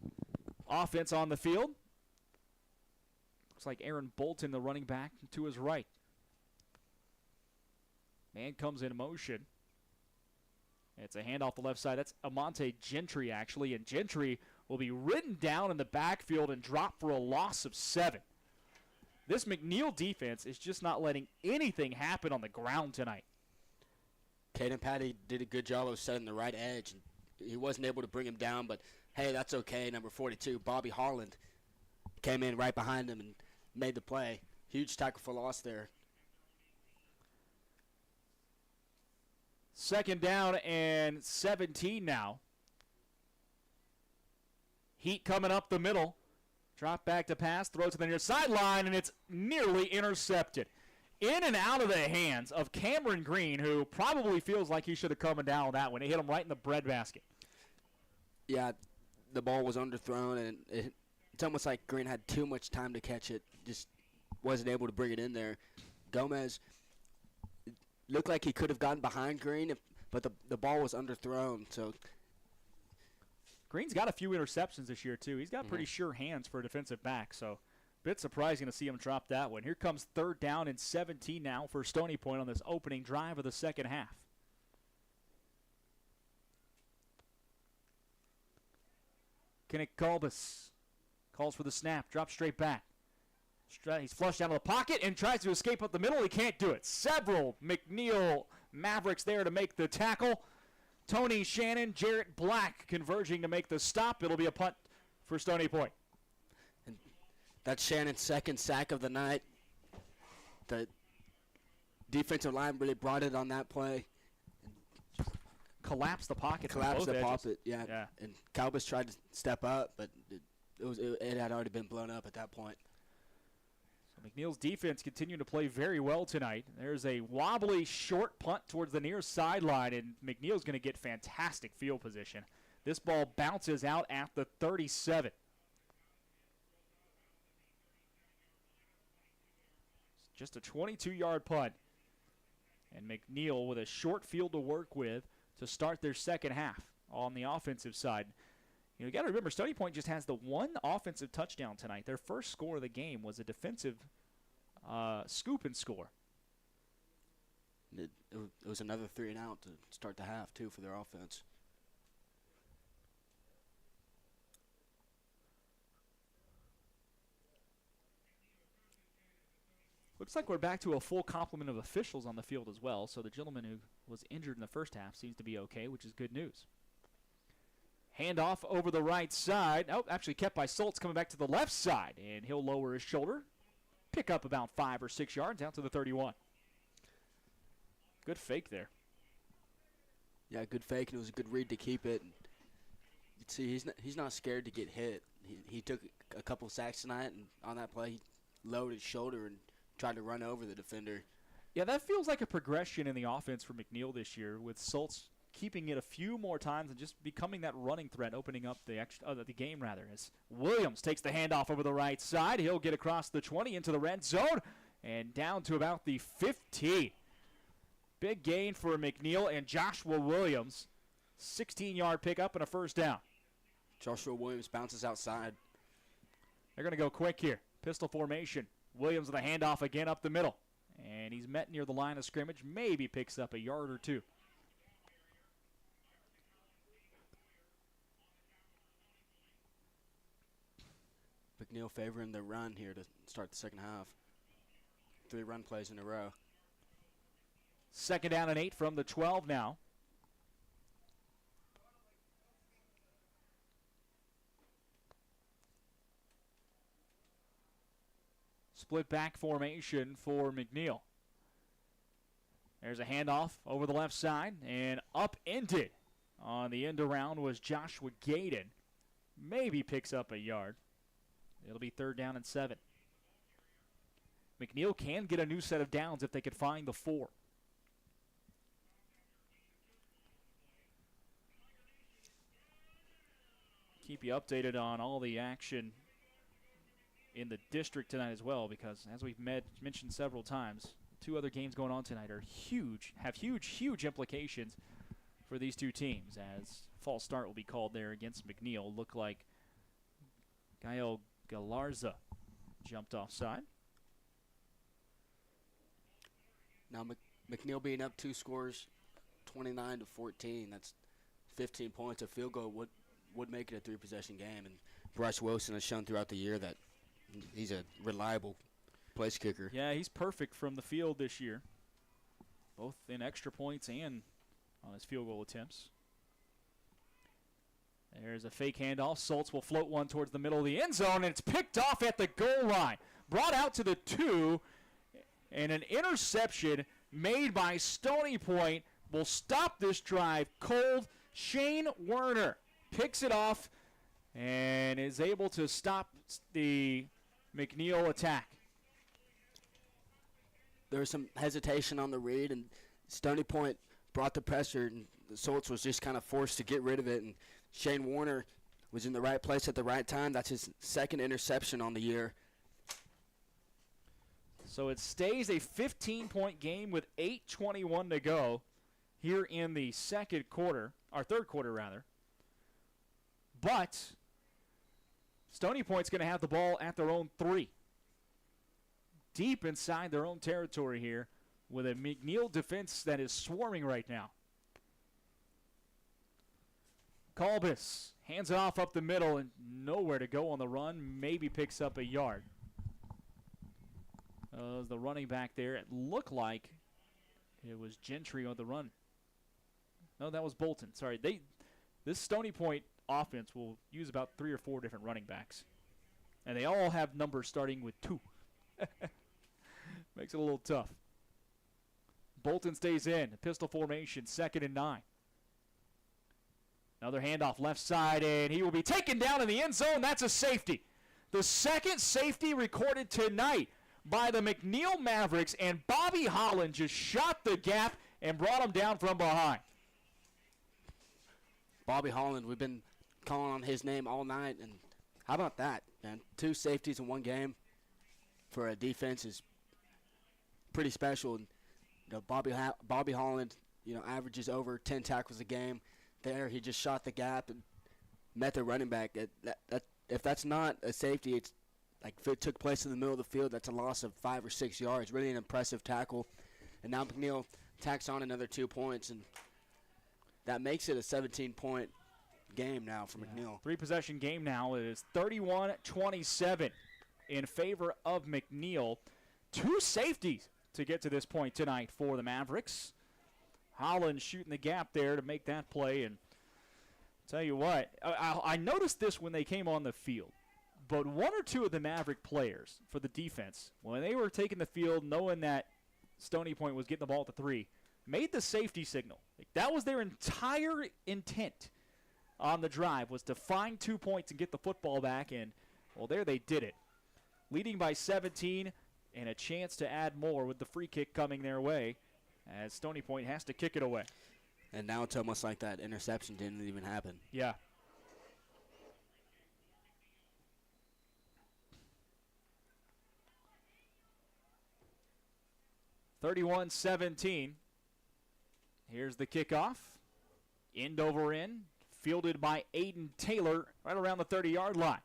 offense on the field. Looks like Aaron Bolton, the running back, to his right. Man comes in motion. It's a handoff the left side. That's Amante Gentry, actually. And Gentry will be ridden down in the backfield and dropped for a loss of 7. This McNeil defense is just not letting anything happen on the ground tonight. Caden Patty did a good job of setting the right edge. He wasn't able to bring him down, but hey, that's okay. Number 42, Bobby Harland, came in right behind him and made the play. Huge tackle for loss there. Second down and 17 now. Heat coming up the middle. Drop back to pass, throw to the near sideline, and it's nearly intercepted. In and out of the hands of Cameron Green, who probably feels like he should have come down with that one. It hit him right in the breadbasket. Yeah, the ball was underthrown, and it's almost like Green had too much time to catch it. Just wasn't able to bring it in there. Gomez looked like he could have gotten behind Green, but the ball was underthrown. So Green's got a few interceptions this year, too. He's got pretty sure hands for a defensive back, so a bit surprising to see him drop that one. Here comes third down and 17 now for Stony Point on this opening drive of the second half. Kenneth Calbus calls for the snap, drops straight back. He's flushed out of the pocket and tries to escape up the middle. He can't do it. Several McNeil Mavericks there to make the tackle. Tony Shannon, Jarrett Black converging to make the stop. It'll be a punt for Stony Point. And that's Shannon's second sack of the night. The defensive line really brought it on that play. Collapsed the pocket. Collapsed the pocket, yeah. And Calbus tried to step up, but it had already been blown up at that point. So McNeil's defense continuing to play very well tonight. There's a wobbly short punt towards the near sideline, and McNeil's going to get fantastic field position. This ball bounces out at the 37. Just a 22-yard punt. And McNeil with a short field to work with to start their second half on the offensive side. You got to remember, Stony Point just has the one offensive touchdown tonight. Their first score of the game was a defensive scoop and score. It was another 3 and out to start the half, too, for their offense. Looks like we're back to a full complement of officials on the field as well, so the gentleman who was injured in the first half seems to be okay, which is good news. Handoff over the right side. Oh, actually kept by Soltz, coming back to the left side, and he'll lower his shoulder, pick up about 5 or 6 yards out to the 31. Good fake there. Yeah, good fake, and it was a good read to keep it. You'd see he's not scared to get hit. He took a couple sacks tonight, and on that play, he lowered his shoulder and tried to run over the defender. Yeah, that feels like a progression in the offense for McNeil this year, with Soltz keeping it a few more times and just becoming that running threat, opening up the game rather. As Williams takes the handoff over the right side, he'll get across the 20 into the red zone and down to about the 15. Big gain for McNeil and Joshua Williams. 16-yard pickup and a first down. Joshua Williams bounces outside. They're going to go quick here. Pistol formation. Williams with a handoff again up the middle. And he's met near the line of scrimmage. Maybe picks up a yard or two. McNeil favoring the run here to start the second half. 3 run plays in a row. 2nd down and 8 from the 12 now. Split back formation for McNeil. There's a handoff over the left side and upended on the end around was Joshua Gaden. Maybe picks up a yard. It'll be 3rd down and 7. McNeil can get a new set of downs if they could find the 4. Keep you updated on all the action in the district tonight as well, because as we've mentioned several times, 2 other games going on tonight are huge, have huge implications for these 2 teams, as false start will be called there against McNeil. Look like Gael Galarza jumped offside. Now McNeil being up 2 scores, 29-14. That's 15 points. A field goal would make it a 3-possession game. And Bryce Wilson has shown throughout the year that he's a reliable place kicker. Yeah, he's perfect from the field this year, both in extra points and on his field goal attempts. There's a fake handoff. Soltz will float one towards the middle of the end zone, and it's picked off at the goal line. Brought out to the 2, and an interception made by Stony Point will stop this drive cold. Shane Werner picks it off and is able to stop the McNeil attack. There was some hesitation on the read, and Stony Point brought the pressure, and Soltz was just kind of forced to get rid of it, and Shane Warner was in the right place at the right time. That's his 2nd interception on the year. So it stays a 15-point game with 8:21 to go here in the 3rd quarter, rather. But Stony Point's going to have the ball at their own 3. Deep inside their own territory here with a McNeil defense that is swarming right now. Colbus hands it off up the middle and nowhere to go on the run. Maybe picks up a yard. The running back there, it looked like it was Gentry on the run. No, that was Bolton. Sorry. This Stony Point offense will use about 3 or 4 different running backs. And they all have numbers starting with 2. Makes it a little tough. Bolton stays in. Pistol formation, 2nd and 9. Another handoff left side, and he will be taken down in the end zone. That's a safety. The 2nd safety recorded tonight by the McNeil Mavericks, and Bobby Holland just shot the gap and brought him down from behind. Bobby Holland, we've been calling on his name all night, and how about that, man? 2 safeties in 1 game for a defense is pretty special. And, Bobby Holland, averages over 10 tackles a game. There, he just shot the gap and met their running back. If that's not a safety, it's like if it took place in the middle of the field, that's a loss of 5 or 6 yards. Really an impressive tackle. And now McNeil tacks on another 2 points, and that makes it a 17-point game now for McNeil. 3-possession game now. It is 31-27 in favor of McNeil. 2 safeties to get to this point tonight for the Mavericks. Holland shooting the gap there to make that play. And tell you what, I noticed this when they came on the field. But 1 or 2 of the Maverick players for the defense, when they were taking the field knowing that Stony Point was getting the ball at the 3, made the safety signal. Like, that was their entire intent on the drive, was to find 2 points and get the football back. And, well, there they did it. Leading by 17 and a chance to add more with the free kick coming their way as Stony Point has to kick it away. And now it's almost like that interception didn't even happen. Yeah. (31-17). Here's the kickoff. End over end. Fielded by Aiden Taylor right around the 30-yard line.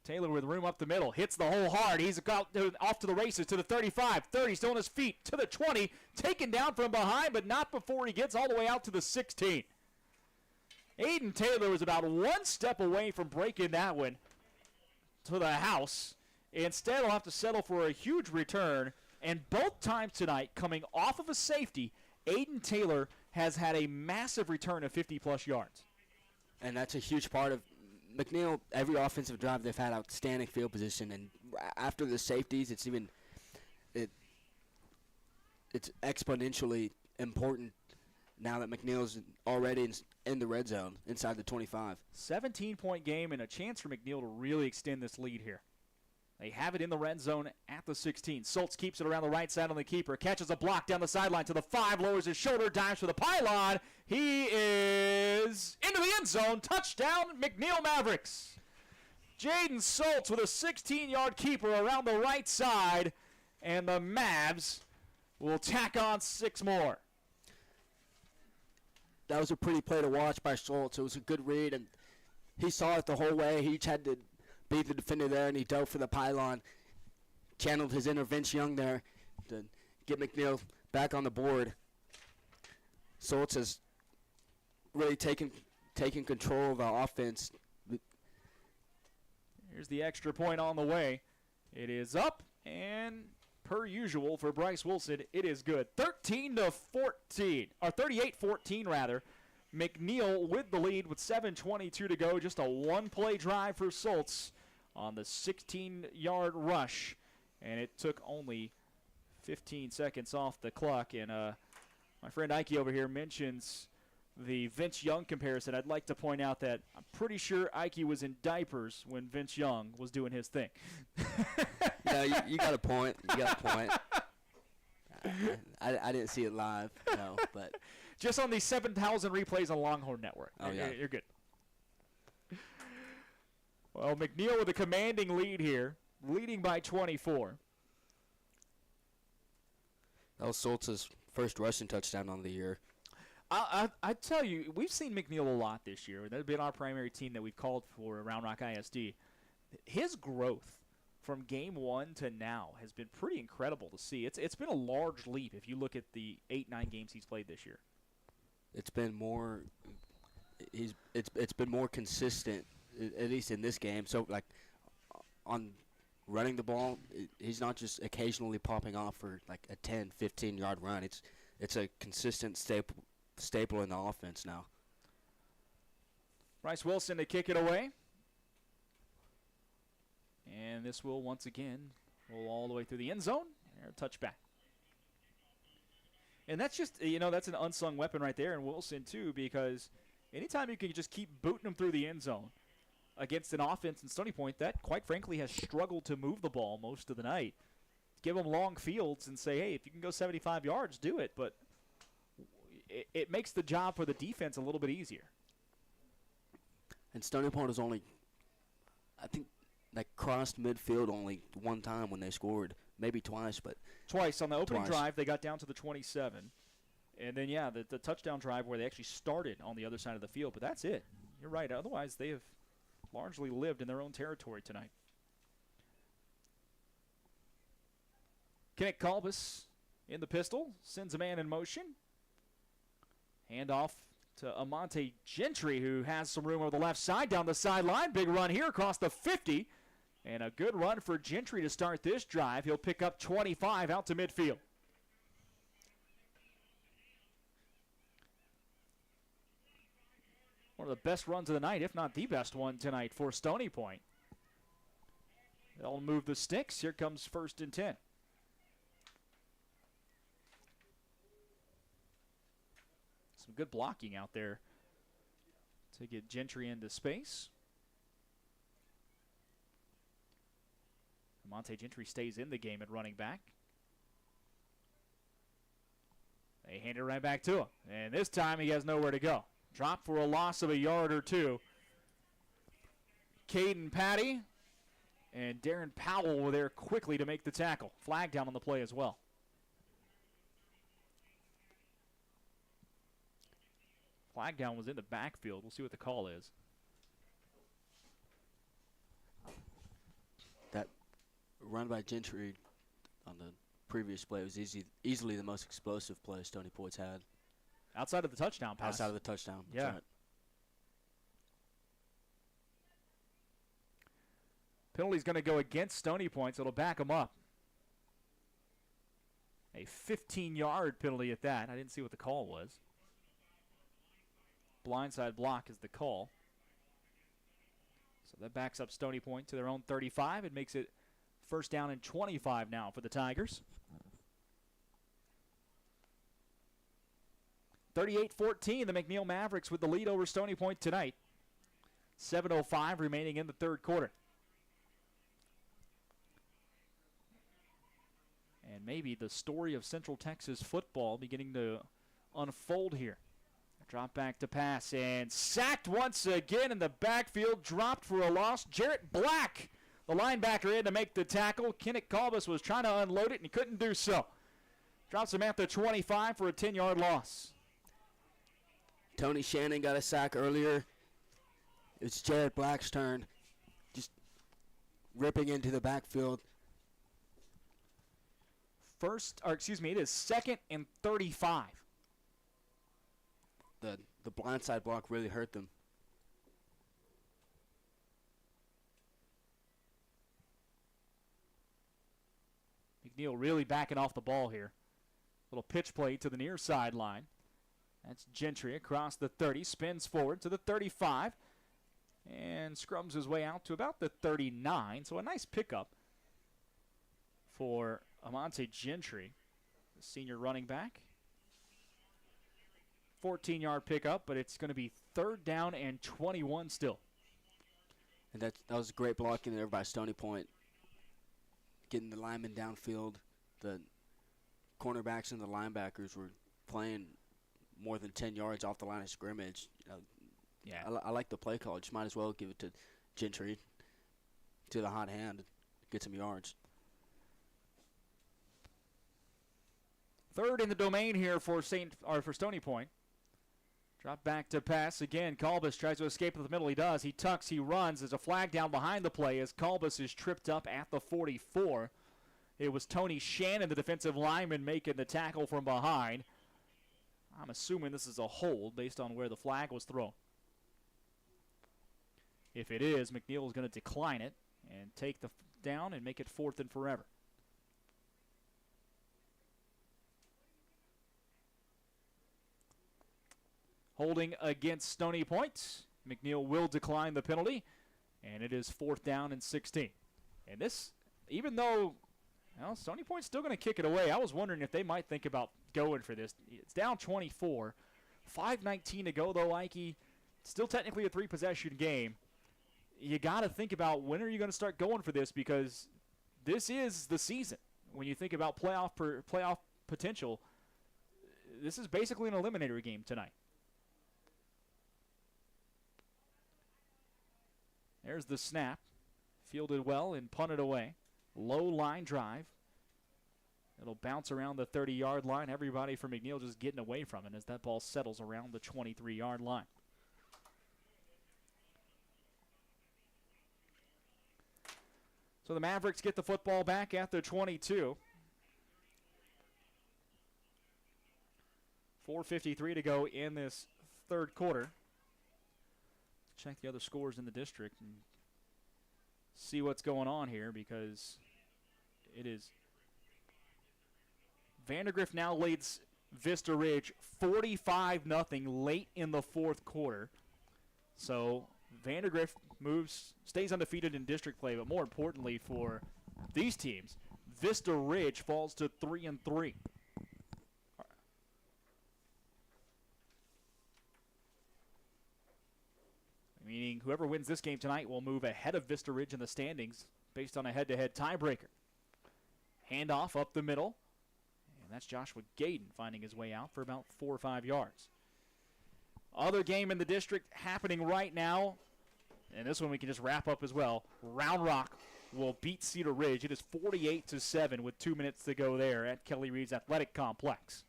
Taylor with room up the middle. Hits the hole hard. He's off to the races to the 35. 30, still on his feet to the 20. Taken down from behind, but not before he gets all the way out to the 16. Aiden Taylor was about 1 step away from breaking that one to the house. Instead, he'll have to settle for a huge return. And both times tonight, coming off of a safety, Aiden Taylor has had a massive return of 50-plus yards. And that's a huge part of McNeil. Every offensive drive, they've had outstanding field position. And after the safeties, it's exponentially important now that McNeil's already in the red zone inside the 25. 17-point game and a chance for McNeil to really extend this lead here. They have it in the red zone at the 16. Soltz keeps it around the right side on the keeper. Catches a block down the sideline to the 5. Lowers his shoulder. Dives for the pylon. He is into the end zone. Touchdown, McNeil Mavericks. Jaden Soltz with a 16-yard keeper around the right side. And the Mavs will tack on 6 more. That was a pretty play to watch by Soltz. It was a good read, and he saw it the whole way. He had to beat the defender there, and he dove for the pylon. Channeled his inner Vince Young there to get McNeil back on the board. Soltz has really taken control of the offense. Here's the extra point on the way. It is up, and per usual for Bryce Wilson, it is good. 38-14 rather. McNeil with the lead with 7:22 to go. Just a 1-play drive for Soltz on the 16-yard rush, and it took only 15 seconds off the clock. And my friend Ike over here mentions the Vince Young comparison. I'd like to point out that I'm pretty sure Ike was in diapers when Vince Young was doing his thing. No, you got a point. You got a point. I didn't see it live, no, but just on the 7,000 replays on Longhorn Network. Oh, yeah. You're good. Well, McNeil with a commanding lead here, leading by 24. That was Soltz's first rushing touchdown on the year. I tell you, we've seen McNeil a lot this year. That's been our primary team that we've called for Round Rock ISD. His growth from game 1 to now has been pretty incredible to see. It's been a large leap if you look at the 8-9 games he's played this year. It's been more. It's been more consistent, at least in this game. So like on running the ball, he's not just occasionally popping off for like a 10, 15-yard run. It's a consistent staple in the offense now. Bryce Wilson to kick it away. And this will once again roll all the way through the end zone. And a touchback. And that's just, that's an unsung weapon right there in Wilson too, because anytime you can just keep booting them through the end zone against an offense in Stony Point that, quite frankly, has struggled to move the ball most of the night, give them long fields and say, hey, if you can go 75 yards, do it. But it makes the job for the defense a little bit easier. And Stony Point was only, I think, crossed midfield only one time when they scored. Maybe twice, but twice on the opening drive, they got down to the 27. And then, the touchdown drive where they actually started on the other side of the field. But that's it. You're right. Otherwise, they have largely lived in their own territory tonight. Kenneth Kalbus in the pistol, sends a man in motion. Handoff to Amante Gentry, who has some room over the left side down the sideline. Big run here across the 50. And a good run for Gentry to start this drive. He'll pick up 25 out to midfield. One of the best runs of the night, if not the best one tonight for Stony Point. They'll move the sticks. Here comes 1st and 10. Some good blocking out there to get Gentry into space. Monte Gentry stays in the game at running back. They hand it right back to him. And this time he has nowhere to go. Drop for a loss of a yard or two. Caden Patty and Darren Powell were there quickly to make the tackle. Flag down on the play as well. Flag down was in the backfield. We'll see what the call is. That run by Gentry on the previous play was easily the most explosive play Stony Point's had. Outside of the touchdown pass. Outside of the touchdown. Yeah. That's right. Penalty's going to go against Stony Point, so it'll back them up. A 15-yard penalty at that. I didn't see what the call was. Blindside block is the call. So that backs up Stony Point to their own 35. It makes it 1st down and 25 now for the Tigers. 38-14, the McNeil Mavericks with the lead over Stony Point tonight. 7:05 remaining in the 3rd quarter. And maybe the story of Central Texas football beginning to unfold here. Drop back to pass and sacked once again in the backfield. Dropped for a loss. Jarrett Black, the linebacker, in to make the tackle. Kenneth Kalbus was trying to unload it and he couldn't do so. Drops him at the 25 for a 10-yard loss. Tony Shannon got a sack earlier. It's Jarrett Black's turn. Just ripping into the backfield. It is 2nd and 35. The blindside block really hurt them. McNeil really backing off the ball here. Little pitch play to the near sideline. That's Gentry across the 30, spins forward to the 35, and scrums his way out to about the 39. So a nice pickup for Amante Gentry, the senior running back. 14-yard pickup, but it's going to be 3rd down and 21 still. And that was great blocking there by Stony Point. Getting the linemen downfield. The cornerbacks and the linebackers were playing more than 10 yards off the line of scrimmage. Yeah, I like the play call. Just might as well give it to Gentry, to the hot hand, get some yards. 3rd in the domain here for Stony Point. Drop back to pass again. Kalbus tries to escape in the middle. He does. He tucks. He runs. There's a flag down behind the play as Kalbus is tripped up at the 44. It was Tony Shannon, the defensive lineman, making the tackle from behind. I'm assuming this is a hold based on where the flag was thrown. If it is, McNeil is going to decline it and take the down and make it 4th and forever. Holding against Stony Point. McNeil will decline the penalty, and it is 4th down and 16. And this, even though Stony Point's still going to kick it away, I was wondering if they might think about going for this. It's down 24. 5:19 to go, though, Ike. Still technically a 3-possession game. You got to think about when are you going to start going for this, because this is the season. When you think about playoff potential, this is basically an eliminator game tonight. There's the snap. Fielded well and punted away. Low line drive. It'll bounce around the 30-yard line. Everybody from McNeil just getting away from it as that ball settles around the 23-yard line. So the Mavericks get the football back at the 22. 4:53 to go in this third quarter. Check the other scores in the district and see what's going on here, because it is Vandergrift now leads Vista Ridge 45-0 late in the fourth quarter. So Vandergrift stays undefeated in district play, but more importantly for these teams, Vista Ridge falls to 3-3. Meaning whoever wins this game tonight will move ahead of Vista Ridge in the standings based on a head-to-head tiebreaker. Handoff up the middle, and that's Joshua Gaden finding his way out for about 4 or 5 yards. Other game in the district happening right now, and this one we can just wrap up as well. Round Rock will beat Cedar Ridge. It is 48-7 with 2 minutes to go there at Kelly Reed's Athletic Complex.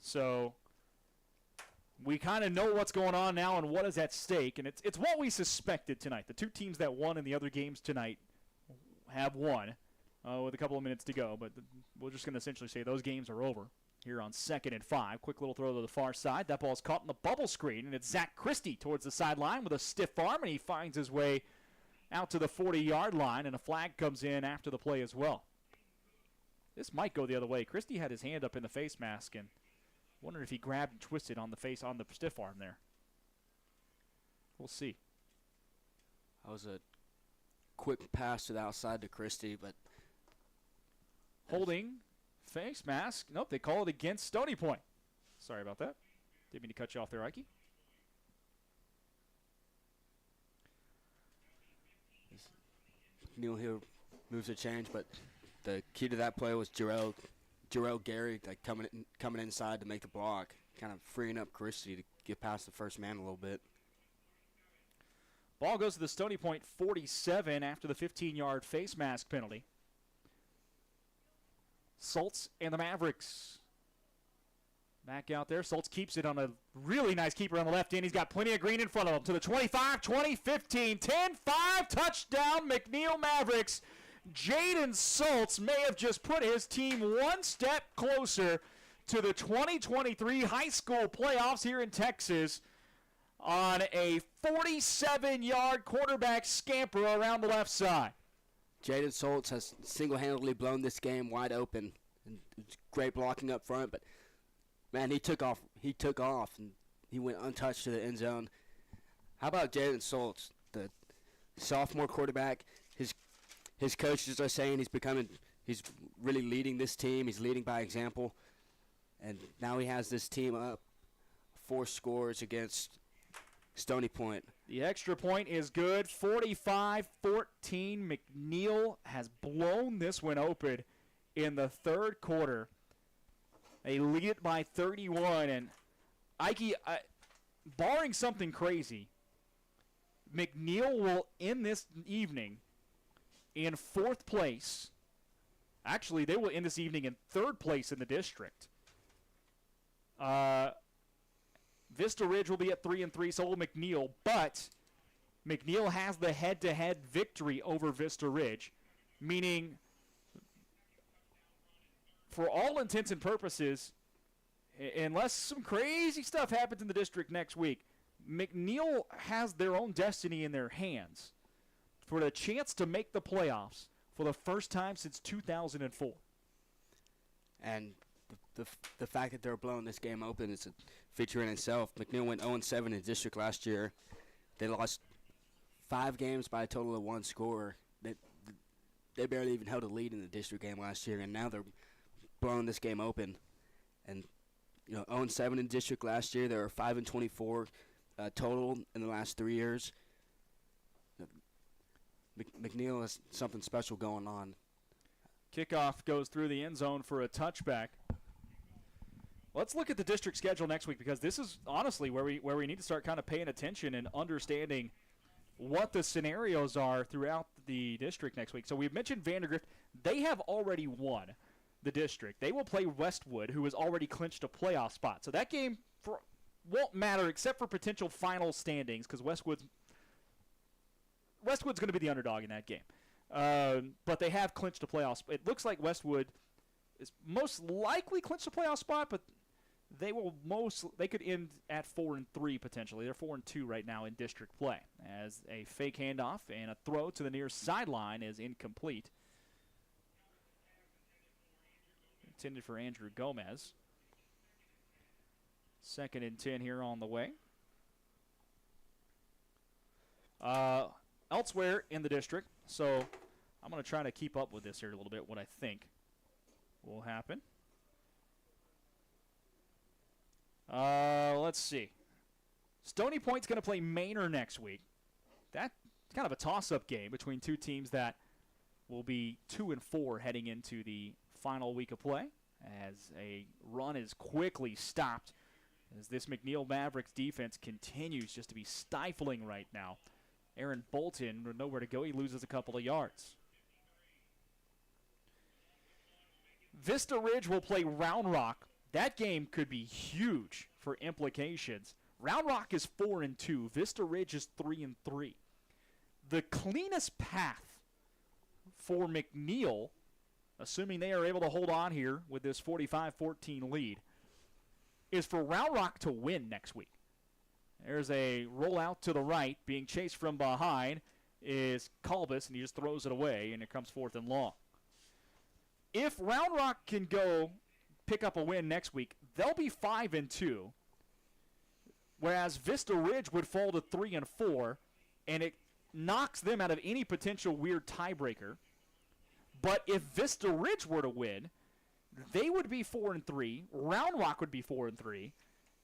So we kind of know what's going on now and what is at stake, and it's what we suspected tonight. The two teams that won in the other games tonight have won with a couple of minutes to go, but we're just going to essentially say those games are over here on 2nd and 5. Quick little throw to the far side. That ball's caught in the bubble screen, and it's Zach Christie towards the sideline with a stiff arm, and he finds his way out to the 40-yard line, and a flag comes in after the play as well. This might go the other way. Christie had his hand up in the face mask, and wondering if he grabbed and twisted on the face on the stiff arm there. We'll see. That was a quick pass to the outside to Christie, but holding face mask. Nope, they call it against Stony Point. Sorry about that. Didn't mean to cut you off there, Ike. Neil here moves a change, but the key to that play was Jarrell Gary coming inside to make the block, kind of freeing up Christie to get past the first man a little bit. Ball goes to the Stony Point 47 after the 15-yard face mask penalty. Schultz and the Mavericks back out there. Schultz keeps it on a really nice keeper on the left end. He's got plenty of green in front of him. To the 25, 20, 15, 10, 5, touchdown, McNeil Mavericks. Jaden Schultz may have just put his team one step closer to the 2023 high school playoffs here in Texas on a 47-yard quarterback scamper around the left side. Jaden Schultz has single-handedly blown this game wide open. And it's great blocking up front, but man, he took off, and he went untouched to the end zone. How about Jaden Schultz, the sophomore quarterback? His coaches are saying he's really leading this team. He's leading by example, and now he has this team up 4 scores against Stony Point. The extra point is good. 45-14. McNeil has blown this one open in the third quarter. They lead it by 31. And Ike, barring something crazy, McNeil will end this evening in 4th place. Actually, they will end this evening in 3rd place in the district. Vista Ridge will be at 3-3, so will McNeil, but McNeil has the head-to-head victory over Vista Ridge, meaning for all intents and purposes, unless some crazy stuff happens in the district next week, McNeil has their own destiny in their hands for the chance to make the playoffs for the first time since 2004. And the fact that they're blowing this game open is a feature in itself. McNeil went 0-7 in district last year. They lost 5 games by a total of 1 score. They barely even held a lead in the district game last year, and now they're blowing this game open. And 0-7 in district last year. They were 5-24 total in the last 3 years. McNeil has something special going on. Kickoff goes through the end zone for a touchback. Let's look at the district schedule next week, because this is honestly where we need to start kind of paying attention and understanding what the scenarios are throughout the district next week. So we've mentioned Vandergrift. They have already won the district. They will play Westwood, who has already clinched a playoff spot. So that game won't matter except for potential final standings, because Westwood's Westwood's going to be the underdog in that game. But they have clinched a playoff. It looks like Westwood is most likely clinched a playoff spot, but they could end at 4-3 potentially. They're 4-2 right now in district play, as a fake handoff and a throw to the near sideline is incomplete. Intended for Andrew Gomez. 2nd and 10 here on the way. Elsewhere in the district, so I'm going to try to keep up with this here a little bit, what I think will happen. Let's see. Stony Point's going to play Manor next week. That's kind of a toss-up game between two teams that will be 2-4 heading into the final week of play, as a run is quickly stopped as this McNeil Mavericks defense continues just to be stifling right now. Aaron Bolton, nowhere to go. He loses a couple of yards. Vista Ridge will play Round Rock. That game could be huge for implications. Round Rock is 4-2. Vista Ridge is 3-3. The cleanest path for McNeil, assuming they are able to hold on here with this 45-14 lead, is for Round Rock to win next week. There's a rollout to the right. Being chased from behind is Colbus, and he just throws it away, and it comes 4th and long. If Round Rock can go pick up a win next week, they'll be 5-2, whereas Vista Ridge would fall to 3-4, and it knocks them out of any potential weird tiebreaker. But if Vista Ridge were to win, they would be 4-3, Round Rock would be 4-3,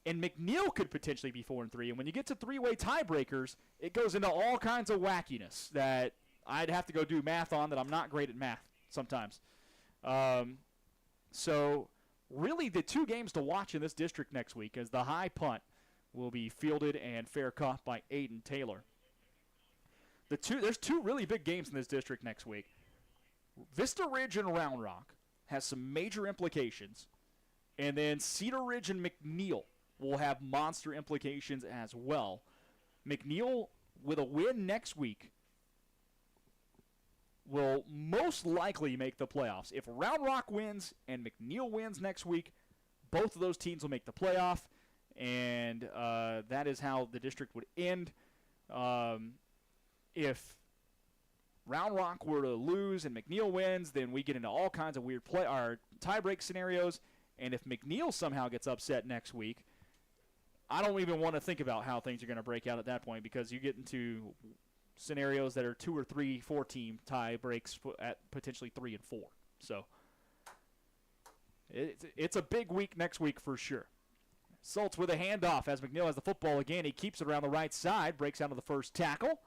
and McNeil could potentially be 4-3. And when you get to three-way tiebreakers, it goes into all kinds of wackiness that I'd have to go do math on, that I'm not great at math sometimes. So really the two games to watch in this district next week is the high punt will be fielded and fair caught by Aiden Taylor. There's two really big games in this district next week. Vista Ridge and Round Rock has some major implications, and then Cedar Ridge and McNeil will have monster implications as well. McNeil, with a win next week, will most likely make the playoffs. If Round Rock wins and McNeil wins next week, both of those teams will make the playoff, and that is how the district would end. If Round Rock were to lose and McNeil wins, then we get into all kinds of weird tiebreak scenarios. And if McNeil somehow gets upset next week, I don't even want to think about how things are going to break out at that point, because you get into scenarios that are 2 or 3, 4-team tie breaks at potentially 3 and 4. So it's a big week next week for sure. Sultz with a handoff as McNeil has the football again. He keeps it around the right side, breaks out of the first tackle.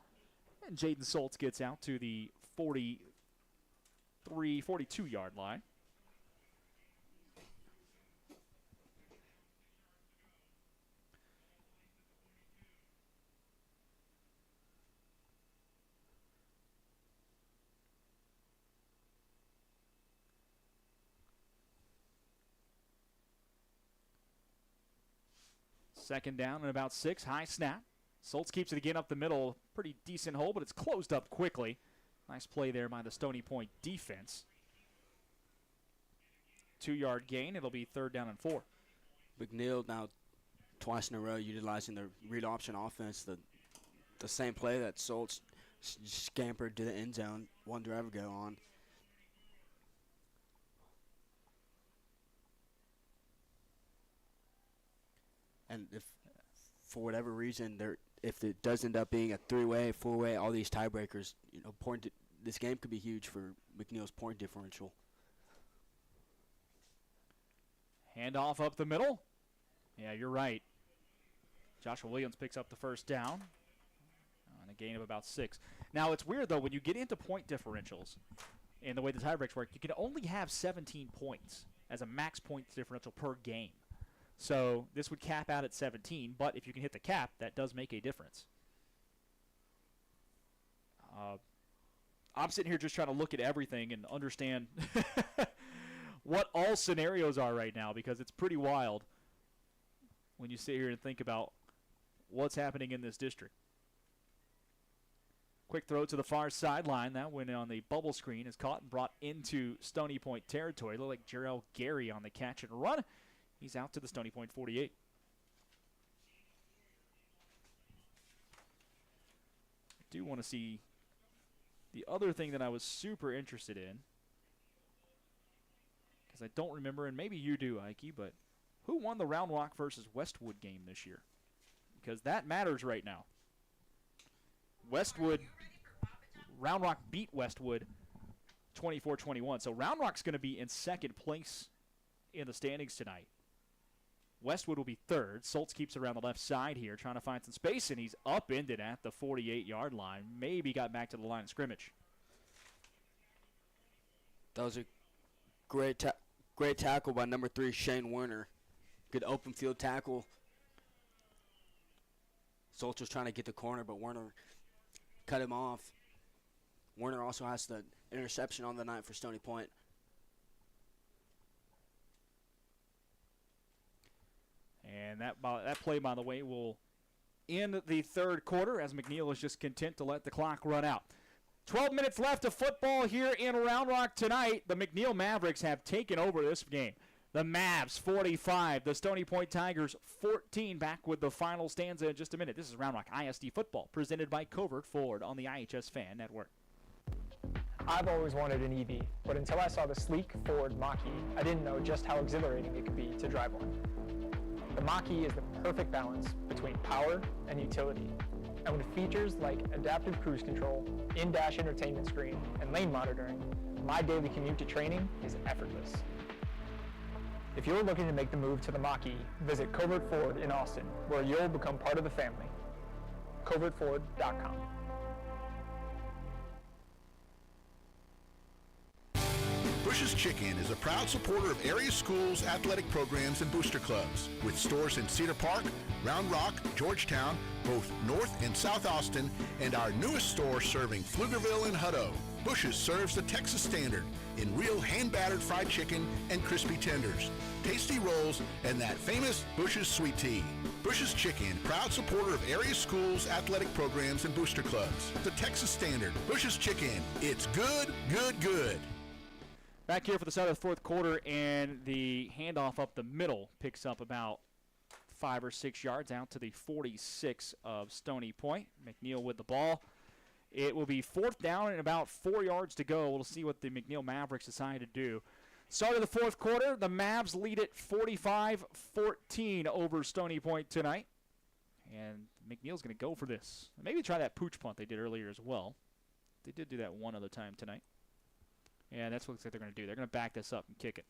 And Jaden Sultz gets out to the 42-yard line. Second down and about 6. High snap. Sultz keeps it again up the middle. Pretty decent hole, but it's closed up quickly. Nice play there by the Stony Point defense. 2-yard gain. It'll be 3rd down and 4. McNeil now twice in a row utilizing the read option offense. The same play that Sultz scampered to the end zone. One drive ago on. And if, for whatever reason, if it does end up being a 3-way, 4-way, all these tiebreakers, this game could be huge for McNeil's point differential. Handoff up the middle. Yeah, you're right. Joshua Williams picks up the first down on a gain of about 6. Now, it's weird, though, when you get into point differentials and the way the tiebreaks work, you can only have 17 points as a max points differential per game. So this would cap out at 17, but if you can hit the cap, that does make a difference. I'm sitting here just trying to look at everything and understand what all scenarios are right now, because it's pretty wild when you sit here and think about what's happening in this district. Quick throw to the far sideline. That one on the bubble screen is caught and brought into Stony Point territory. Looked like Jarrell Gary on the catch and run. He's out to the Stony Point 48. I do want to see the other thing that I was super interested in, because I don't remember, and maybe you do, Ike, but who won the Round Rock versus Westwood game this year? Because that matters right now. Round Rock beat Westwood 24-21. So Round Rock's going to be in second place in the standings tonight. Westwood will be third. Soltz keeps it around the left side here, trying to find some space, and he's upended at the 48-yard line. Maybe got back to the line of scrimmage. That was a great tackle by number 3, Shane Werner. Good open field tackle. Soltz was trying to get the corner, but Werner cut him off. Werner also has the interception on the night for Stony Point. And that play, by the way, will end the third quarter as McNeil is just content to let the clock run out. 12 minutes left of football here in Round Rock tonight. The McNeil Mavericks have taken over this game. The Mavs 45, the Stony Point Tigers 14. Back with the final stanza in just a minute. This is Round Rock ISD football presented by Covert Ford on the iHSFAN network. I've always wanted an EV, but until I saw the sleek Ford Mach-E, I didn't know just how exhilarating it could be to drive one. The Mach-E is the perfect balance between power and utility. And with features like adaptive cruise control, in-dash entertainment screen, and lane monitoring, my daily commute to training is effortless. If you're looking to make the move to the Mach-E, visit Covert Ford in Austin, where you'll become part of the family. CovertFord.com. Bush's Chicken is a proud supporter of area schools, athletic programs, and booster clubs. With stores in Cedar Park, Round Rock, Georgetown, both North and South Austin, and our newest store serving Pflugerville and Hutto. Bush's serves the Texas standard in real hand-battered fried chicken and crispy tenders, tasty rolls, and that famous Bush's sweet tea. Bush's Chicken, proud supporter of area schools, athletic programs, and booster clubs. The Texas standard. Bush's Chicken. It's good, good, good. Back here for the start of the fourth quarter, and the handoff up the middle picks up about 5 or 6 yards out to the 46 of Stony Point. McNeil with the ball. It will be fourth down and about 4 yards to go. We'll see what the McNeil Mavericks decide to do. Start of the fourth quarter, the Mavs lead it 45-14 over Stony Point tonight. And McNeil's going to go for this. Maybe try that pooch punt they did earlier as well. They did do that one other time tonight. And that's what it looks like they're going to do. They're going to back this up and kick it.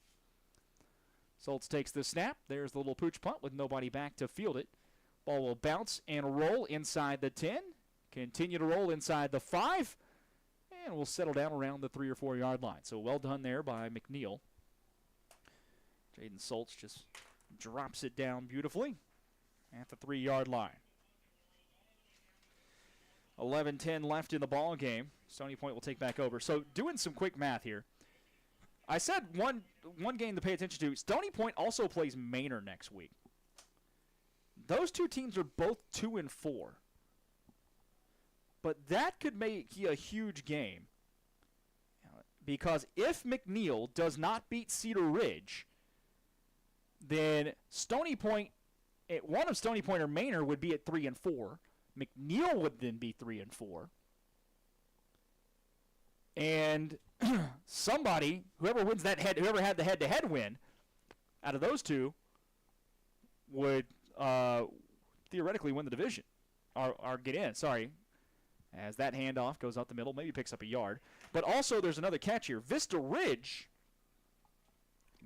Soltz takes the snap. There's the little pooch punt with nobody back to field it. Ball will bounce and roll inside the 10. Continue to roll inside the 5. And we'll settle down around the 3 or 4 yard line. So well done there by McNeil. Jaden Soltz just drops it down beautifully at the 3 yard line. 11-10 left in the ball game. Stony Point will take back over. So doing some quick math here. I said one game to pay attention to. Stony Point also plays Manor next week. Those two teams are both 2-4. But that could make a huge game. Because if McNeil does not beat Cedar Ridge, then Stony Point, one of Stony Point or Manor would be at 3-4. McNeil would then be 3-4. And somebody, whoever wins that whoever had the head-to-head win out of those two would theoretically win the division or get in. Sorry. As that handoff goes out the middle, maybe picks up a yard. But also there's another catch here. Vista Ridge,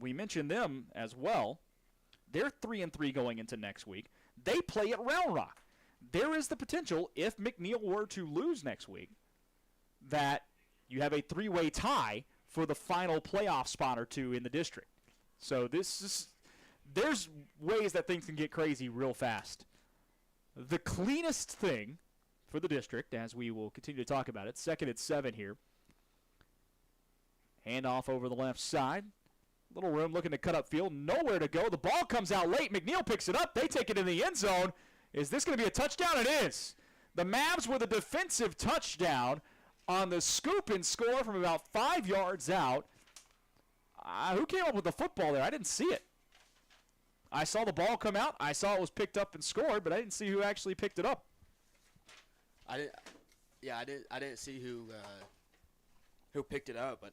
we mentioned them as well. They're 3-3 going into next week. They play at Round Rock. There is the potential, if McNeil were to lose next week, that you have a 3-way tie for the final playoff spot or two in the district. So there's ways that things can get crazy real fast. The cleanest thing for the district, as we will continue to talk about it, 2nd and 7 here. Handoff over the left side. Little room looking to cut up field. Nowhere to go. The ball comes out late. McNeil picks it up. They take it in the end zone. Is this going to be a touchdown? It is. The Mavs with a defensive touchdown on the scoop and score from about 5 yards out. Who came up with the football there? I didn't see it. I saw the ball come out. I saw it was picked up and scored, but I didn't see who actually picked it up. I didn't see who picked it up, but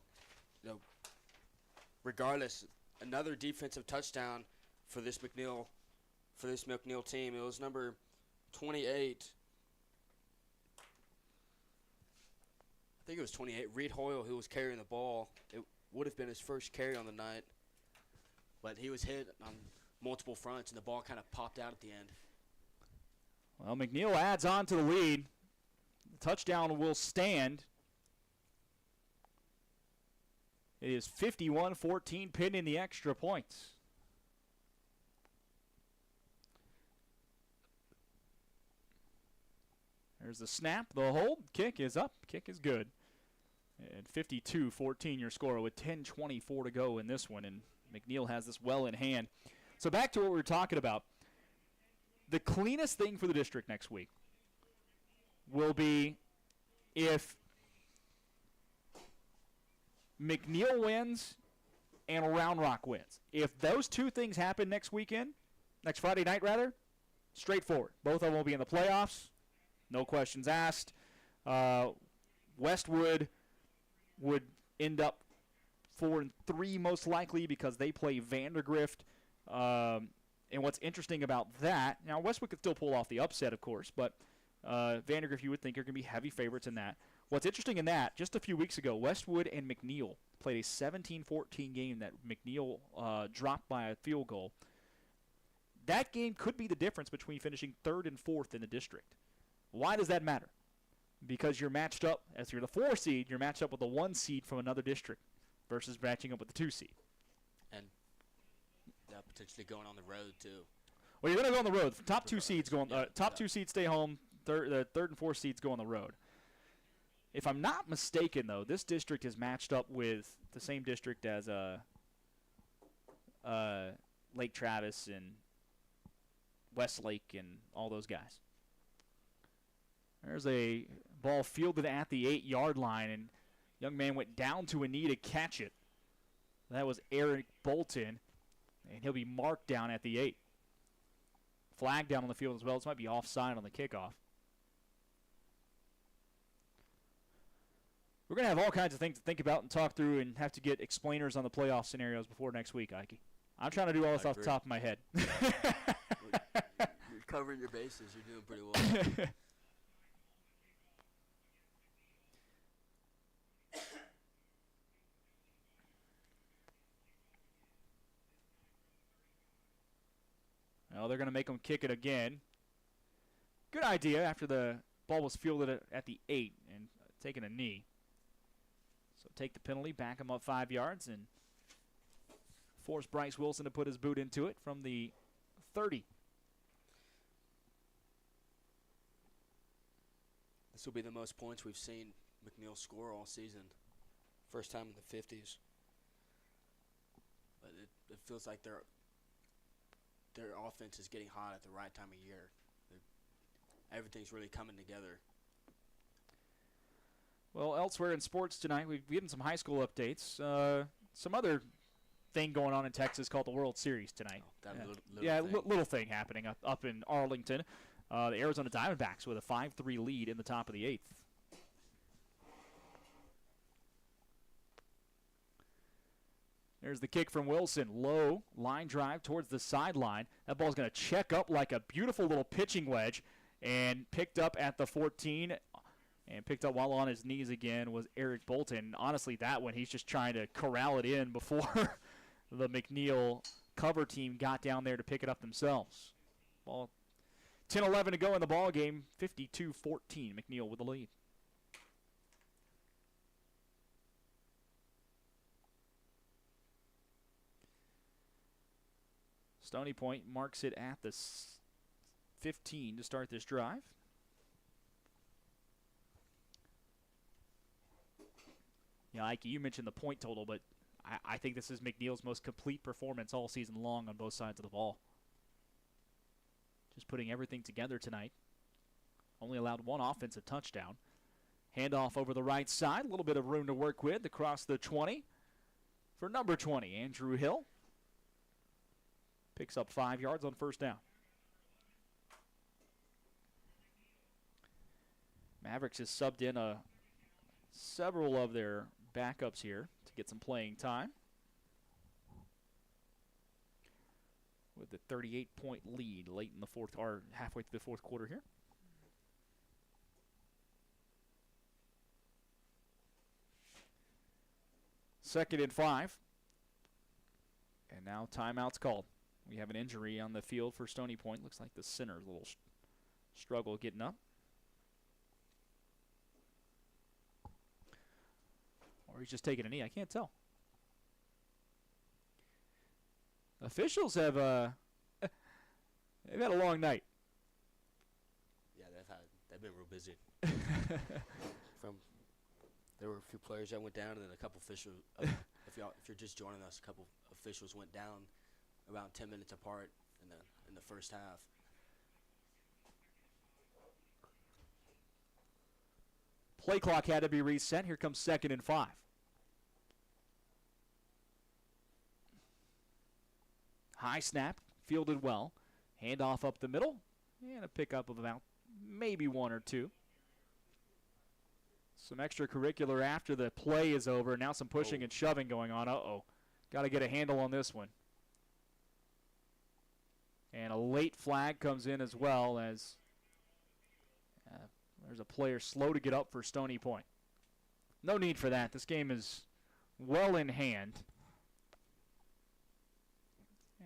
regardless, another defensive touchdown for this McNeil team. It was number 28. I think it was 28. Reed Hoyle, who was carrying the ball. It would have been his first carry on the night, but he was hit on multiple fronts, and the ball kind of popped out at the end. Well, McNeil adds on to the lead. The touchdown will stand. It is 51-14, pinning the extra points. There's the snap, the hold, kick is up, kick is good. And 52-14 your score with 10:24 to go in this one, and McNeil has this well in hand. So back to what we were talking about. The cleanest thing for the district next week will be if McNeil wins and Round Rock wins. If those two things happen next Friday night rather, straightforward. Both of them will be in the playoffs. No questions asked. Westwood would end up 4-3 most likely because they play Vandergrift. And what's interesting about that, now Westwood could still pull off the upset, of course, but Vandergrift you would think are going to be heavy favorites in that. What's interesting in that, just a few weeks ago, Westwood and McNeil played a 17-14 game that McNeil dropped by a field goal. That game could be the difference between finishing 3rd and 4th in the district. Why does that matter? Because you're matched up, as you're the 4 seed, you're matched up with the 1 seed from another district versus matching up with the 2 seed. And potentially going on the road, too. Well, you're going to go on the road. Top 2 seeds go on, top 2 seeds stay home. The 3rd and 4th seeds go on the road. If I'm not mistaken, though, this district is matched up with the same district as Lake Travis and Westlake and all those guys. There's a ball fielded at the 8-yard line, and young man went down to a knee to catch it. That was Eric Bolton, and he'll be marked down at the 8. Flag down on the field as well. This might be offside on the kickoff. We're going to have all kinds of things to think about and talk through and have to get explainers on the playoff scenarios before next week, Ike. I'm trying to do all this off the top of my head. You're covering your bases. You're doing pretty well. Well, they're going to make them kick it again. Good idea after the ball was fielded at the 8 and taking a knee. So take the penalty, back him up 5 yards, and force Bryce Wilson to put his boot into it from the 30. This will be the most points we've seen McNeil score all season. First time in the 50s. But it feels like their offense is getting hot at the right time of year. Everything's really coming together. Well, elsewhere in sports tonight, we've given some high school updates. Some other thing going on in Texas called the World Series tonight. Little thing happening up in Arlington. The Arizona Diamondbacks with a 5-3 lead in the top of the 8th. There's the kick from Wilson. Low line drive towards the sideline. That ball's going to check up like a beautiful little pitching wedge and picked up at the 14 and picked up while on his knees again was Eric Bolton. Honestly, that one, he's just trying to corral it in before the McNeil cover team got down there to pick it up themselves. Ball 10-11 to go in the ball game. 52-14. McNeil with the lead. Stony Point marks it at the 15 to start this drive. Yeah, Ike, you mentioned the point total, but I think this is McNeil's most complete performance all season long on both sides of the ball. Just putting everything together tonight. only allowed one offensive touchdown. Handoff over the right side, a little bit of room to work with across the 20 for number 20, Andrew Hill. Picks up 5 yards on first down. Mavericks has subbed in several of their backups here to get some playing time, with the 38-point lead late in the fourth, or halfway through the fourth quarter here. Second and 5. And now timeout's called. We have an injury on the field for Stony Point. Looks like the center's a little struggle getting up. Or he's just taking a knee. I can't tell. Officials have they've had a long night. Yeah, they've been real busy. There were a few players that went down, and then a couple officials. If you're just joining us, a couple officials went down around 10 minutes apart in the first half. Play clock had to be reset. Here comes second and 5. High snap, fielded well. Handoff up the middle, and a pickup of about maybe 1 or 2. Some extracurricular after the play is over. Now some pushing and shoving going on. Uh-oh. Got to get a handle on this one. And a late flag comes in as well, as there's a player slow to get up for Stony Point. No need for that. This game is well in hand.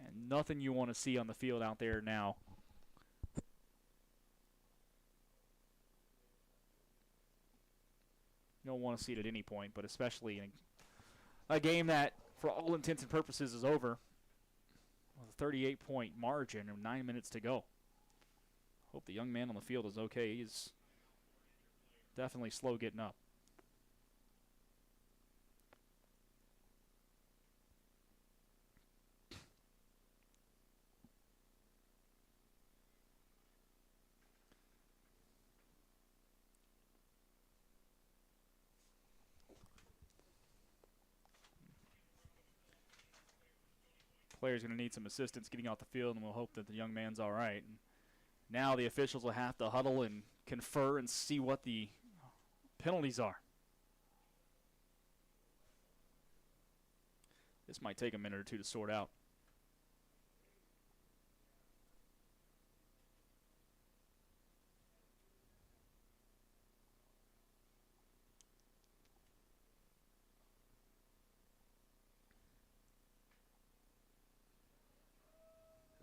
And nothing you want to see on the field out there now. You don't want to see it at any point, but especially in a game that, for all intents and purposes, is over. With a 38-point margin and 9 minutes to go. Hope the young man on the field is okay. He's definitely slow getting up. Player's going to need some assistance getting off the field, and we'll hope that the young man's all right. And now the officials will have to huddle and confer and see what the penalties are. This might take a minute or two to sort out.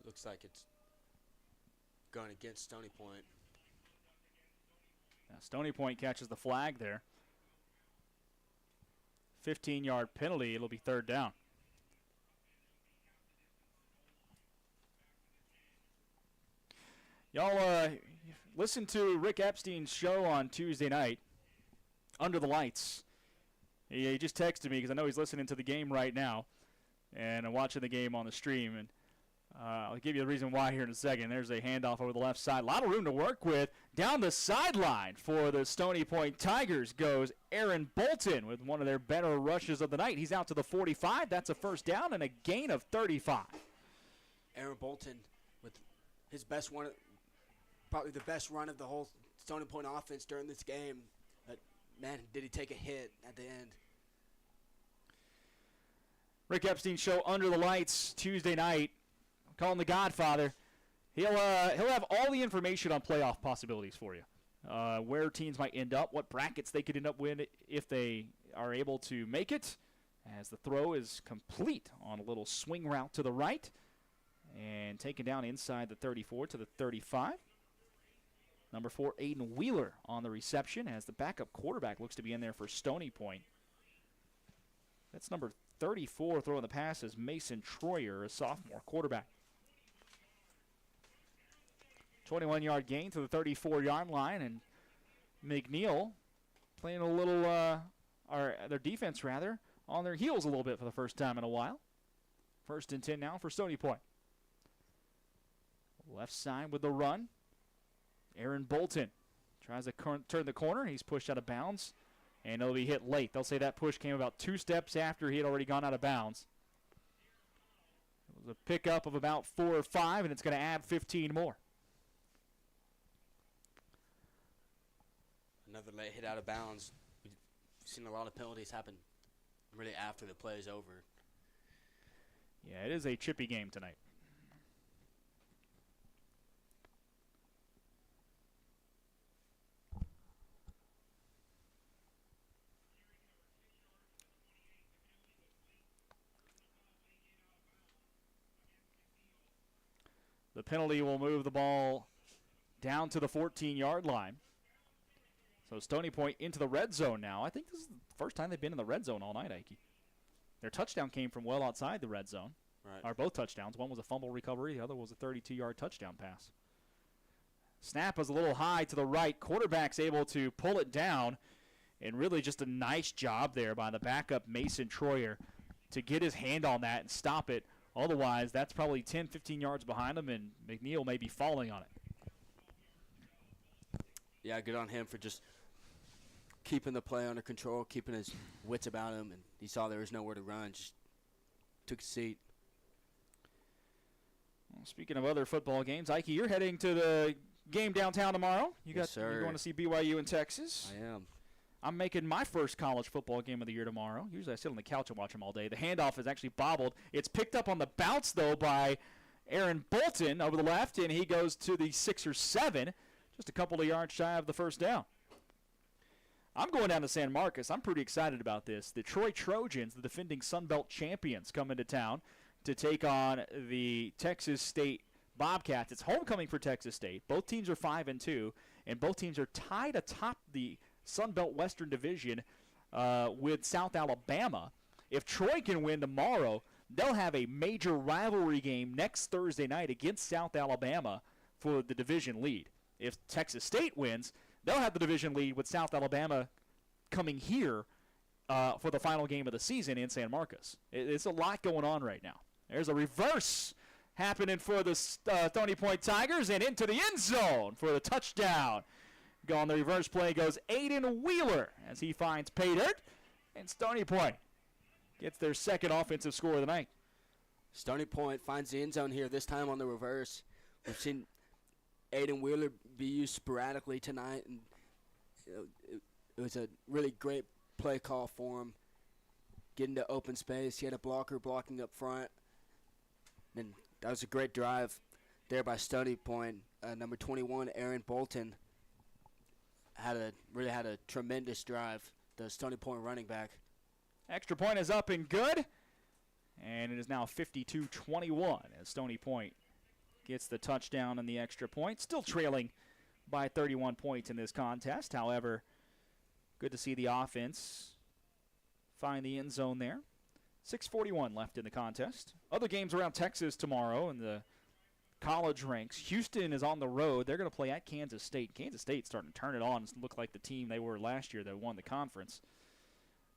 Looks like it's going against Stony Point. Now Stony Point catches the flag there. 15-yard penalty. It'll be third down. Y'all listen to Rick Epstein's show on Tuesday night, Under the Lights. He just texted me because I know he's listening to the game right now, and I'm watching the game on the stream. And I'll give you the reason why here in a second. There's a handoff over the left side. A lot of room to work with. Down the sideline for the Stony Point Tigers goes Aaron Bolton with one of their better rushes of the night. He's out to the 45. That's a first down and a gain of 35. Aaron Bolton with his best one, probably the best run of the whole Stony Point offense during this game. Man, did he take a hit at the end. Rick Epstein show Under the Lights Tuesday night. Call him the Godfather. He'll have all the information on playoff possibilities for you. Where teams might end up, what brackets they could end up with if they are able to make it. As the throw is complete on a little swing route to the right. And taken down inside the 34 to the 35. Number 4, Aiden Wheeler on the reception as the backup quarterback looks to be in there for Stony Point. That's number 34 throwing the pass is Mason Troyer, a sophomore quarterback. 21-yard gain to the 34-yard line, and McNeil playing a little, or their defense rather, on their heels a little bit for the first time in a while. First and 10 now for Stony Point. Left side with the run. Aaron Bolton Tries to turn the corner. He's pushed out of bounds, and it'll be hit late. They'll say that push came about 2 steps after he had already gone out of bounds. It was a pickup of about 4 or 5, and it's going to add 15 more. Another late hit out of bounds. We've seen a lot of penalties happen really after the play is over. Yeah, it is a chippy game tonight. The penalty will move the ball down to the 14-yard line. So Stony Point into the red zone now. I think this is the first time they've been in the red zone all night, Ike. Their touchdown came from well outside the red zone. Right. Or both touchdowns. One was a fumble recovery. The other was a 32-yard touchdown pass. Snap is a little high to the right. Quarterback's able to pull it down. And really just a nice job there by the backup Mason Troyer to get his hand on that and stop it. Otherwise, that's probably 10, 15 yards behind him, and McNeil may be falling on it. Yeah, good on him for just keeping the play under control, keeping his wits about him, and he saw there was nowhere to run, just took a seat. Well, speaking of other football games, Ike, you're heading to the game downtown tomorrow. Yes, sir. You're going to see BYU in Texas. I am. I'm making my first college football game of the year tomorrow. Usually I sit on the couch and watch them all day. The handoff is actually bobbled. It's picked up on the bounce, though, by Aaron Bolton over the left, and he goes to the 6 or 7, just a couple of yards shy of the first down. I'm going down to San Marcos. I'm pretty excited about this. The Troy Trojans, the defending Sun Belt champions, come into town to take on the Texas State Bobcats. It's homecoming for Texas State. Both teams are 5-2, and both teams are tied atop the Sun Belt Western Division with South Alabama. If Troy can win tomorrow, they'll have a major rivalry game next Thursday night against South Alabama for the division lead. If Texas State wins, they'll have the division lead with South Alabama coming here for the final game of the season in San Marcos. It's a lot going on right now. There's a reverse happening for the Stony Point Tigers and into the end zone for the touchdown. On the reverse play goes Aiden Wheeler as he finds pay dirt, and Stony Point gets their second offensive score of the night. Stony Point finds the end zone here, this time on the reverse. We've seen Aiden Wheeler be used sporadically tonight, and it was a really great play call for him. Getting to open space, he had a blocker blocking up front, and that was a great drive there by Stony Point. Number 21, Aaron Bolton, had a tremendous drive, the Stony Point running back. Extra point is up and good, and it is now 52-21 as Stony Point gets the touchdown and the extra point. Still trailing by 31 points in this contest. However, good to see the offense find the end zone there. 6:41 left in the contest. Other games around Texas tomorrow in the college ranks. Houston is on the road. They're going to play at Kansas State. Kansas State's starting to turn it on. It look like the team they were last year that won the conference.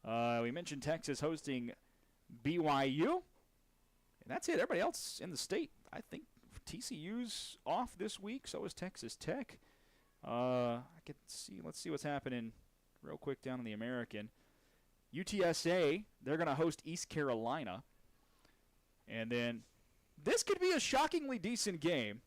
We mentioned Texas hosting BYU. And that's it. Everybody else in the state, I think TCU's off this week. So is Texas Tech. I can see. Let's see what's happening real quick down in the American. UTSA, they're going to host East Carolina. And then this could be a shockingly decent game.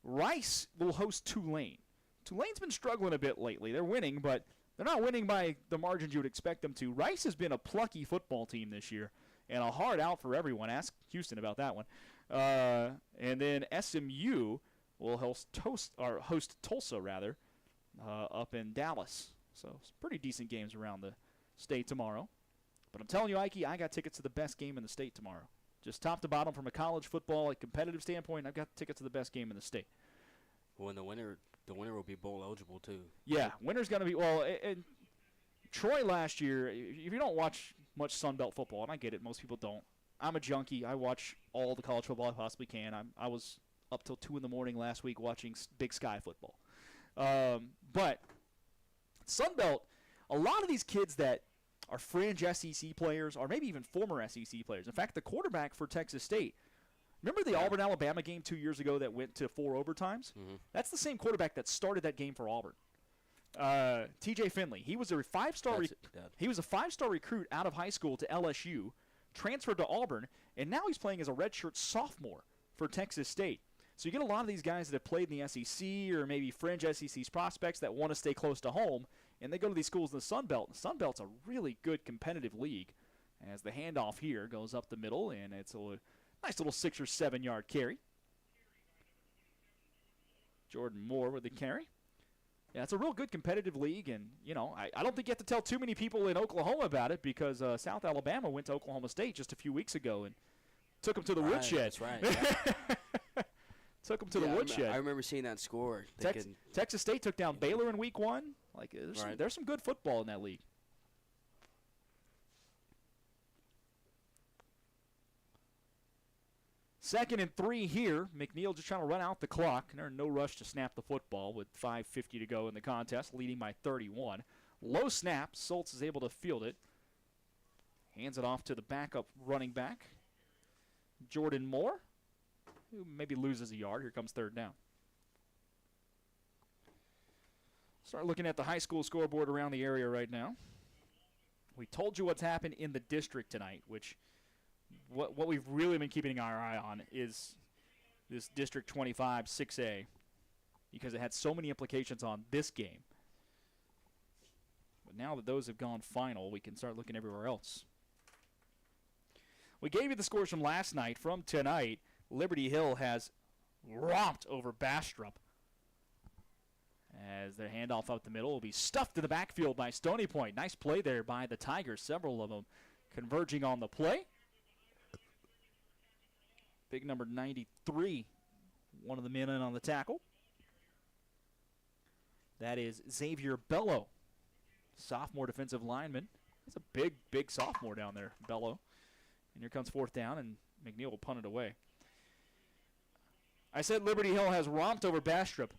Rice will host Tulane. Tulane's been struggling a bit lately. They're winning, but they're not winning by the margins you would expect them to. Rice has been a plucky football team this year and a hard out for everyone. Ask Houston about that one. And then SMU will host Tulsa, up in Dallas. So it's pretty decent games around the state tomorrow. But I'm telling you, Ike, I got tickets to the best game in the state tomorrow. Just top to bottom from a college football, competitive standpoint, I've got tickets to the best game in the state. Well, and the winner will be bowl eligible too. Yeah, winner's going to be Troy last year. If you don't watch much Sun Belt football, and I get it, most people don't. I'm a junkie. I watch all the college football I possibly can. I was up till 2 in the morning last week watching Big Sky football. But Sun Belt, a lot of these kids that are fringe SEC players or maybe even former SEC players. In fact, the quarterback for Texas State, remember the Auburn-Alabama game 2 years ago that went to 4 overtimes? Mm-hmm. That's the same quarterback that started that game for Auburn. T.J. Finley. He was a five-star recruit out of high school to LSU, transferred to Auburn, and now he's playing as a redshirt sophomore for Texas State. So you get a lot of these guys that have played in the SEC or maybe fringe SEC's prospects that want to stay close to home, and they go to these schools in the Sun Belt. The Sun Belt's a really good competitive league. As the handoff here goes up the middle, and it's a nice little 6 or 7 yard carry. Jordan Moore with the carry. Yeah, it's a real good competitive league, and, I don't think you have to tell too many people in Oklahoma about it because South Alabama went to Oklahoma State just a few weeks ago and took them to the woodshed. That's right. Yeah. Took them to the woodshed. I remember seeing that score. Texas State took down Baylor in week 1. There's some good football in that league. Second and 3 here. McNeil just trying to run out the clock. And there's no rush to snap the football with 5:50 to go in the contest, leading by 31. Low snap. Soltz is able to field it. Hands it off to the backup running back, Jordan Moore, who maybe loses a yard. Here comes third down. Start looking at the high school scoreboard around the area right now. We told you what's happened in the district tonight, which what we've really been keeping our eye on is this District 25 6A, because it had so many implications on this game. But now that those have gone final, we can start looking everywhere else. We gave you the scores from last night. From tonight, Liberty Hill has romped over Bastrop. As their handoff up the middle will be stuffed to the backfield by Stony Point. Nice play there by the Tigers, several of them converging on the play. Big number 93, one of the men in on the tackle. That is Xavier Bello, sophomore defensive lineman. He's a big sophomore down there, Bello. And here comes fourth down, and McNeil will punt it away. I said Liberty Hill has romped over Bastrop.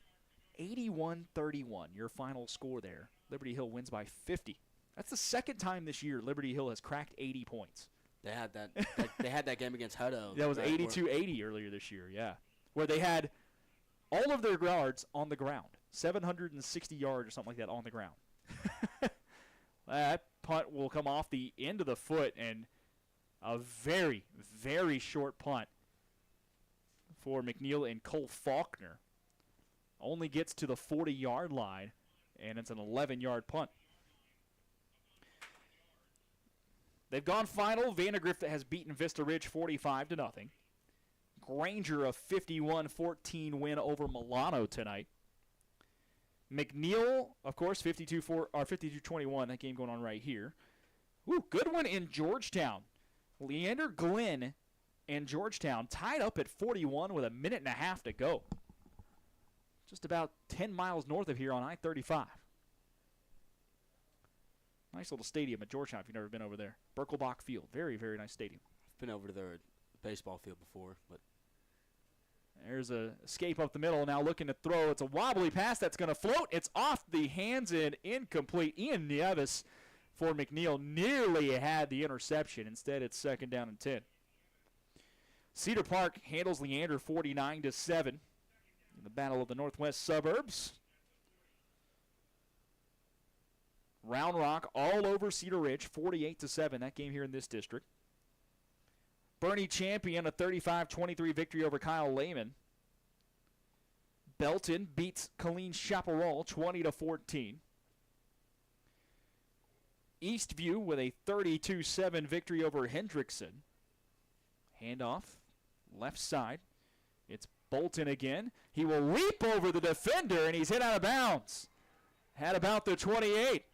81-31, your final score there. Liberty Hill wins by 50. That's the second time this year Liberty Hill has cracked 80 points. They had that. They had that game against Hutto. That was 82-80 earlier this year, yeah, where they had all of their yards on the ground, 760 yards or something like that on the ground. That punt will come off the end of the foot, and a very, very short punt for McNeil and Cole Faulkner. Only gets to the 40-yard line, and it's an 11-yard punt. They've gone final. Vandergrift has beaten Vista Ridge 45-0. Granger a 51-14 win over Milano tonight. McNeil, of course, 52-21. That game going on right here. Ooh, good one in Georgetown. Leander Glenn and Georgetown tied up at 41 with a minute and a half to go. Just about 10 miles north of here on I-35. Nice little stadium at Georgetown if you've never been over there. Birkelbach Field. Very, very nice stadium. I've been over to their baseball field before, but there's a escape up the middle. Now looking to throw. It's a wobbly pass that's going to float. It's off the hands and incomplete. Ian Nieves for McNeil nearly had the interception. Instead, it's second down and 10. Cedar Park handles Leander 49-7 in the Battle of the Northwest Suburbs. Round Rock all over Cedar Ridge, 48-7, that game here in this district. Bernie Champion, a 35-23 victory over Kyle Lehman. Belton beats Colleen Chaparral, 20-14. Eastview with a 32-7 victory over Hendrickson. Handoff, left side. It's Bolton again. He will leap over the defender, and he's hit out of bounds. Had about the 28.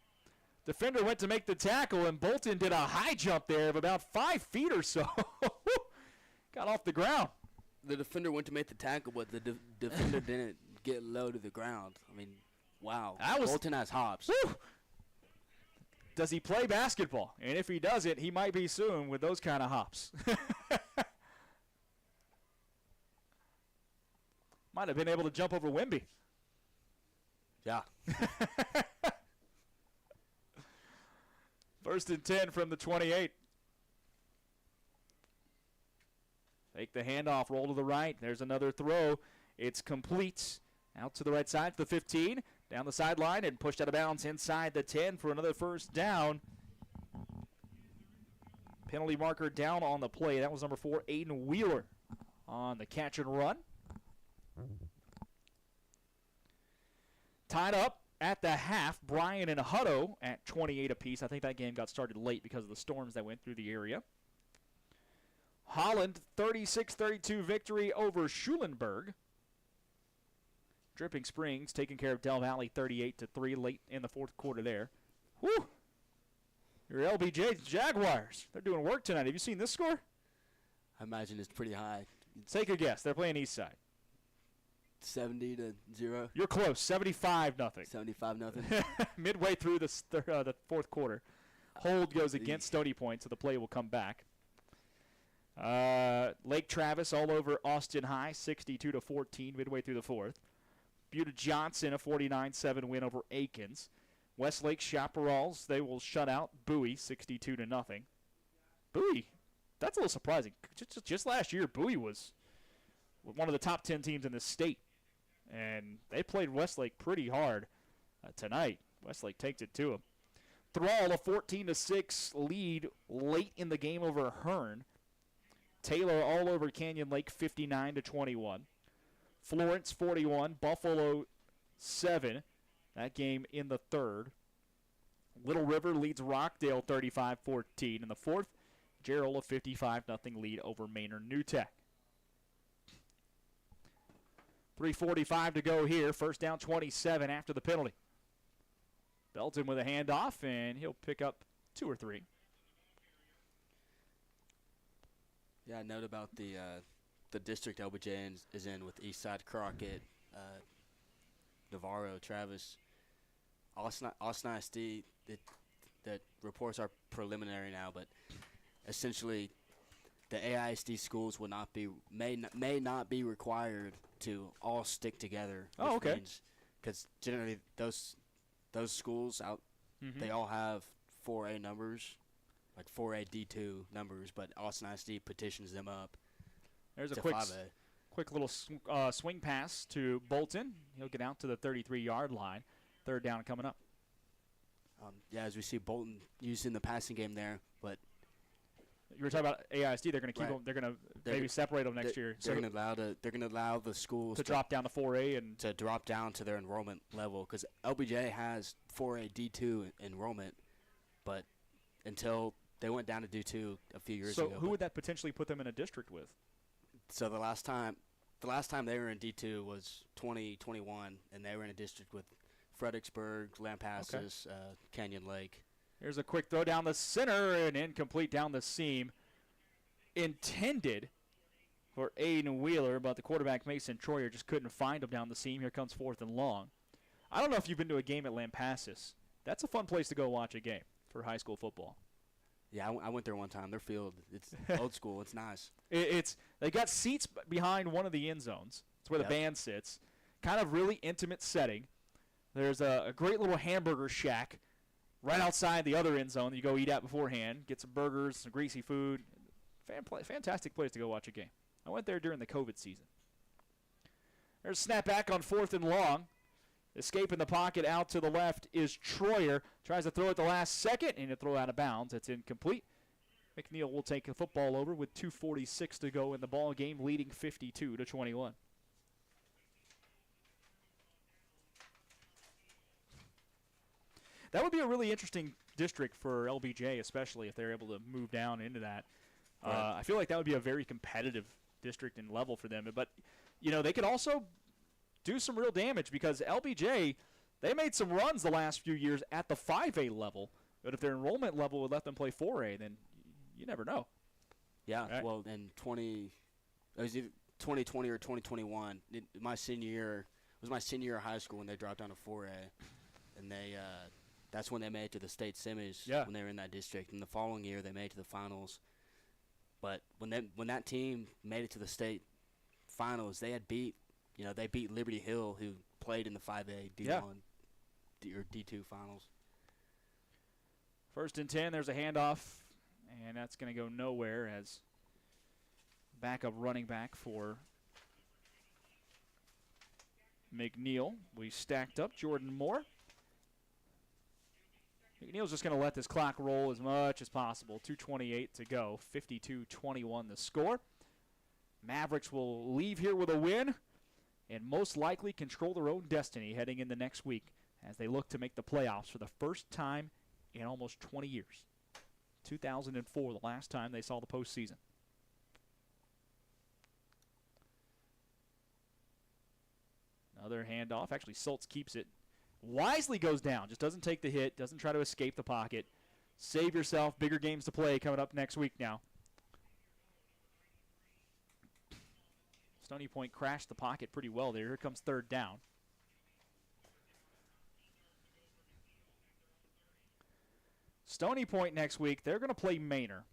Defender went to make the tackle, and Bolton did a high jump there of about 5 feet or so. Got off the ground. The defender went to make the tackle, but the defender didn't get low to the ground. I mean, wow. Bolton has hops. Whew. Does he play basketball? And if he doesn't, he might be soon with those kind of hops. Might have been able to jump over Wimby. Yeah. First and 10 from the 28. Take the handoff, roll to the right. There's another throw. It's complete. Out to the right side to the 15. down the sideline and pushed out of bounds inside the 10 for another first down. Penalty marker down on the play. That was number 4, Aiden Wheeler, on the catch and run. Tied up at the half, Bryan and Hutto at 28 apiece. I think that game got started late because of the storms that went through the area. Holland, 36-32 victory over Schulenburg. Dripping Springs taking care of Del Valley 38-3 late in the fourth quarter there. Whew! Your LBJ Jaguars, they're doing work tonight. Have you seen this score? I imagine it's pretty high. Take a guess. They're playing Eastside. 70-0. You're close. 75-0. 75-0. Midway through the fourth quarter. Hold goes against Stony Point, so the play will come back. Lake Travis all over Austin High, 62-14 midway through the fourth. Buda Johnson, a 49-7 win over Aikens. Westlake Chaparrals, they will shut out Bowie, 62-0. Bowie, that's a little surprising. Just last year, Bowie was one of the top 10 teams in the state, and they played Westlake pretty hard tonight. Westlake takes it to them. Thrall, a 14-6 lead late in the game over Hearn. Taylor all over Canyon Lake, 59-21. Florence, 41. Buffalo, 7. That game in the third. Little River leads Rockdale 35-14 in the fourth. Gerald, a 55-0 lead over Maynard New Tech. 3:45 to go here. First down, 27 after the penalty. Belton with a handoff, and he'll pick up 2 or 3. Yeah, a note about the district LBJ is in with Eastside, Crockett, Navarro, Travis, Austin ISD. The reports are preliminary now, but essentially the AISD schools will not be may not be required to all stick together. Oh, okay. Because generally those schools out, they all have 4A numbers, like 4A D2 numbers, but Austin ISD petitions them up. There's a to quick 5A. quick little swing pass to Bolton. He'll get out to the 33-yard line. Third down coming up. Yeah, as we see Bolton using the passing game there, but you were talking about AISD. They're going to keep them. They're going to maybe separate them next year. They're going to allow the schools to drop down to 4A and to drop down to their enrollment level, because LBJ has 4A D2 enrollment, but until they went down to D2 a few years ago. So who would that potentially put them in a district with? So the last time they were in D2 was 2021, and they were in a district with Fredericksburg, Lampasas, Canyon Lake. Here's a quick throw down the center and incomplete down the seam. Intended for Aiden Wheeler, but the quarterback Mason Troyer just couldn't find him down the seam. Here comes 4th and long. I don't know if you've been to a game at Lampasas. That's a fun place to go watch a game for high school football. Yeah, I went there one time. Their field, it's old school. It's nice. They got seats behind one of the end zones. It's where the band sits. Kind of really intimate setting. There's a great little hamburger shack right outside the other end zone that you go eat at beforehand. Get some burgers, some greasy food. Fantastic place to go watch a game. I went there during the COVID season. There's a snap back on 4th and long. Escaping the pocket out to the left is Troyer. Tries to throw at the last second, and a throw out of bounds. It's incomplete. McNeil will take the football over with 2:46 to go in the ball game, leading 52-21. That would be a really interesting district for LBJ, especially if they're able to move down into that. Right. I feel like that would be a very competitive district and level for them. But, they could also do some real damage because LBJ, they made some runs the last few years at the 5A level. But if their enrollment level would let them play 4A, then you never know. Yeah, right? Well, in it was either 2020 or 2021. My senior year of high school when they dropped down to 4A, and that's when they made it to the state semis when they were in that district. And the following year, they made it to the finals. But when that team made it to the state finals, they beat Liberty Hill, who played in the 5A D1 or D2 finals. 1st and 10, there's a handoff, and that's going to go nowhere as backup running back for McNeil, we stacked up Jordan Moore. McNeil's just going to let this clock roll as much as possible. 2:28 to go, 52-21 the score. Mavericks will leave here with a win and most likely control their own destiny heading into next week as they look to make the playoffs for the first time in almost 20 years. 2004, the last time they saw the postseason. Another handoff. Actually, Schultz keeps it. Wisely goes down. Just doesn't take the hit. Doesn't try to escape the pocket. Save yourself. Bigger games to play coming up next week now. Stony Point crashed the pocket pretty well there. Here comes third down. Stony Point next week, they're going to play Manor.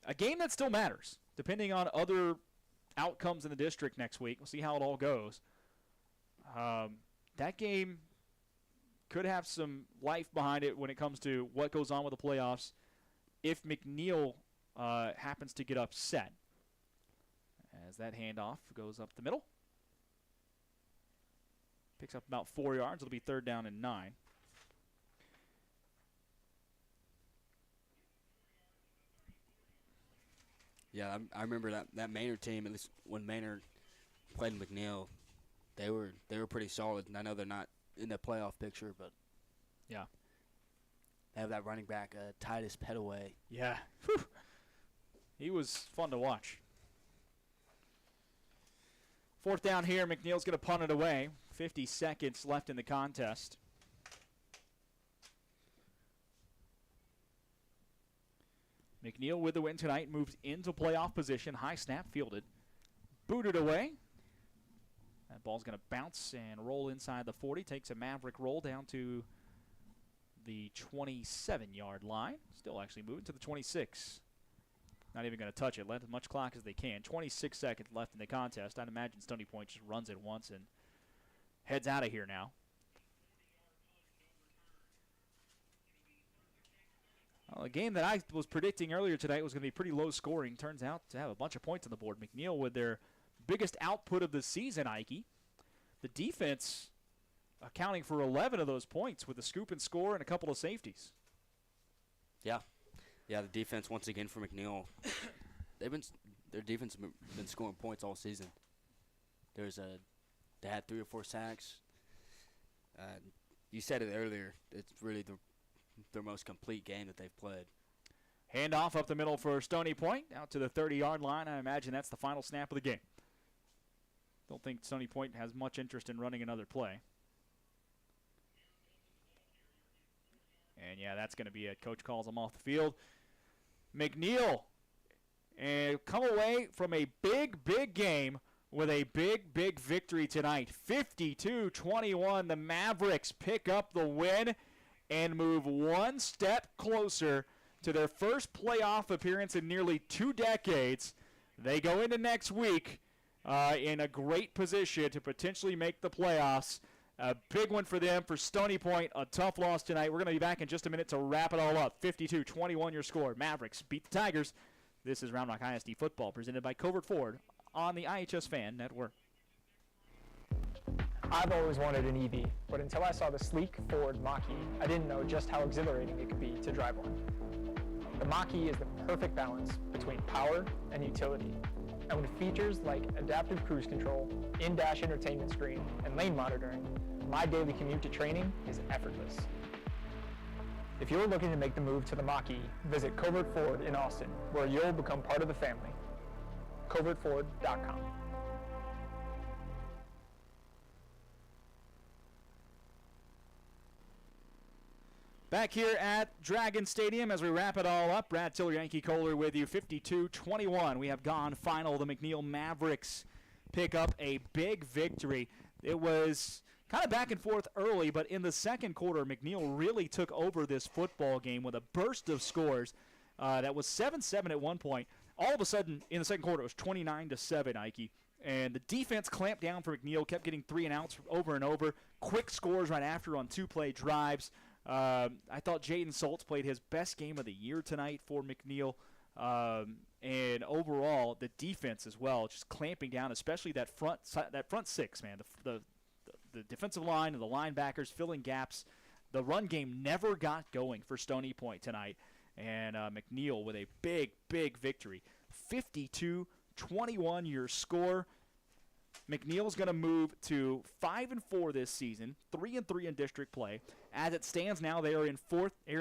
A game that still matters, depending on other outcomes in the district next week. We'll see how it all goes. That game could have some life behind it when it comes to what goes on with the playoffs if McNeil happens to get upset. As that handoff goes up the middle. Picks up about 4 yards. It'll be third down and 9. Yeah, I remember that Manor team, at least when Manor played McNeil, they were pretty solid. And I know they're not in the playoff picture, but yeah, they have that running back, Titus Petaway. Yeah, whew. He was fun to watch. Fourth down here, McNeil's going to punt it away. 50 seconds left in the contest. McNeil with the win tonight moves into playoff position. High snap fielded. Booted away. That ball's going to bounce and roll inside the 40. Takes a Maverick roll down to the 27-yard line. Still actually moving to the 26. Not even going to touch it. Let as much clock as they can. 26 seconds left in the contest. I'd imagine Stony Point just runs it once and heads out of here now. Well, a game that I was predicting earlier tonight was going to be pretty low scoring. Turns out to have a bunch of points on the board. McNeil with their biggest output of the season, Ike. The defense accounting for 11 of those points with a scoop and score and a couple of safeties. Yeah. Yeah, the defense, once again, for McNeil, their defense has been scoring points all season. They had 3 or 4 sacks. You said it earlier. It's really their most complete game that they've played. Handoff up the middle for Stony Point, out to the 30-yard line. I imagine that's the final snap of the game. Don't think Stony Point has much interest in running another play. And, yeah, that's going to be it. Coach calls them off the field. McNeil come away from a big, big game with a big, big victory tonight. 52-21. The Mavericks pick up the win and move one step closer to their first playoff appearance in nearly 2 decades. They go into next week in a great position to potentially make the playoffs. A big one for them. For Stony Point, a tough loss tonight. We're going to be back in just a minute to wrap it all up. 52-21 your score. Mavericks beat the Tigers. This is Round Rock ISD Football presented by Covert Ford on the iHSFAN Network. I've always wanted an EV, but until I saw the sleek Ford Mach-E, I didn't know just how exhilarating it could be to drive one. The Mach-E is the perfect balance between power and utility. And with features like adaptive cruise control, in-dash entertainment screen, and lane monitoring, my daily commute to training is effortless. If you're looking to make the move to the Mach-E, visit Covert Ford in Austin, where you'll become part of the family. CovertFord.com. Back here at Dragon Stadium as we wrap it all up. Brad Tiller, Yankee Kohler with you. 52-21. We have gone final. The McNeil Mavericks pick up a big victory. It was kind of back and forth early, but in the second quarter, McNeil really took over this football game with a burst of scores. That was 7-7 at one point. All of a sudden, in the second quarter, it was 29-7, Ike. And the defense clamped down for McNeil, kept getting 3 and outs over and over. Quick scores right after on 2-play drives. I thought Jaden Schultz played his best game of the year tonight for McNeil. And overall, the defense as well, just clamping down, especially that front six, man. The defensive line and the linebackers filling gaps. The run game never got going for Stony Point tonight. And McNeil with a big, big victory. 52-21 your score. McNeil's going to move to 5-4 this season, 3-3 in district play. As it stands now, they are in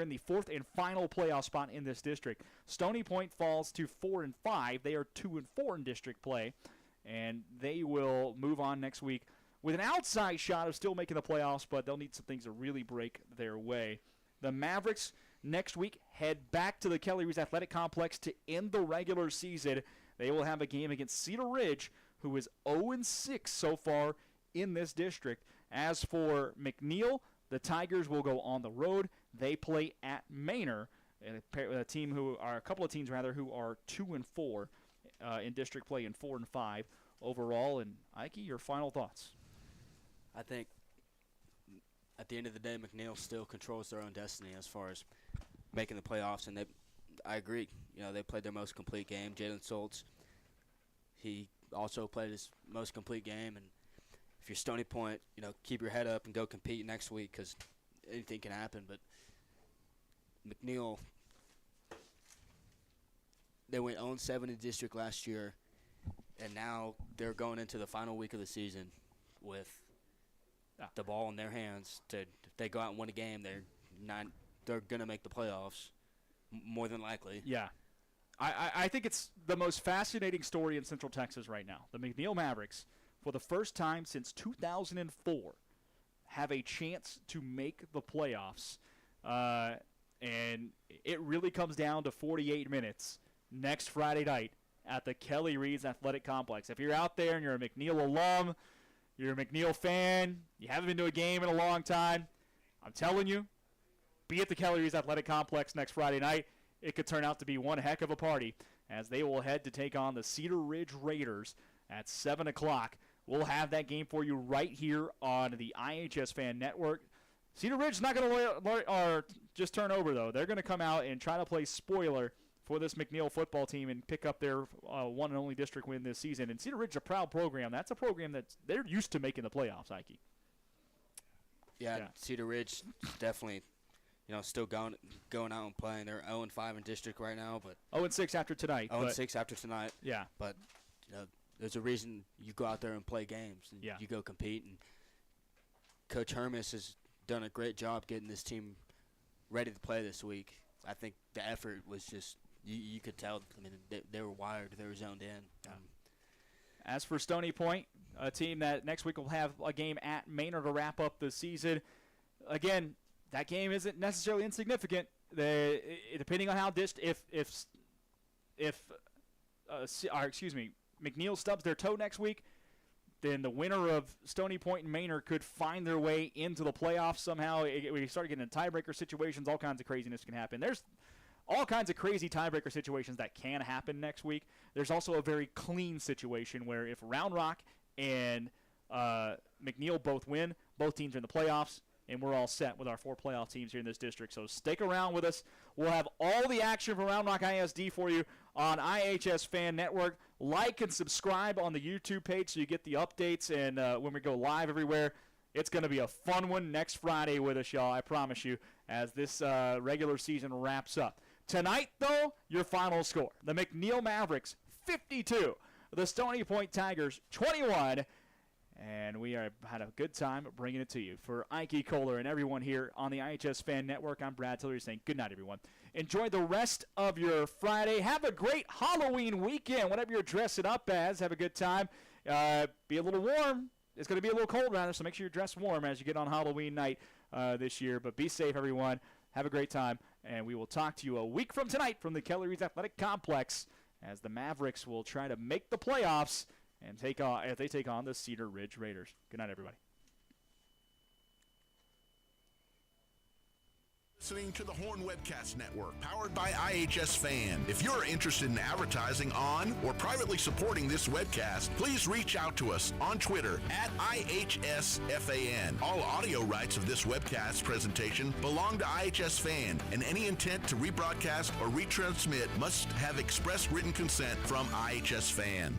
the fourth and final playoff spot in this district. Stony Point falls to 4-5. They are 2-4 in district play, and they will move on next week with an outside shot of still making the playoffs, but they'll need some things to really break their way. The Mavericks next week head back to the Kelly Reese Athletic Complex to end the regular season. They will have a game against Cedar Ridge, who is 0-6 so far in this district. As for McNeil, the Tigers will go on the road. They play at Manor, a couple of teams who are 2-4 in district play and 4-5 overall. And Ike, your final thoughts? I think at the end of the day, McNeil still controls their own destiny as far as making the playoffs, and I agree. They played their most complete game. Jalen Soltz, he also played his most complete game, and if you're Stony Point, keep your head up and go compete next week because anything can happen. But McNeil, they went 0-7 in district last year, and now they're going into the final week of the season with the ball in their hands. If they go out and win a game, they're going to make the playoffs, more than likely. Yeah. I think it's the most fascinating story in Central Texas right now. The McNeil Mavericks, for the first time since 2004, have a chance to make the playoffs. And it really comes down to 48 minutes next Friday night at the Kelly Reese Athletic Complex. If you're out there and you're a McNeil alum, you're a McNeil fan, you haven't been to a game in a long time, I'm telling you, be at the Kelly Reese Athletic Complex next Friday night. It could turn out to be one heck of a party as they will head to take on the Cedar Ridge Raiders at 7 o'clock. We'll have that game for you right here on the iHSFAN network. Cedar Ridge is not going to just turn over, though. They're going to come out and try to play spoiler for this McNeil football team and pick up their one and only district win this season. And Cedar Ridge is a proud program. That's a program that they're used to making the playoffs, Ike. Yeah. Cedar Ridge definitely – still going out and playing. They're 0-5 in district right now, but 0-6 after tonight. 0-6 after tonight. Yeah, but there's a reason you go out there and play games. And you go compete. And Coach Hermes has done a great job getting this team ready to play this week. I think the effort was just you could tell. I mean, they were wired. They were zoned in. As for Stony Point, a team that next week will have a game at Manor to wrap up the season. Again, that game isn't necessarily insignificant. Depending on how McNeil stubs their toe next week, then the winner of Stony Point and Manor could find their way into the playoffs somehow. We start getting into tiebreaker situations. All kinds of craziness can happen. There's all kinds of crazy tiebreaker situations that can happen next week. There's also a very clean situation where if Round Rock and McNeil both win, both teams are in the playoffs, and we're all set with our 4 playoff teams here in this district. So stick around with us. We'll have all the action from Round Rock ISD for you on iHSFAN Network. Like and subscribe on the YouTube page so you get the updates and when we go live everywhere. It's going to be a fun one next Friday with us, y'all, I promise you, as this regular season wraps up. Tonight, though, your final score. The McNeil Mavericks, 52. The Stony Point Tigers, 21. And we had a good time bringing it to you. For Ike Kohler and everyone here on the iHSFAN Network, I'm Brad Tillery saying good night, everyone. Enjoy the rest of your Friday. Have a great Halloween weekend, whatever you're dressing up as. Have a good time. Be a little warm. It's going to be a little cold rather, so make sure you're dressed warm as you get on Halloween night this year. But be safe, everyone. Have a great time. And we will talk to you a week from tonight from the Kelly Reese Athletic Complex as the Mavericks will try to make the playoffs and take on the Cedar Ridge Raiders. Good night, everybody. listening to the Horn Webcast Network, powered by iHSFAN. If you're interested in advertising on or privately supporting this webcast, please reach out to us on Twitter at iHSFAN. All audio rights of this webcast presentation belong to iHSFAN, and any intent to rebroadcast or retransmit must have express written consent from iHSFAN.